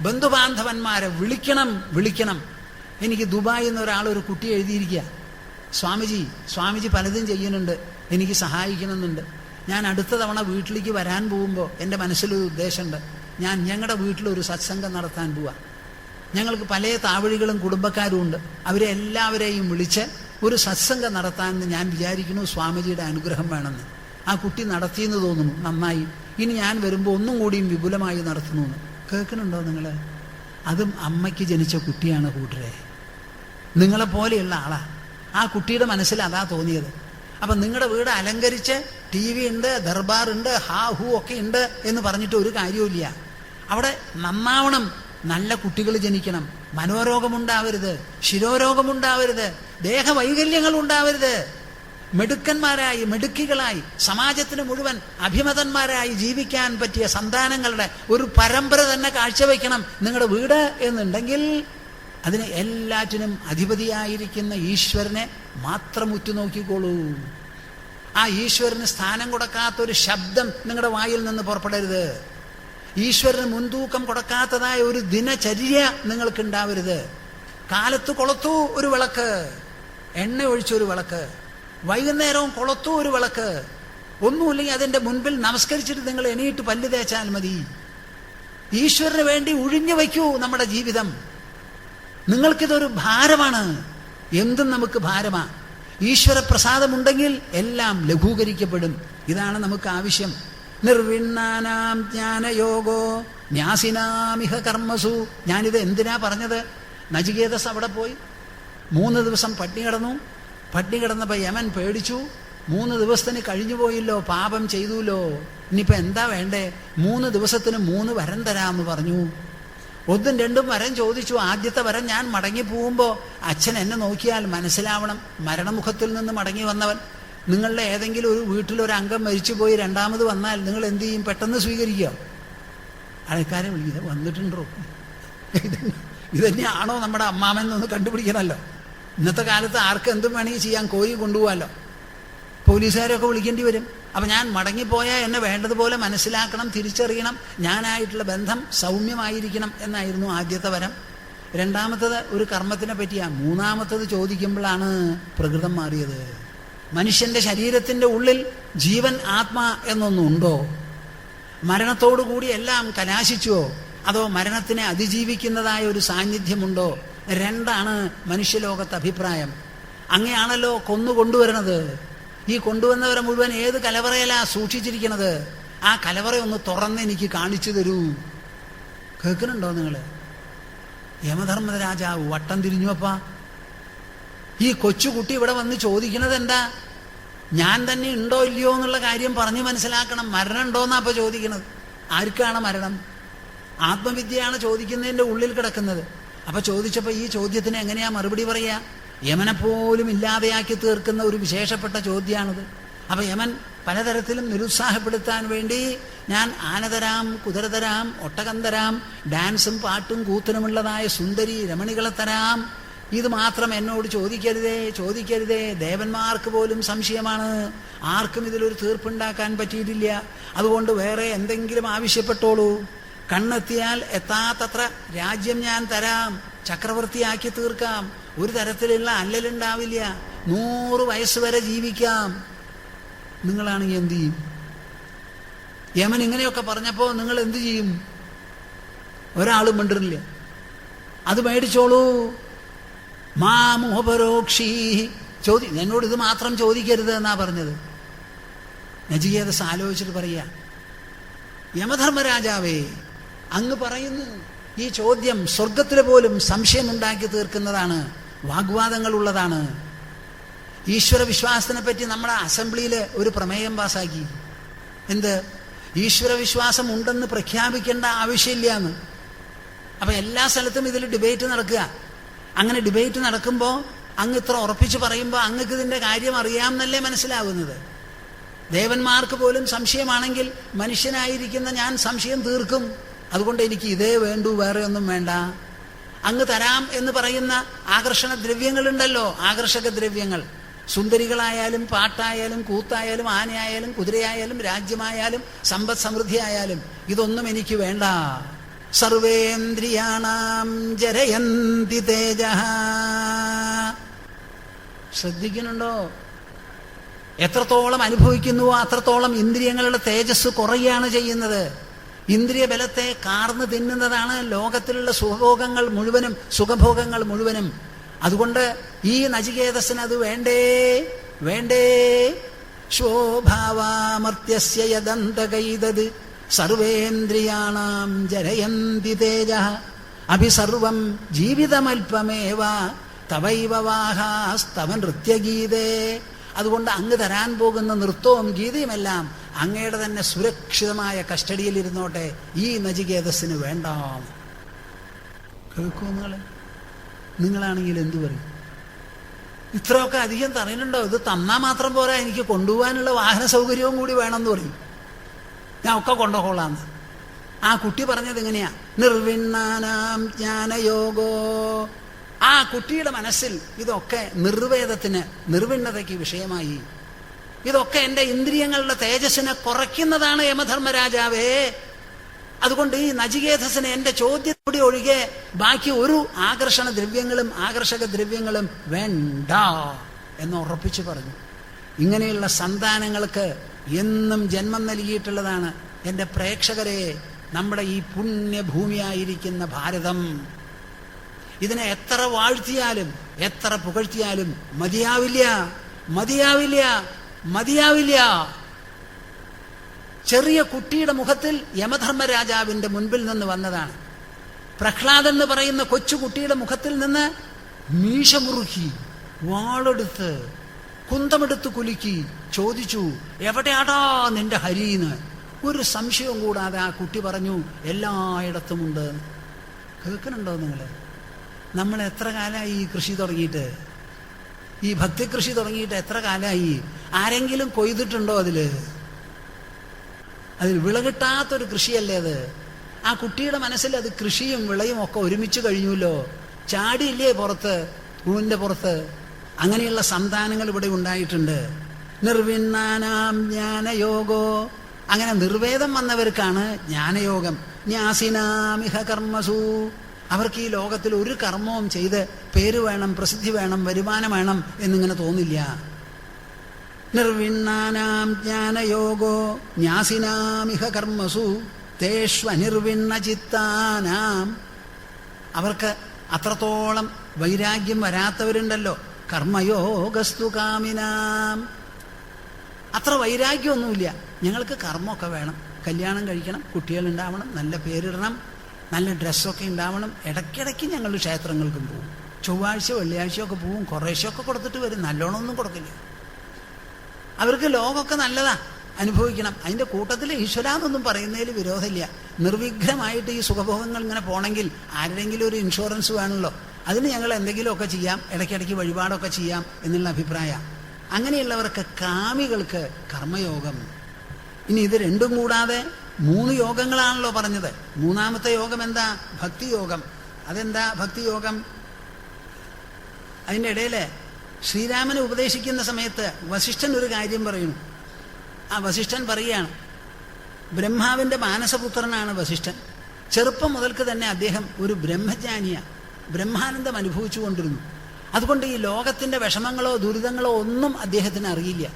ബന്ധുബാന്ധവന്മാരെ വിളിക്കണം. എനിക്ക് ദുബായിൽ നിന്ന് ഒരാളൊരു കുട്ടി എഴുതിയിരിക്കുക, സ്വാമിജി പലതും ചെയ്യുന്നുണ്ട്, എനിക്ക് സഹായിക്കണമെന്നുണ്ട്. ഞാൻ അടുത്ത തവണ വീട്ടിലേക്ക് വരാൻ പോകുമ്പോൾ എൻ്റെ മനസ്സിലൊരു ഉദ്ദേശമുണ്ട്. ഞങ്ങളുടെ വീട്ടിലൊരു സത്സംഗം നടത്താൻ പോവാ. ഞങ്ങൾക്ക് പല താവഴികളും കുടുംബക്കാരും ഉണ്ട്. അവരെ എല്ലാവരെയും വിളിച്ച് ഒരു സത്സംഗം നടത്താമെന്ന് ഞാൻ വിചാരിക്കുന്നു. സ്വാമിജിയുടെ അനുഗ്രഹം വേണമെന്ന്. ആ കുട്ടി നടത്തിയെന്ന് തോന്നുന്നു. നന്നായി. ഇനി ഞാൻ വരുമ്പോൾ ഒന്നും കൂടിയും വിപുലമായി നടത്തുന്നു എന്ന് കേൾക്കുന്നുണ്ടോ നിങ്ങൾ? അതും അമ്മയ്ക്ക് ജനിച്ച കുട്ടിയാണ് കൂട്ടരെ, നിങ്ങളെപ്പോലെയുള്ള ആളാ. ആ കുട്ടിയുടെ മനസ്സിൽ അതാ തോന്നിയത്. അപ്പം നിങ്ങളുടെ വീട് അലങ്കരിച്ച് TV ഉണ്ട്, ദർബാറുണ്ട്, ഹൂ ഒക്കെ ഉണ്ട് എന്ന് പറഞ്ഞിട്ട് ഒരു കാര്യമില്ല. അവിടെ നന്നാവണം, നല്ല കുട്ടികൾ ജനിക്കണം, മനോരോഗമുണ്ടാവരുത്, ശിരോരോഗമുണ്ടാവരുത്, ദേഹവൈകല്യങ്ങൾ ഉണ്ടാവരുത്. മിടുക്കന്മാരായി, മിടുക്കികളായി, സമാജത്തിന് മുഴുവൻ അഭിമതന്മാരായി ജീവിക്കാൻ പറ്റിയ സന്താനങ്ങളുടെ ഒരു പരമ്പര തന്നെ കാഴ്ചവെക്കണം നിങ്ങളുടെ വീട് എന്നുണ്ടെങ്കിൽ അതിന് എല്ലാറ്റിനും അധിപതിയായിരിക്കുന്ന ഈശ്വരനെ മാത്രം ഉറ്റുനോക്കിക്കോളൂ. ആ ഈശ്വരന് സ്ഥാനം കൊടുക്കാത്തൊരു ശബ്ദം നിങ്ങളുടെ വായിൽ നിന്ന് പുറപ്പെടരുത്. ഈശ്വരന് മുൻതൂക്കം കൊടുക്കാത്തതായ ഒരു ദിനചര്യ നിങ്ങൾക്ക് ഉണ്ടാവരുത്. കാലത്ത് കൊളുത്തു ഒരു വിളക്ക്, എണ്ണ ഒഴിച്ചൊരു വിളക്ക്, വൈകുന്നേരവും കൊളുത്തു ഒരു വിളക്ക്, ഒന്നുമില്ലെങ്കിൽ അതിൻ്റെ മുൻപിൽ നമസ്കരിച്ചിട്ട് നിങ്ങൾ എണീറ്റ് പല്ല് തേച്ചാൽ മതി. ഈശ്വരന് വേണ്ടി ഒഴിഞ്ഞു വയ്ക്കൂ നമ്മുടെ ജീവിതം. നിങ്ങൾക്കിതൊരു ഭാരമാണ്, എന്തും നമുക്ക് ഭാരമാ. ഈശ്വര പ്രസാദമുണ്ടെങ്കിൽ എല്ലാം ലഘൂകരിക്കപ്പെടും. ഇതാണ് നമുക്ക് ആവശ്യം. നിർവിണ്ണാനാം ജ്ഞാനയോഗോ ന്യാസിനാമിഹ കർമ്മസു. ഞാനിത് എന്തിനാ പറഞ്ഞത്? നചികേതസ് അവിടെ പോയി 3 ദിവസം പട്ടിണി കിടന്നു. പട്ടിണി കിടന്നപ്പോൾ യമൻ പേടിച്ചു. 3 ദിവസത്തിന് കഴിഞ്ഞു പോയില്ലോ, പാപം ചെയ്തുല്ലോ, ഇനിയിപ്പോൾ എന്താ വേണ്ടേ? 3 ദിവസത്തിന് 3 വരം തരാമെന്ന് പറഞ്ഞു. 1ഉം 2ഉം വരം ചോദിച്ചു. ആദ്യത്തെ വരം, ഞാൻ മടങ്ങി പോകുമ്പോൾ അച്ഛൻ എന്നെ നോക്കിയാൽ മനസ്സിലാവണം, മരണമുഖത്തിൽ നിന്ന് മടങ്ങി വന്നവൻ. നിങ്ങളുടെ ഏതെങ്കിലും ഒരു വീട്ടിലൊരു അംഗം മരിച്ചുപോയി 2ാമത് വന്നാൽ നിങ്ങൾ എന്ത് ചെയ്യും? പെട്ടെന്ന് സ്വീകരിക്കുക. ആൾക്കാരെ വിളിക്കുക, വന്നിട്ടുണ്ടോ, ഇതന്നെയാണോ നമ്മുടെ അമ്മാമെന്നൊന്ന് കണ്ടുപിടിക്കണമല്ലോ. ഇന്നത്തെ കാലത്ത് ആർക്ക് എന്തും വേണമെങ്കിൽ ചെയ്യാൻ, കോരി കൊണ്ടുപോകാമല്ലോ. പോലീസുകാരൊക്കെ വിളിക്കേണ്ടി വരും. അപ്പം ഞാൻ മടങ്ങിപ്പോയാൽ എന്നെ വേണ്ടതുപോലെ മനസ്സിലാക്കണം, തിരിച്ചറിയണം, ഞാനായിട്ടുള്ള ബന്ധം സൗമ്യമായിരിക്കണം എന്നായിരുന്നു ആദ്യത്തെ വരം. 2ാമത്തത് ഒരു കർമ്മത്തിനെ പറ്റിയാണ്. 3ാമത്തത് ചോദിക്കുമ്പോഴാണ് പ്രകൃതം മാറിയത്. മനുഷ്യന്റെ ശരീരത്തിൻ്റെ ഉള്ളിൽ ജീവൻ, ആത്മാ എന്നൊന്നുണ്ടോ? മരണത്തോടുകൂടി എല്ലാം കലാശിച്ചുവോ? അതോ മരണത്തിനെ അതിജീവിക്കുന്നതായ ഒരു സാന്നിധ്യമുണ്ടോ? 2ആണ് മനുഷ്യലോകത്ത് അഭിപ്രായം. അങ്ങനെയാണല്ലോ കൊണ്ടുവരണത്. ഈ കൊണ്ടുവന്നവരെ മുഴുവൻ ഏത് കലവറയിലാ സൂക്ഷിച്ചിരിക്കുന്നത്? ആ കലവറ ഒന്ന് തുറന്ന് എനിക്ക് കാണിച്ചു തരൂ. കേൾക്കുന്നുണ്ടോ നിങ്ങൾ? യമധർമ്മരാജാവ് വട്ടം തിരിഞ്ഞുവപ്പാ. ഈ കൊച്ചുകുട്ടി ഇവിടെ വന്ന് ചോദിക്കുന്നത് എന്താ? ഞാൻ തന്നെ ഉണ്ടോ ഇല്ലയോ എന്നുള്ള കാര്യം പറഞ്ഞ് മനസ്സിലാക്കണം. മരണം ഉണ്ടോന്നാ അപ്പൊ ചോദിക്കുന്നത്. ആർക്കാണ് മരണം? ആത്മവിദ്യയാണ് ചോദിക്കുന്നതിൻ്റെ ഉള്ളിൽ കിടക്കുന്നത്. അപ്പൊ ചോദിച്ചപ്പോൾ ഈ ചോദ്യത്തിന് എങ്ങനെയാ മറുപടി പറയാ? യമനെപ്പോലും ഇല്ലാതെയാക്കി തീർക്കുന്ന ഒരു വിശേഷപ്പെട്ട ചോദ്യമാണിത്. അപ്പൊ യമൻ പലതരത്തിലും നിരുത്സാഹപ്പെടുത്താൻ വേണ്ടി, ഞാൻ ആന തരാം, കുതിര തരാം, ഒട്ടകം തരാം, ഡാൻസും പാട്ടും കൂത്തനുമുള്ളതായ സുന്ദരി രമണികളെ തരാം, ഇത് മാത്രം എന്നോട് ചോദിക്കരുതേ. ദേവന്മാർക്ക് പോലും സംശയമാണ്, ആർക്കും ഇതിലൊരു തീർപ്പുണ്ടാക്കാൻ പറ്റിയിട്ടില്ല. അതുകൊണ്ട് വേറെ എന്തെങ്കിലും ആവശ്യപ്പെട്ടോളൂ. കണ്ണെത്തിയാൽ എത്താത്തത്ര രാജ്യം ഞാൻ തരാം, ചക്രവർത്തിയാക്കി തീർക്കാം, ഒരു തരത്തിലുള്ള അല്ലലുണ്ടാവില്ല, 100 വയസ്സ് വരെ ജീവിക്കാം. നിങ്ങളാണെങ്കിൽ എന്ത് ചെയ്യും? യമൻ ഇങ്ങനെയൊക്കെ പറഞ്ഞപ്പോൾ നിങ്ങൾ എന്ത് ചെയ്യും? ഒരാളും മിണ്ടില്ല. അത് മേടിച്ചോളൂ. മാമോപരോക്ഷീ എന്നോട് ഇത് മാത്രം ചോദിക്കരുത് എന്നാ പറഞ്ഞത്. നചികേതസ് ആലോചിച്ചിട്ട് പറയാ, യമധർമ്മരാജാവേ, അങ്ങ് പറയുന്നു ഈ ചോദ്യം സ്വർഗത്തിലെ പോലും സംശയമുണ്ടാക്കി തീർക്കുന്നതാണ്, വാഗ്വാദങ്ങളുള്ളതാണ്. ഈശ്വര വിശ്വാസത്തിനെ പറ്റി നമ്മുടെ അസംബ്ലിയിൽ ഒരു പ്രമേയം പാസാക്കി. എന്ത്? ഈശ്വര വിശ്വാസം ഉണ്ടെന്ന് പ്രഖ്യാപിക്കേണ്ട ആവശ്യമില്ല എന്ന്. അപ്പം എല്ലാ സ്ഥലത്തും ഇതിൽ ഡിബേറ്റ് നടക്കുക. അങ്ങനെ ഡിബേറ്റ് നടക്കുമ്പോൾ അങ്ങ് ഇത്ര ഉറപ്പിച്ച് പറയുമ്പോൾ അങ്ങക്ക് ഇതിൻ്റെ കാര്യം അറിയാമെന്നല്ലേ മനസ്സിലാവുന്നത്. ദേവന്മാർക്ക് പോലും സംശയമാണെങ്കിൽ മനുഷ്യനായിരിക്കുന്ന ഞാൻ സംശയം തീർക്കും. അതുകൊണ്ട് എനിക്ക് ഇതേ വേണ്ടൂ, വേറെ ഒന്നും വേണ്ട. അങ്ങ് തരാം എന്ന് പറയുന്ന ആകർഷണ ദ്രവ്യങ്ങളുണ്ടല്ലോ, ആകർഷക ദ്രവ്യങ്ങൾ, സുന്ദരികളായാലും പാട്ടായാലും കൂത്തായാലും ആനയായാലും കുതിരയായാലും രാജ്യമായാലും സമ്പദ് സമൃദ്ധിയായാലും ഇതൊന്നും എനിക്ക് വേണ്ട. സർവേന്ദ്രിയാണാം ജരയന്തി തേജഃ. ശ്രദ്ധിക്കുന്നുണ്ടോ? എത്രത്തോളം അനുഭവിക്കുന്നുവോ അത്രത്തോളം ഇന്ദ്രിയങ്ങളുടെ തേജസ് കുറയുകയാണ് ചെയ്യുന്നത്. ഇന്ദ്രിയ ബലത്തെ കാർന്ന് തിന്നുന്നതാണ് ലോകത്തിലുള്ള സുഖഭോഗങ്ങൾ മുഴുവനും. അതുകൊണ്ട് ഈ നചികേതസ്സിന് അത് വേണ്ടേ. ശോഭാവാമർത്യസ്യ യദന്തകൈതത് സർവേന്ദ്രിയാണാം ജരയന്തി തേജഃ അഭിസർവം ജീവിതമൽപമേവ തവൈവ വാഹാസ്തവ നൃത്യഗീതേ. അതുകൊണ്ട് അങ്ങ് തരാൻ പോകുന്ന നൃത്തവും ഗീതയുമെല്ലാം അങ്ങയുടെ തന്നെ സുരക്ഷിതമായ കസ്റ്റഡിയിൽ ഇരുന്നോട്ടെ, ഈ നചികേതസ്സിന് വേണ്ട. കേൾക്കൂ നിങ്ങളാണെങ്കിൽ എന്തു പറയും? ഇത്രയൊക്കെ അധികം തറയുന്നുണ്ടോ? ഇത് തന്നാൽ മാത്രം പോരാ, എനിക്ക് കൊണ്ടുപോകാനുള്ള വാഹന സൗകര്യവും കൂടി വേണമെന്ന് പറയും. ഞാൻ ഒക്കെ കൊണ്ടുപോകൊള്ളാന്ന്. ആ കുട്ടി പറഞ്ഞത് എങ്ങനെയാ? നിർവിണ്ണാനാം ജ്ഞാനയോഗോ. ആ കുട്ടിയുടെ മനസ്സിൽ ഇതൊക്കെ നിർവിണ്ണതയ്ക്ക് വിഷയമായി. ഇതൊക്കെ എൻ്റെ ഇന്ദ്രിയങ്ങളുടെ തേജസ്സിനെ കുറയ്ക്കുന്നതാണ് യമധർമ്മരാജാവേ. അതുകൊണ്ട് ഈ നചികേതസിന് എൻ്റെ ചോദ്യത്തോടെ ഒഴികെ ബാക്കി ഒരു ആകർഷക ദ്രവ്യങ്ങളും വേണ്ട എന്ന് ഉറപ്പിച്ചു പറഞ്ഞു. ഇങ്ങനെയുള്ള സന്താനങ്ങൾക്ക് എന്നും ജന്മം നൽകിയിട്ടുള്ളതാണ് എൻ്റെ പ്രേക്ഷകരെ നമ്മുടെ ഈ പുണ്യഭൂമിയായിരിക്കുന്ന ഭാരതം. ഇതിനെ എത്ര വാഴ്ത്തിയാലും എത്ര പുകഴ്ത്തിയാലും മതിയാവില്ല. ചെറിയ കുട്ടിയുടെ മുഖത്തിൽ യമധർമ്മരാജാവിന്റെ മുൻപിൽ നിന്ന് വന്നതാണ്. പ്രഹ്ലാദൻ എന്ന് പറയുന്ന കൊച്ചുകുട്ടിയുടെ മുഖത്തിൽ നിന്ന് മീശ മുറുക്കി, വാളെടുത്ത്, കുന്തമെടുത്ത് കുലുക്കി ചോദിച്ചു, എവിടെയാടാ നിന്റെ ഹരിന്ന്? ഒരു സംശയവും കൂടാതെ ആ കുട്ടി പറഞ്ഞു, എല്ലായിടത്തുമുണ്ട്. കേൾക്കുന്നുണ്ടോ നിങ്ങൾ? നമ്മൾ എത്ര കാലമായി ഈ കൃഷി തുടങ്ങിയിട്ട്, ഈ ഭക്തികൃഷി തുടങ്ങിയിട്ട് എത്ര കാലമായി? ആരെങ്കിലും കൊയ്തിട്ടുണ്ടോ? അതിൽ വിളകിട്ടാത്തൊരു കൃഷിയല്ലേ അത്. ആ കുട്ടിയുടെ മനസ്സിൽ അത് കൃഷിയും വിളയും ഒക്കെ ഒരുമിച്ച് കഴിഞ്ഞുല്ലോ. ചാടിയില്ലേ പുറത്ത്, പൂവിൻ്റെ പുറത്ത്. അങ്ങനെയുള്ള സന്താനങ്ങൾ ഇവിടെ ഉണ്ടായിട്ടുണ്ട്. നിർവിണ്ണാനാം ജ്ഞാനയോഗോ. അങ്ങനെ നിർവേദം വന്നവർക്കാണ് ജ്ഞാനയോഗം. ന്യാസിനാമിഹ കർമ്മസു. അവർക്ക് ഈ ലോകത്തിൽ ഒരു കർമ്മവും ചെയ്ത് പേര് വേണം, പ്രസിദ്ധി വേണം, വരുമാനം വേണം എന്നിങ്ങനെ തോന്നില്ല. നിർവിണ്ണാനാം ജ്ഞാനയോഗോ ന്യാസിനാമിഹ കർമ്മസു തേഷ്വനിർവിണ്ണ ചിത്താനാം. അവർക്ക് അത്രത്തോളം വൈരാഗ്യം വരാത്തവരുണ്ടല്ലോ. കർമ്മയോഗസ്തു കാമിനാം. അത്ര വൈരാഗ്യമൊന്നുമില്ല. ഞങ്ങൾക്ക് കർമ്മമൊക്കെ വേണം, കല്യാണം കഴിക്കണം, കുട്ടികളുണ്ടാവണം, നല്ല പേരിടണം, നല്ല ഡ്രസ്സൊക്കെ ഉണ്ടാവണം. ഇടയ്ക്കിടയ്ക്ക് ഞങ്ങൾ ക്ഷേത്രങ്ങൾക്കും പോവും. ചൊവ്വാഴ്ച വെള്ളിയാഴ്ചയൊക്കെ പോവും. കുറേശ്ശൊക്കെ കൊടുത്തിട്ട് വരും, നല്ലോണമൊന്നും കൊടുക്കില്ല. അവർക്ക് ലോകമൊക്കെ നല്ലതാ, അനുഭവിക്കണം. അതിൻ്റെ കൂട്ടത്തിൽ ഈശ്വരാന്നൊന്നും പറയുന്നതിൽ വിരോധമില്ല. നിർവിഘ്നമായിട്ട് ഈ സുഖഭോഗങ്ങൾ ഇങ്ങനെ പോകണമെങ്കിൽ ആരുടെങ്കിലും ഒരു ഇൻഷുറൻസ് വേണമല്ലോ. അതിന് ഞങ്ങൾ എന്തെങ്കിലുമൊക്കെ ചെയ്യാം, ഇടയ്ക്കിടയ്ക്ക് വഴിപാടൊക്കെ ചെയ്യാം എന്നുള്ള അഭിപ്രായം. അങ്ങനെയുള്ളവർക്ക്, കാമികൾക്ക് കർമ്മയോഗം. ഇനി ഇത് രണ്ടും കൂടാതെ 3 യോഗങ്ങളാണല്ലോ പറഞ്ഞത്. മൂന്നാമത്തെ യോഗം എന്താ? ഭക്തിയോഗം. അതെന്താ ഭക്തിയോഗം? അതിൻ്റെ ഇടയിൽ ശ്രീരാമനെ ഉപദേശിക്കുന്ന സമയത്ത് വസിഷ്ഠൻ ഒരു കാര്യം പറയുന്നു. ആ വസിഷ്ഠൻ പറയുകയാണ്, ബ്രഹ്മാവിൻ്റെ മാനസപുത്രനാണ് വസിഷ്ഠൻ. ചെറുപ്പം മുതൽക്ക് തന്നെ അദ്ദേഹം ഒരു ബ്രഹ്മജ്ഞാനിയാണ്. ബ്രഹ്മാനന്ദം അനുഭവിച്ചു കൊണ്ടിരുന്നു. അതുകൊണ്ട് ഈ ലോകത്തിൻ്റെ വിഷമങ്ങളോ ദുരിതങ്ങളോ ഒന്നും അദ്ദേഹത്തിന് അറിയില്ല.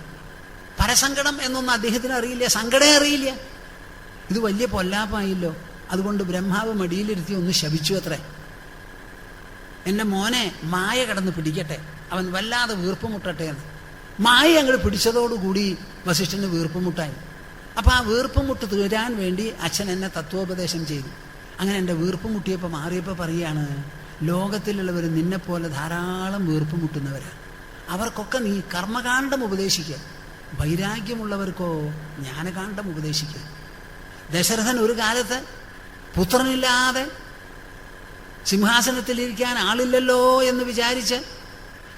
പരസങ്കടം എന്നൊന്നും അദ്ദേഹത്തിന് അറിയില്ല, സങ്കടം അറിയില്ല. ഇത് വലിയ പൊല്ലാപ്പായില്ലോ. അതുകൊണ്ട് ബ്രഹ്മാവ് മടിയിലിരുത്തി ഒന്ന് ശപിച്ചു അത്രേ. എൻ്റെ മോനെ മായ കടന്ന് പിടിക്കട്ടെ, അവൻ വല്ലാതെ വീർപ്പുമുട്ടട്ടെ എന്ന്. മായ അങ്ങോട്ട് പിടിച്ചതോടുകൂടി വസിഷ്ഠന് വീർപ്പുമുട്ടായി. അപ്പം ആ വീർപ്പുമുട്ട് തീരാൻ വേണ്ടി അച്ഛൻ എന്നെ തത്വോപദേശം ചെയ്തു. അങ്ങനെ എൻ്റെ വീർപ്പുമുട്ടിയപ്പോൾ മാറിയപ്പോൾ പറയുകയാണ്, ലോകത്തിലുള്ളവർ നിന്നെപ്പോലെ ധാരാളം വീർപ്പുമുട്ടുന്നവരാണ്. അവർക്കൊക്കെ നീ കർമ്മകാണ്ഡം ഉപദേശിക്കുക, വൈരാഗ്യമുള്ളവർക്കോ ജ്ഞാനകാണ്ഡം ഉപദേശിക്കുക. ദശരഥൻ ഒരു കാലത്ത് പുത്രനില്ലാതെ സിംഹാസനത്തിലിരിക്കാൻ ആളില്ലല്ലോ എന്ന് വിചാരിച്ച്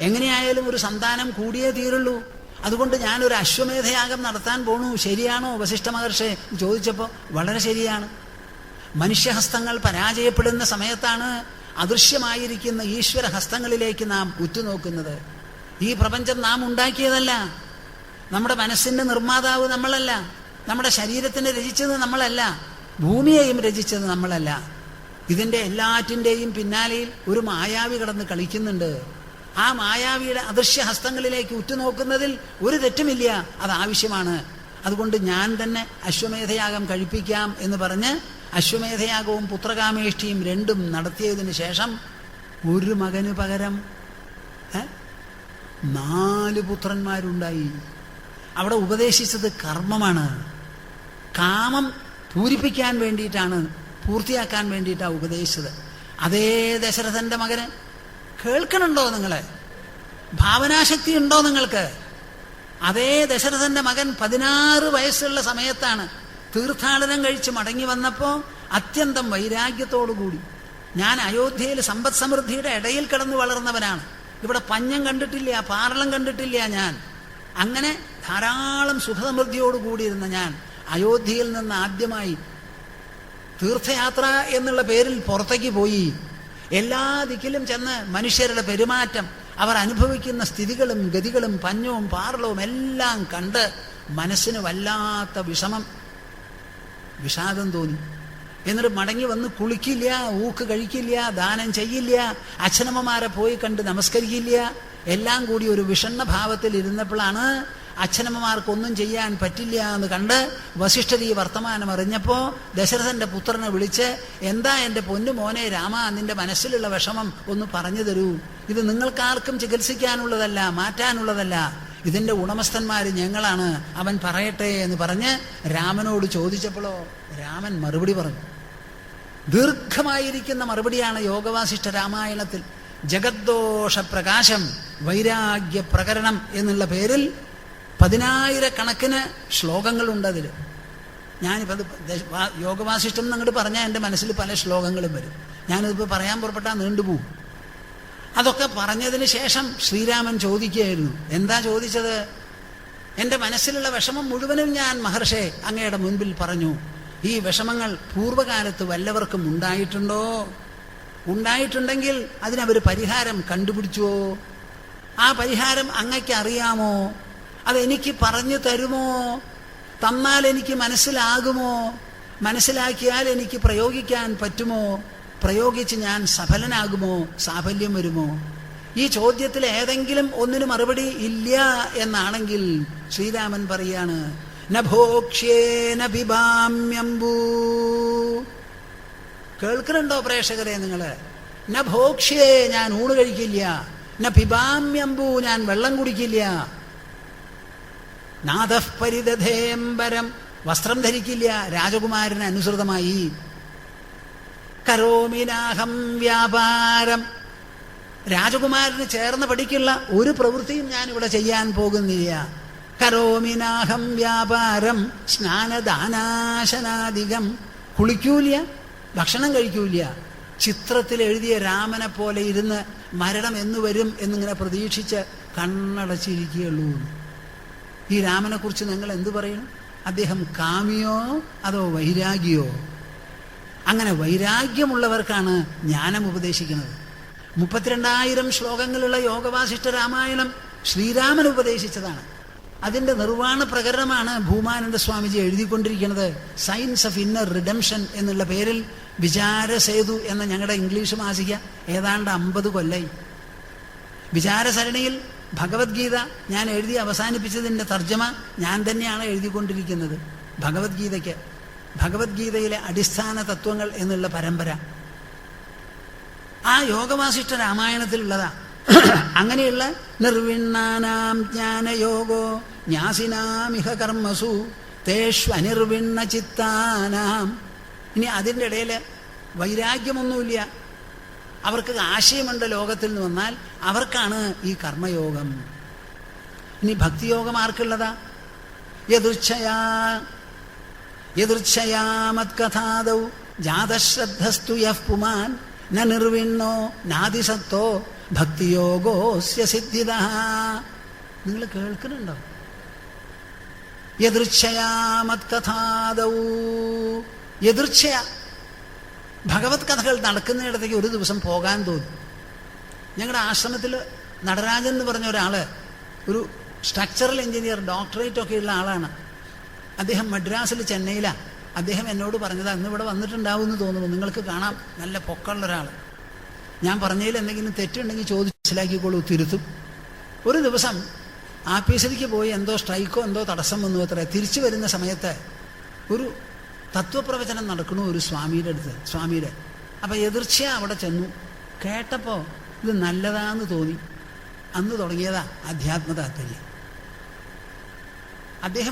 എങ്ങനെയായാലും ഒരു സന്താനം കൂടിയേ തീരുള്ളൂ, അതുകൊണ്ട് ഞാനൊരു അശ്വമേധയാഗം നടത്താൻ പോണു, ശരിയാണോ വസിഷ്ഠ മഹർഷി ചോദിച്ചപ്പോൾ വളരെ ശരിയാണ്. മനുഷ്യഹസ്തങ്ങൾ പരാജയപ്പെടുന്ന സമയത്താണ് അദൃശ്യമായിരിക്കുന്ന ഈശ്വര ഹസ്തങ്ങളിലേക്ക് നാം ഉറ്റുനോക്കുന്നത്. ഈ പ്രപഞ്ചം നാം ഉണ്ടാക്കിയതല്ല. നമ്മുടെ മനസ്സിൻ്റെ നിർമ്മാതാവ് നമ്മളല്ല. നമ്മുടെ ശരീരത്തിനെ രചിച്ചത് നമ്മളല്ല. ഭൂമിയെയും രചിച്ചത് നമ്മളല്ല. ഇതിൻ്റെ എല്ലാറ്റിൻ്റെയും പിന്നാലെയിൽ ഒരു മായാവി കിടന്ന് കളിക്കുന്നുണ്ട്. ആ മായാവിയുടെ അദൃശ്യ ഹസ്തങ്ങളിലേക്ക് ഉറ്റുനോക്കുന്നതിൽ ഒരു തെറ്റുമില്ല, അത് ആവശ്യമാണ്. അതുകൊണ്ട് ഞാൻ തന്നെ അശ്വമേധയാഗം കഴിപ്പിക്കാം എന്ന് പറഞ്ഞ് അശ്വമേധയാഗവും പുത്രകാമേഷ്ടിയും രണ്ടും നടത്തിയതിന് ശേഷം ഒരു മകന് പകരം 4 പുത്രന്മാരുണ്ടായി. അവിടെ ഉപദേശിച്ചത് കർമ്മമാണ്. കാമം പൂരിപ്പിക്കാൻ വേണ്ടിയിട്ടാണ്, പൂർത്തിയാക്കാൻ വേണ്ടിയിട്ടാണ് ഉപദേശിച്ചത്. അതേ ദശരഥൻ്റെ മകന് കേൾക്കണുണ്ടോ നിങ്ങൾ? ഭാവനാശക്തി ഉണ്ടോ നിങ്ങൾക്ക്? അതേ ദശരഥൻ്റെ മകൻ 16 വയസ്സുള്ള സമയത്താണ് തീർത്ഥാടനം കഴിച്ച് മടങ്ങി വന്നപ്പോൾ അത്യന്തം വൈരാഗ്യത്തോടുകൂടി, ഞാൻ അയോധ്യയിൽ സമ്പദ് സമൃദ്ധിയുടെ ഇടയിൽ കിടന്ന് വളർന്നവനാണ്, ഇവിടെ പഞ്ഞം കണ്ടിട്ടില്ല, പാറളം കണ്ടിട്ടില്ല ഞാൻ. അങ്ങനെ ധാരാളം സുഖസമൃദ്ധിയോട് കൂടിയിരുന്ന ഞാൻ അയോധ്യയിൽ നിന്ന് ആദ്യമായി തീർത്ഥയാത്ര എന്നുള്ള പേരിൽ പുറത്തേക്ക് പോയി. എല്ലാ ദിക്കിലും ചെന്ന് മനുഷ്യരുടെ പെരുമാറ്റം, അവർ അനുഭവിക്കുന്ന സ്ഥിതികളും ഗതികളും പഞ്ഞവും പാറളവും എല്ലാം കണ്ട് മനസ്സിന് വല്ലാത്ത വിഷാദം തോന്നി. എന്നിട്ട് മടങ്ങി വന്ന് കുളിക്കില്ല, ഊക്ക് കഴിക്കില്ല, ദാനം ചെയ്യില്ല, അച്ഛനമ്മമാരെ പോയി കണ്ട് നമസ്കരിക്കില്ല. എല്ലാം കൂടി ഒരു വിഷണ്ണ ഭാവത്തിൽ ഇരുന്നപ്പോഴാണ് അച്ഛനമ്മമാർക്കൊന്നും ചെയ്യാൻ പറ്റില്ല എന്ന് കണ്ട് വസിഷ്ഠർ ഈ വർത്തമാനം അറിഞ്ഞപ്പോൾ ദശരഥന്റെ പുത്രനെ വിളിച്ച്, എന്താ എൻ്റെ പൊന്നു മോനെ രാമ, നിന്റെ മനസ്സിലുള്ള വിഷമം ഒന്ന് പറഞ്ഞു തരൂ. ഇത് നിങ്ങൾക്കാർക്കും ചികിത്സിക്കാനുള്ളതല്ല, മാറ്റാനുള്ളതല്ല. ഇതിൻ്റെ ഉടമസ്ഥന്മാർ ഞങ്ങളാണ്, അവൻ പറയട്ടെ എന്ന് പറഞ്ഞ് രാമനോട് ചോദിച്ചപ്പോഴോ രാമൻ മറുപടി പറഞ്ഞു. ദീർഘമായിരിക്കുന്ന മറുപടിയാണ് യോഗവാസിഷ്ഠ രാമായണത്തിൽ. ജഗദ്ദോഷ പ്രകാശം വൈരാഗ്യ പ്രകരണം എന്നുള്ള പേരിൽ 10,000 ശ്ലോകങ്ങളുണ്ട് അതിൽ. ഞാനിപ്പോൾ യോഗവാസിഷ്ടം എന്നങ്ങോട്ട് പറഞ്ഞാൽ എൻ്റെ മനസ്സിൽ പല ശ്ലോകങ്ങളും വരും. ഞാനിതിപ്പോൾ പറയാൻ പുറപ്പെട്ടാൽ നീണ്ടുപോകും. അതൊക്കെ പറഞ്ഞതിന് ശേഷം ശ്രീരാമൻ ചോദിക്കുകയായിരുന്നു. എന്താ ചോദിച്ചത്? എൻ്റെ മനസ്സിലുള്ള വിഷമം മുഴുവനും ഞാൻ മഹർഷേ അങ്ങയുടെ മുൻപിൽ പറഞ്ഞു. ഈ വിഷമങ്ങൾ പൂർവ്വകാലത്ത് വല്ലവർക്കും ഉണ്ടായിട്ടുണ്ടോ? ഉണ്ടായിട്ടുണ്ടെങ്കിൽ അതിനവർ പരിഹാരം കണ്ടുപിടിച്ചുവോ? ആ പരിഹാരം അങ്ങയ്ക്ക് അറിയാമോ? അതെനിക്ക് പറഞ്ഞു തരുമോ? തന്നാൽ എനിക്ക് മനസ്സിലാകുമോ? മനസ്സിലാക്കിയാൽ എനിക്ക് പ്രയോഗിക്കാൻ പറ്റുമോ? പ്രയോഗിച്ച് ഞാൻ സഫലനാകുമോ? സാഫല്യം വരുമോ? ഈ ചോദ്യത്തിൽ ഏതെങ്കിലും ഒന്നിന് മറുപടി ഇല്ല എന്നാണെങ്കിൽ ശ്രീരാമൻ പറയാണ്, നഭോക്ഷ്യേന പിബാമ്യംബൂ. കേൾക്കുന്നുണ്ടോ പ്രേക്ഷകരെ നിങ്ങള്? നഭോക്ഷ്യേ, ഞാൻ ഊണ് കഴിക്കില്ല. ന പിബാമ്യംബൂ, ഞാൻ വെള്ളം കുടിക്കില്ല. നാദഃ പരിദധേംബരം, വസ്ത്രം ധരിക്കില്ല രാജകുമാരന് അനുസൃതമായി. കരോമിനാഹം വ്യാപാരം, രാജകുമാരന് ചേർന്ന് പഠിക്കുള്ള ഒരു പ്രവൃത്തിയും ഞാൻ ഇവിടെ ചെയ്യാൻ പോകുന്നില്ല. കരോമിനാഹം വ്യാപാരം സ്നാനദാനാശനാദികം, കുളിക്കൂല, ഭക്ഷണം കഴിക്കൂല. ചിത്രത്തിൽ എഴുതിയ രാമനെ പോലെ ഇരുന്ന് മരണം എന്ന് വരും എന്നിങ്ങനെ പ്രതീക്ഷിച്ച് കണ്ണടച്ചിരിക്കുകയുള്ളൂ. ഈ രാമനെക്കുറിച്ച് നിങ്ങൾ എന്തു പറയണം? അദ്ദേഹം കാമിയോ അതോ വൈരാഗിയോ? അങ്ങനെ വൈരാഗ്യമുള്ളവർക്കാണ് ജ്ഞാനം ഉപദേശിക്കുന്നത്. 32,000 ശ്ലോകങ്ങളുള്ള യോഗവാസിഷ്ഠ രാമായണം ശ്രീരാമൻ ഉപദേശിച്ചതാണ്. അതിൻ്റെ നിർവ്വാണ പ്രകരണമാണ് ഭൂമാനന്ദ സ്വാമിജി എഴുതിക്കൊണ്ടിരിക്കുന്നത്. സയൻസ് ഓഫ് ഇന്നർ റിഡംഷൻ എന്നുള്ള പേരിൽ വിചാരസേതു എന്ന ഞങ്ങളുടെ ഇംഗ്ലീഷ് മാസിക ഏതാണ്ട് 50 കൊല്ലായി. വിചാരസരണിയിൽ ഭഗവത്ഗീത ഞാൻ എഴുതി അവസാനിപ്പിച്ചതിൻ്റെ തർജ്ജമ ഞാൻ തന്നെയാണ് എഴുതിക്കൊണ്ടിരിക്കുന്നത്. ഭഗവത്ഗീതയ്ക്ക് ഭഗവത്ഗീതയിലെ അടിസ്ഥാന തത്വങ്ങൾ എന്നുള്ള പരമ്പര ആ യോഗവാസിഷ്ഠ രാമായണത്തിലുള്ളതാ. അങ്ങനെയുള്ള നിർവിണ്ണാനാം ജ്ഞാനയോഗോ ജ്ഞാസിനാമിഹ കർമ്മസു തേഷ്വനിർവിണ്ണ ചിത്താനാം. ഇനി അതിൻ്റെ ഇടയിൽ വൈരാഗ്യമൊന്നുമില്ല, അവർക്ക് ആശയമുണ്ട് ലോകത്തിൽ നിന്ന് വന്നാൽ അവർക്കാണ് ഈ കർമ്മയോഗം. ഇനി ഭക്തിയോഗം ആർക്കുള്ളതാ? യദൃച്ഛയാമത്കഥാദൗ ജാതശ്രദ്ധസ്തു യഃ പുമാൻ ന നിർവിണ്ണോ നാദിസത്തോ ഭക്തിയോഗോസ്യ സിദ്ധിദഃ. നിങ്ങൾ കേൾക്കുന്നുണ്ടോ? യദൃച്ഛയാമത്കഥാദൗ, യദൃച്ഛയ ഭഗവത് കഥകൾ നടക്കുന്നിടത്തേക്ക് ഒരു ദിവസം പോകാൻ തോന്നി. ഞങ്ങളുടെ ആശ്രമത്തിൽ നടരാജൻ എന്ന് പറഞ്ഞ ഒരാള്, ഒരു സ്ട്രക്ചറൽ എഞ്ചിനീയർ, ഡോക്ടറേറ്റ് ഒക്കെ ഉള്ള ആളാണ്. അദ്ദേഹം മദ്രാസിൽ, ചെന്നൈയിലാണ്. അദ്ദേഹം എന്നോട് പറഞ്ഞത്, അന്ന് ഇവിടെ വന്നിട്ടുണ്ടാവും എന്ന് തോന്നുന്നു, നിങ്ങൾക്ക് കാണാം, നല്ല പൊക്കമുള്ള ഒരാൾ. ഞാൻ പറഞ്ഞതിൽ എന്തെങ്കിലും തെറ്റുണ്ടെങ്കിൽ ചോദിച്ച് മനസ്സിലാക്കിക്കോളൂ, തിരുത്തും. ഒരു ദിവസം ആഫീസിലേക്ക് പോയി എന്തോ സ്ട്രൈക്കോ എന്തോ തടസ്സം വന്നു അത്ര. തിരിച്ചു വരുന്ന സമയത്ത് ഒരു തത്വപ്രവചനം നടക്കണു ഒരു സ്വാമിയുടെ അടുത്ത്, സ്വാമിയുടെ. അപ്പം എതിർച്ചയാ അവിടെ ചെന്നു. കേട്ടപ്പോൾ ഇത് നല്ലതാന്ന് തോന്നി. അന്ന് തുടങ്ങിയതാ അധ്യാത്മ താല്പര്യം.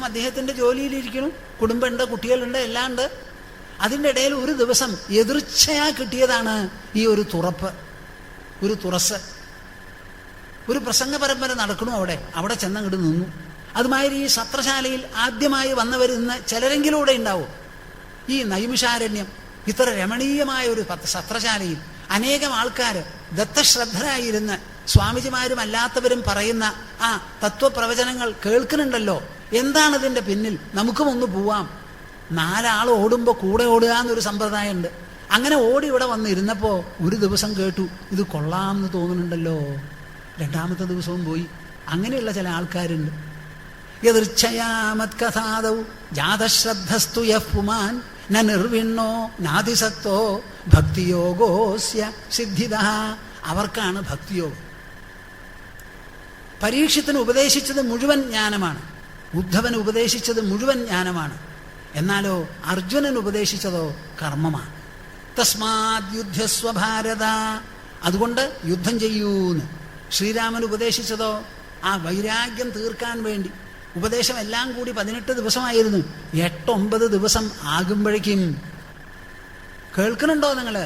അദ്ദേഹത്തിൻ്റെ ജോലിയിലിരിക്കണം, കുടുംബമുണ്ട്, കുട്ടികളുണ്ട്, എല്ലാം ഉണ്ട്. അതിൻ്റെ ഇടയിൽ ഒരു ദിവസം എതിർച്ചയാ കിട്ടിയതാണ് ഈ ഒരു തുറപ്പ്, ഒരു തുറസ്. ഒരു പ്രസംഗ പരമ്പര നടക്കണു അവിടെ ചെന്നങ്ങോട്ട് നിന്നു. അതുമാതിരി ഈ സത്രശാലയിൽ ആദ്യമായി വന്നവർ ഇന്ന് ചിലരെങ്കിലൂടെ ഉണ്ടാവും. ഈ നൈമിഷാരണ്യം ഇത്ര രമണീയമായ ഒരു സത്രശാലയിൽ അനേകം ആൾക്കാർ ദത്തശ്രദ്ധരായിരുന്ന് സ്വാമിജിമാരും അല്ലാത്തവരും പറയുന്ന ആ തത്വപ്രവചനങ്ങൾ കേൾക്കുന്നുണ്ടല്ലോ, എന്താണിതിൻ്റെ പിന്നിൽ? നമുക്കും ഒന്ന് പോവാം. 4 ആൾ ഓടുമ്പോൾ കൂടെ ഓടുക എന്നൊരു സമ്പ്രദായമുണ്ട്. അങ്ങനെ ഓടി ഇവിടെ വന്നിരുന്നപ്പോൾ ഒരു ദിവസം കേട്ടു, ഇത് കൊള്ളാമെന്ന് തോന്നുന്നുണ്ടല്ലോ. 2ാമത്തെ ദിവസവും പോയി. അങ്ങനെയുള്ള ചില ആൾക്കാരുണ്ട്. യദൃച്ഛയാമത്കഥാദൗ ജാതശ്രദ്ധസ്തു യഃ പുമാൻ ന നിർവിണ്ണോ നാതിസക്തോ ഭക്തിയോഗോസ്യ സിദ്ധിദഃ. അവർക്കാണ് ഭക്തിയോഗം. പരീക്ഷത്തിന് ഉപദേശിച്ചത് മുഴുവൻ ജ്ഞാനമാണ്, ഉദ്ധവന് ഉപദേശിച്ചത് മുഴുവൻ ജ്ഞാനമാണ്. എന്നാലോ അർജുനൻ ഉപദേശിച്ചതോ കർമ്മമാണ്. തസ്മാത് യുദ്ധസ്വ ഭാരത, അതുകൊണ്ട് യുദ്ധം ചെയ്യൂന്ന്. ശ്രീരാമൻ ഉപദേശിച്ചതോ ആ വൈരാഗ്യം തീർക്കാൻ വേണ്ടി. ഉപദേശം എല്ലാം കൂടി 18 ദിവസമായിരുന്നു. 8-9 ദിവസം ആകുമ്പോഴേക്കും, കേൾക്കുന്നുണ്ടോ നിങ്ങൾ?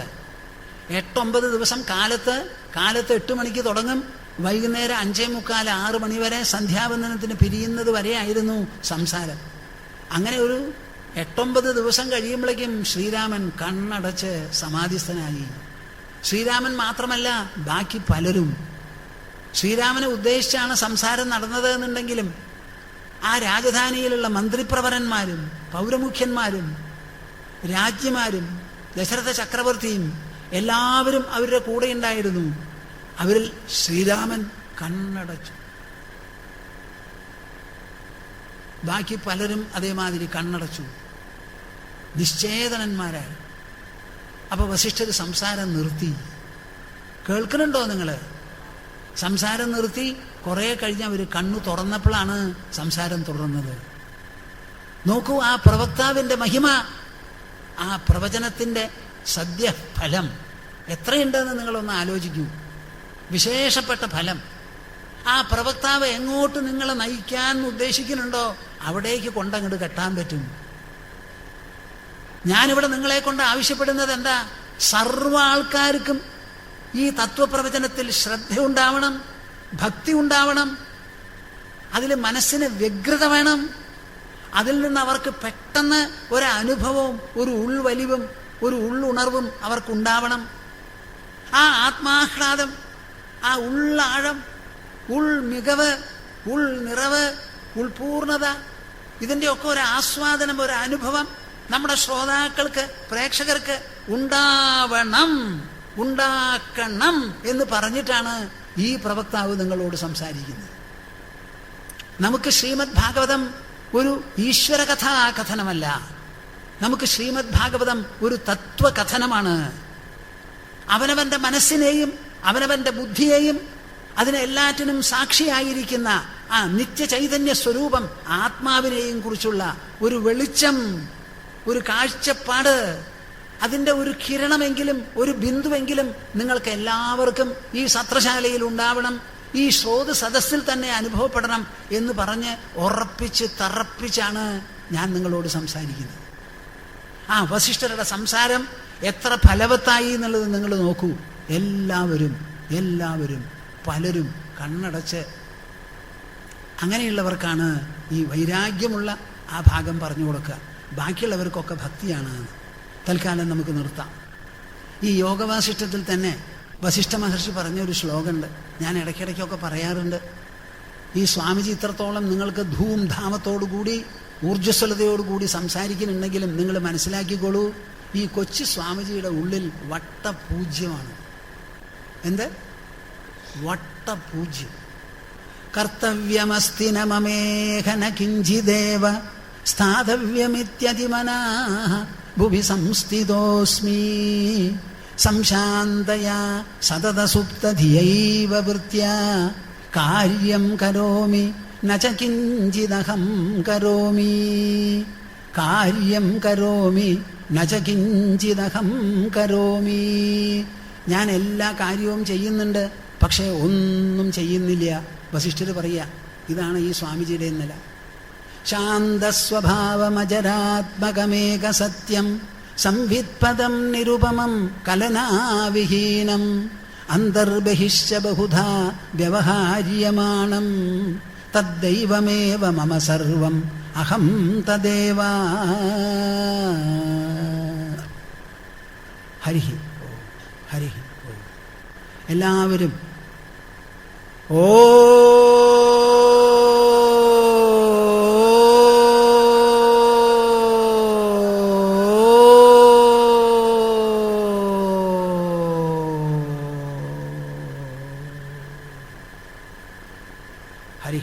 8-9 ദിവസം കാലത്ത് 8 മണിക്ക് തുടങ്ങും, വൈകുന്നേരം 5:45 6 മണി വരെ സന്ധ്യാവന്ദനത്തിന് പിരിയുന്നത് വരെ ആയിരുന്നു സംസാരം. അങ്ങനെ ഒരു 8-9 ദിവസം കഴിയുമ്പോഴേക്കും ശ്രീരാമൻ കണ്ണടച്ച് സമാധിസ്ഥനായി. ശ്രീരാമൻ മാത്രമല്ല, ബാക്കി പലരും ശ്രീരാമനെ ഉദ്ദേശിച്ചാണ് സംസാരം നടന്നത് എന്നുണ്ടെങ്കിലും ആ രാജധാനിയിലുള്ള മന്ത്രിപ്രവരന്മാരും പൗരമുഖ്യന്മാരും രാജ്യമാരും ദശരഥ ചക്രവർത്തിയും എല്ലാവരും അവരുടെ കൂടെ ഉണ്ടായിരുന്നു. അവരിൽ ശ്രീരാമൻ കണ്ണടച്ചു. ബാക്കി പലരും അതേമാതിരി കണ്ണടച്ചു, നിശ്ചേതനന്മാരായി. അപ്പൊ വസിഷ്ഠർ സംസാരം നിർത്തി. കേൾക്കുന്നുണ്ടോ നിങ്ങൾ? സംസാരം നിർത്തി. കുറെ കഴിഞ്ഞ് അവർ കണ്ണു തുറന്നപ്പോഴാണ് സംസാരം തുടർന്നത്. നോക്കൂ ആ പ്രവക്താവിന്റെ മഹിമ, ആ പ്രവചനത്തിന്റെ സദ്യഫലം എത്രയുണ്ടെന്ന് നിങ്ങളൊന്ന് ആലോചിക്കൂ. വിശേഷപ്പെട്ട ഫലം. ആ പ്രവക്താവ് എങ്ങോട്ട് നിങ്ങളെ നയിക്കാൻ ഉദ്ദേശിക്കുന്നുണ്ടോ അവിടേക്ക് കൊണ്ടങ്ങോട്ട് കെട്ടാൻ പറ്റും. ഞാനിവിടെ നിങ്ങളെ കൊണ്ട് ആവശ്യപ്പെടുന്നത് എന്താ? സർവ്വ ആൾക്കാർക്കും ഈ തത്വപ്രവചനത്തിൽ ശ്രദ്ധയുണ്ടാവണം, ഭക്തി ഉണ്ടാവണം, അതിൽ മനസ്സിന് വ്യഗ്രത വേണം. അതിൽ നിന്ന് അവർക്ക് പെട്ടെന്ന് ഒരനുഭവവും ഒരു ഉൾവലിവും ഒരു ഉള്ളുണർവും അവർക്കുണ്ടാവണം. ആ ആത്മാഹ്ലാദം, ആ ഉള്ളാഴം, ഉൾമികവ്, ഉൾനിറവ്, ഉൾപൂർണത, ഇതിൻ്റെയൊക്കെ ഒരു ആസ്വാദനം, ഒരു അനുഭവം നമ്മുടെ ശ്രോതാക്കൾക്ക്, പ്രേക്ഷകർക്ക് ഉണ്ടാവണം, ഉണ്ടാക്കണം എന്ന് പറഞ്ഞിട്ടാണ് ഈ പ്രവക്താവ് നിങ്ങളോട് സംസാരിക്കുന്നത്. നമുക്ക് ശ്രീമദ് ഭാഗവതം ഒരു ഈശ്വരകഥാകഥനമല്ല. നമുക്ക് ശ്രീമദ് ഭാഗവതം ഒരു തത്വകഥനമാണ്. അവനവന്റെ മനസ്സിനെയും അവനവന്റെ ബുദ്ധിയെയും അതിനെല്ലാറ്റിനും സാക്ഷിയായിരിക്കുന്ന ആ നിത്യചൈതന്യ സ്വരൂപം ആത്മാവിനെയും കുറിച്ചുള്ള ഒരു വെളിച്ചം, ഒരു കാഴ്ചപ്പാട്, അതിൻ്റെ ഒരു കിരണമെങ്കിലും ഒരു ബിന്ദുവെങ്കിലും നിങ്ങൾക്ക് എല്ലാവർക്കും ഈ സത്രശാലയിൽ ഉണ്ടാവണം, ഈ ശ്രോത സദസ്സിൽ തന്നെ അനുഭവപ്പെടണം എന്ന് പറഞ്ഞ് ഉറപ്പിച്ച് തറപ്പിച്ചാണ് ഞാൻ നിങ്ങളോട് സംസാരിക്കുന്നത്. ആ വസിഷ്ഠരുടെ സംസാരം എത്ര ഫലവത്തായി എന്നുള്ളത് നിങ്ങൾ നോക്കൂ. എല്ലാവരും പലരും കണ്ണടച്ച്, അങ്ങനെയുള്ളവർക്കാണ് ഈ വൈരാഗ്യമുള്ള ആ ഭാഗം പറഞ്ഞു കൊടുക്കുക. ബാക്കിയുള്ളവർക്കൊക്കെ ഭക്തിയാണ്. തൽക്കാലം നമുക്ക് നിർത്താം. ഈ യോഗവാസിഷ്ഠത്തിൽ തന്നെ വസിഷ്ഠ മഹർഷി പറഞ്ഞൊരു ശ്ലോകമുണ്ട്, ഞാൻ ഇടയ്ക്കിടയ്ക്കൊക്കെ പറയാറുണ്ട്. ഈ സ്വാമിജി ഇത്രത്തോളം നിങ്ങൾക്ക് ധൂംധാമത്തോടുകൂടി ഊർജ്ജസ്വലതയോടുകൂടി സംസാരിക്കുന്നുണ്ടെങ്കിലും നിങ്ങൾ മനസ്സിലാക്കിക്കോളൂ, ഈ കൊച്ചു സ്വാമിജിയുടെ ഉള്ളിൽ വട്ടപൂജ്യമാണ്. എന്ത്? വട്ടപൂജ്യം. കർത്തവ്യമസ്തി ന മമേഹന കിഞ്ചിദേവ സ്ഥാതവ്യമിത്യതിമനാഃ ഭുവി സംസ്ഥിതോസ്മി സംശാന്തയാ സതതസുപ്തധിയൈവ വൃത്യാ കാര്യം കരോമി നച കിഞ്ചിദഹം കരോമി കാര്യം കരോമി നച കിഞ്ചിദഹം കരോമി. ഞാൻ എല്ലാ കാര്യവും ചെയ്യുന്നുണ്ട്, പക്ഷേ ഒന്നും ചെയ്യുന്നില്ല. വസിഷ്ഠർ പറയുക, ഇതാണ് ഈ സ്വാമിജിയുടെ നില. ശാന്തസ്വഭാവമജരാത്മകമേക സത്യം സംവിത്പദം നിരുപമം കലനാവിഹീനം അന്തർബഹിശ്ച ബഹുധാ വ്യവഹാര്യമാണം തദ്ദൈവമേവ മമ സർവം അഹം തദേവ. ഹരിഹി ഹരിഹി. എല്ലാവരും ഓ ഹരി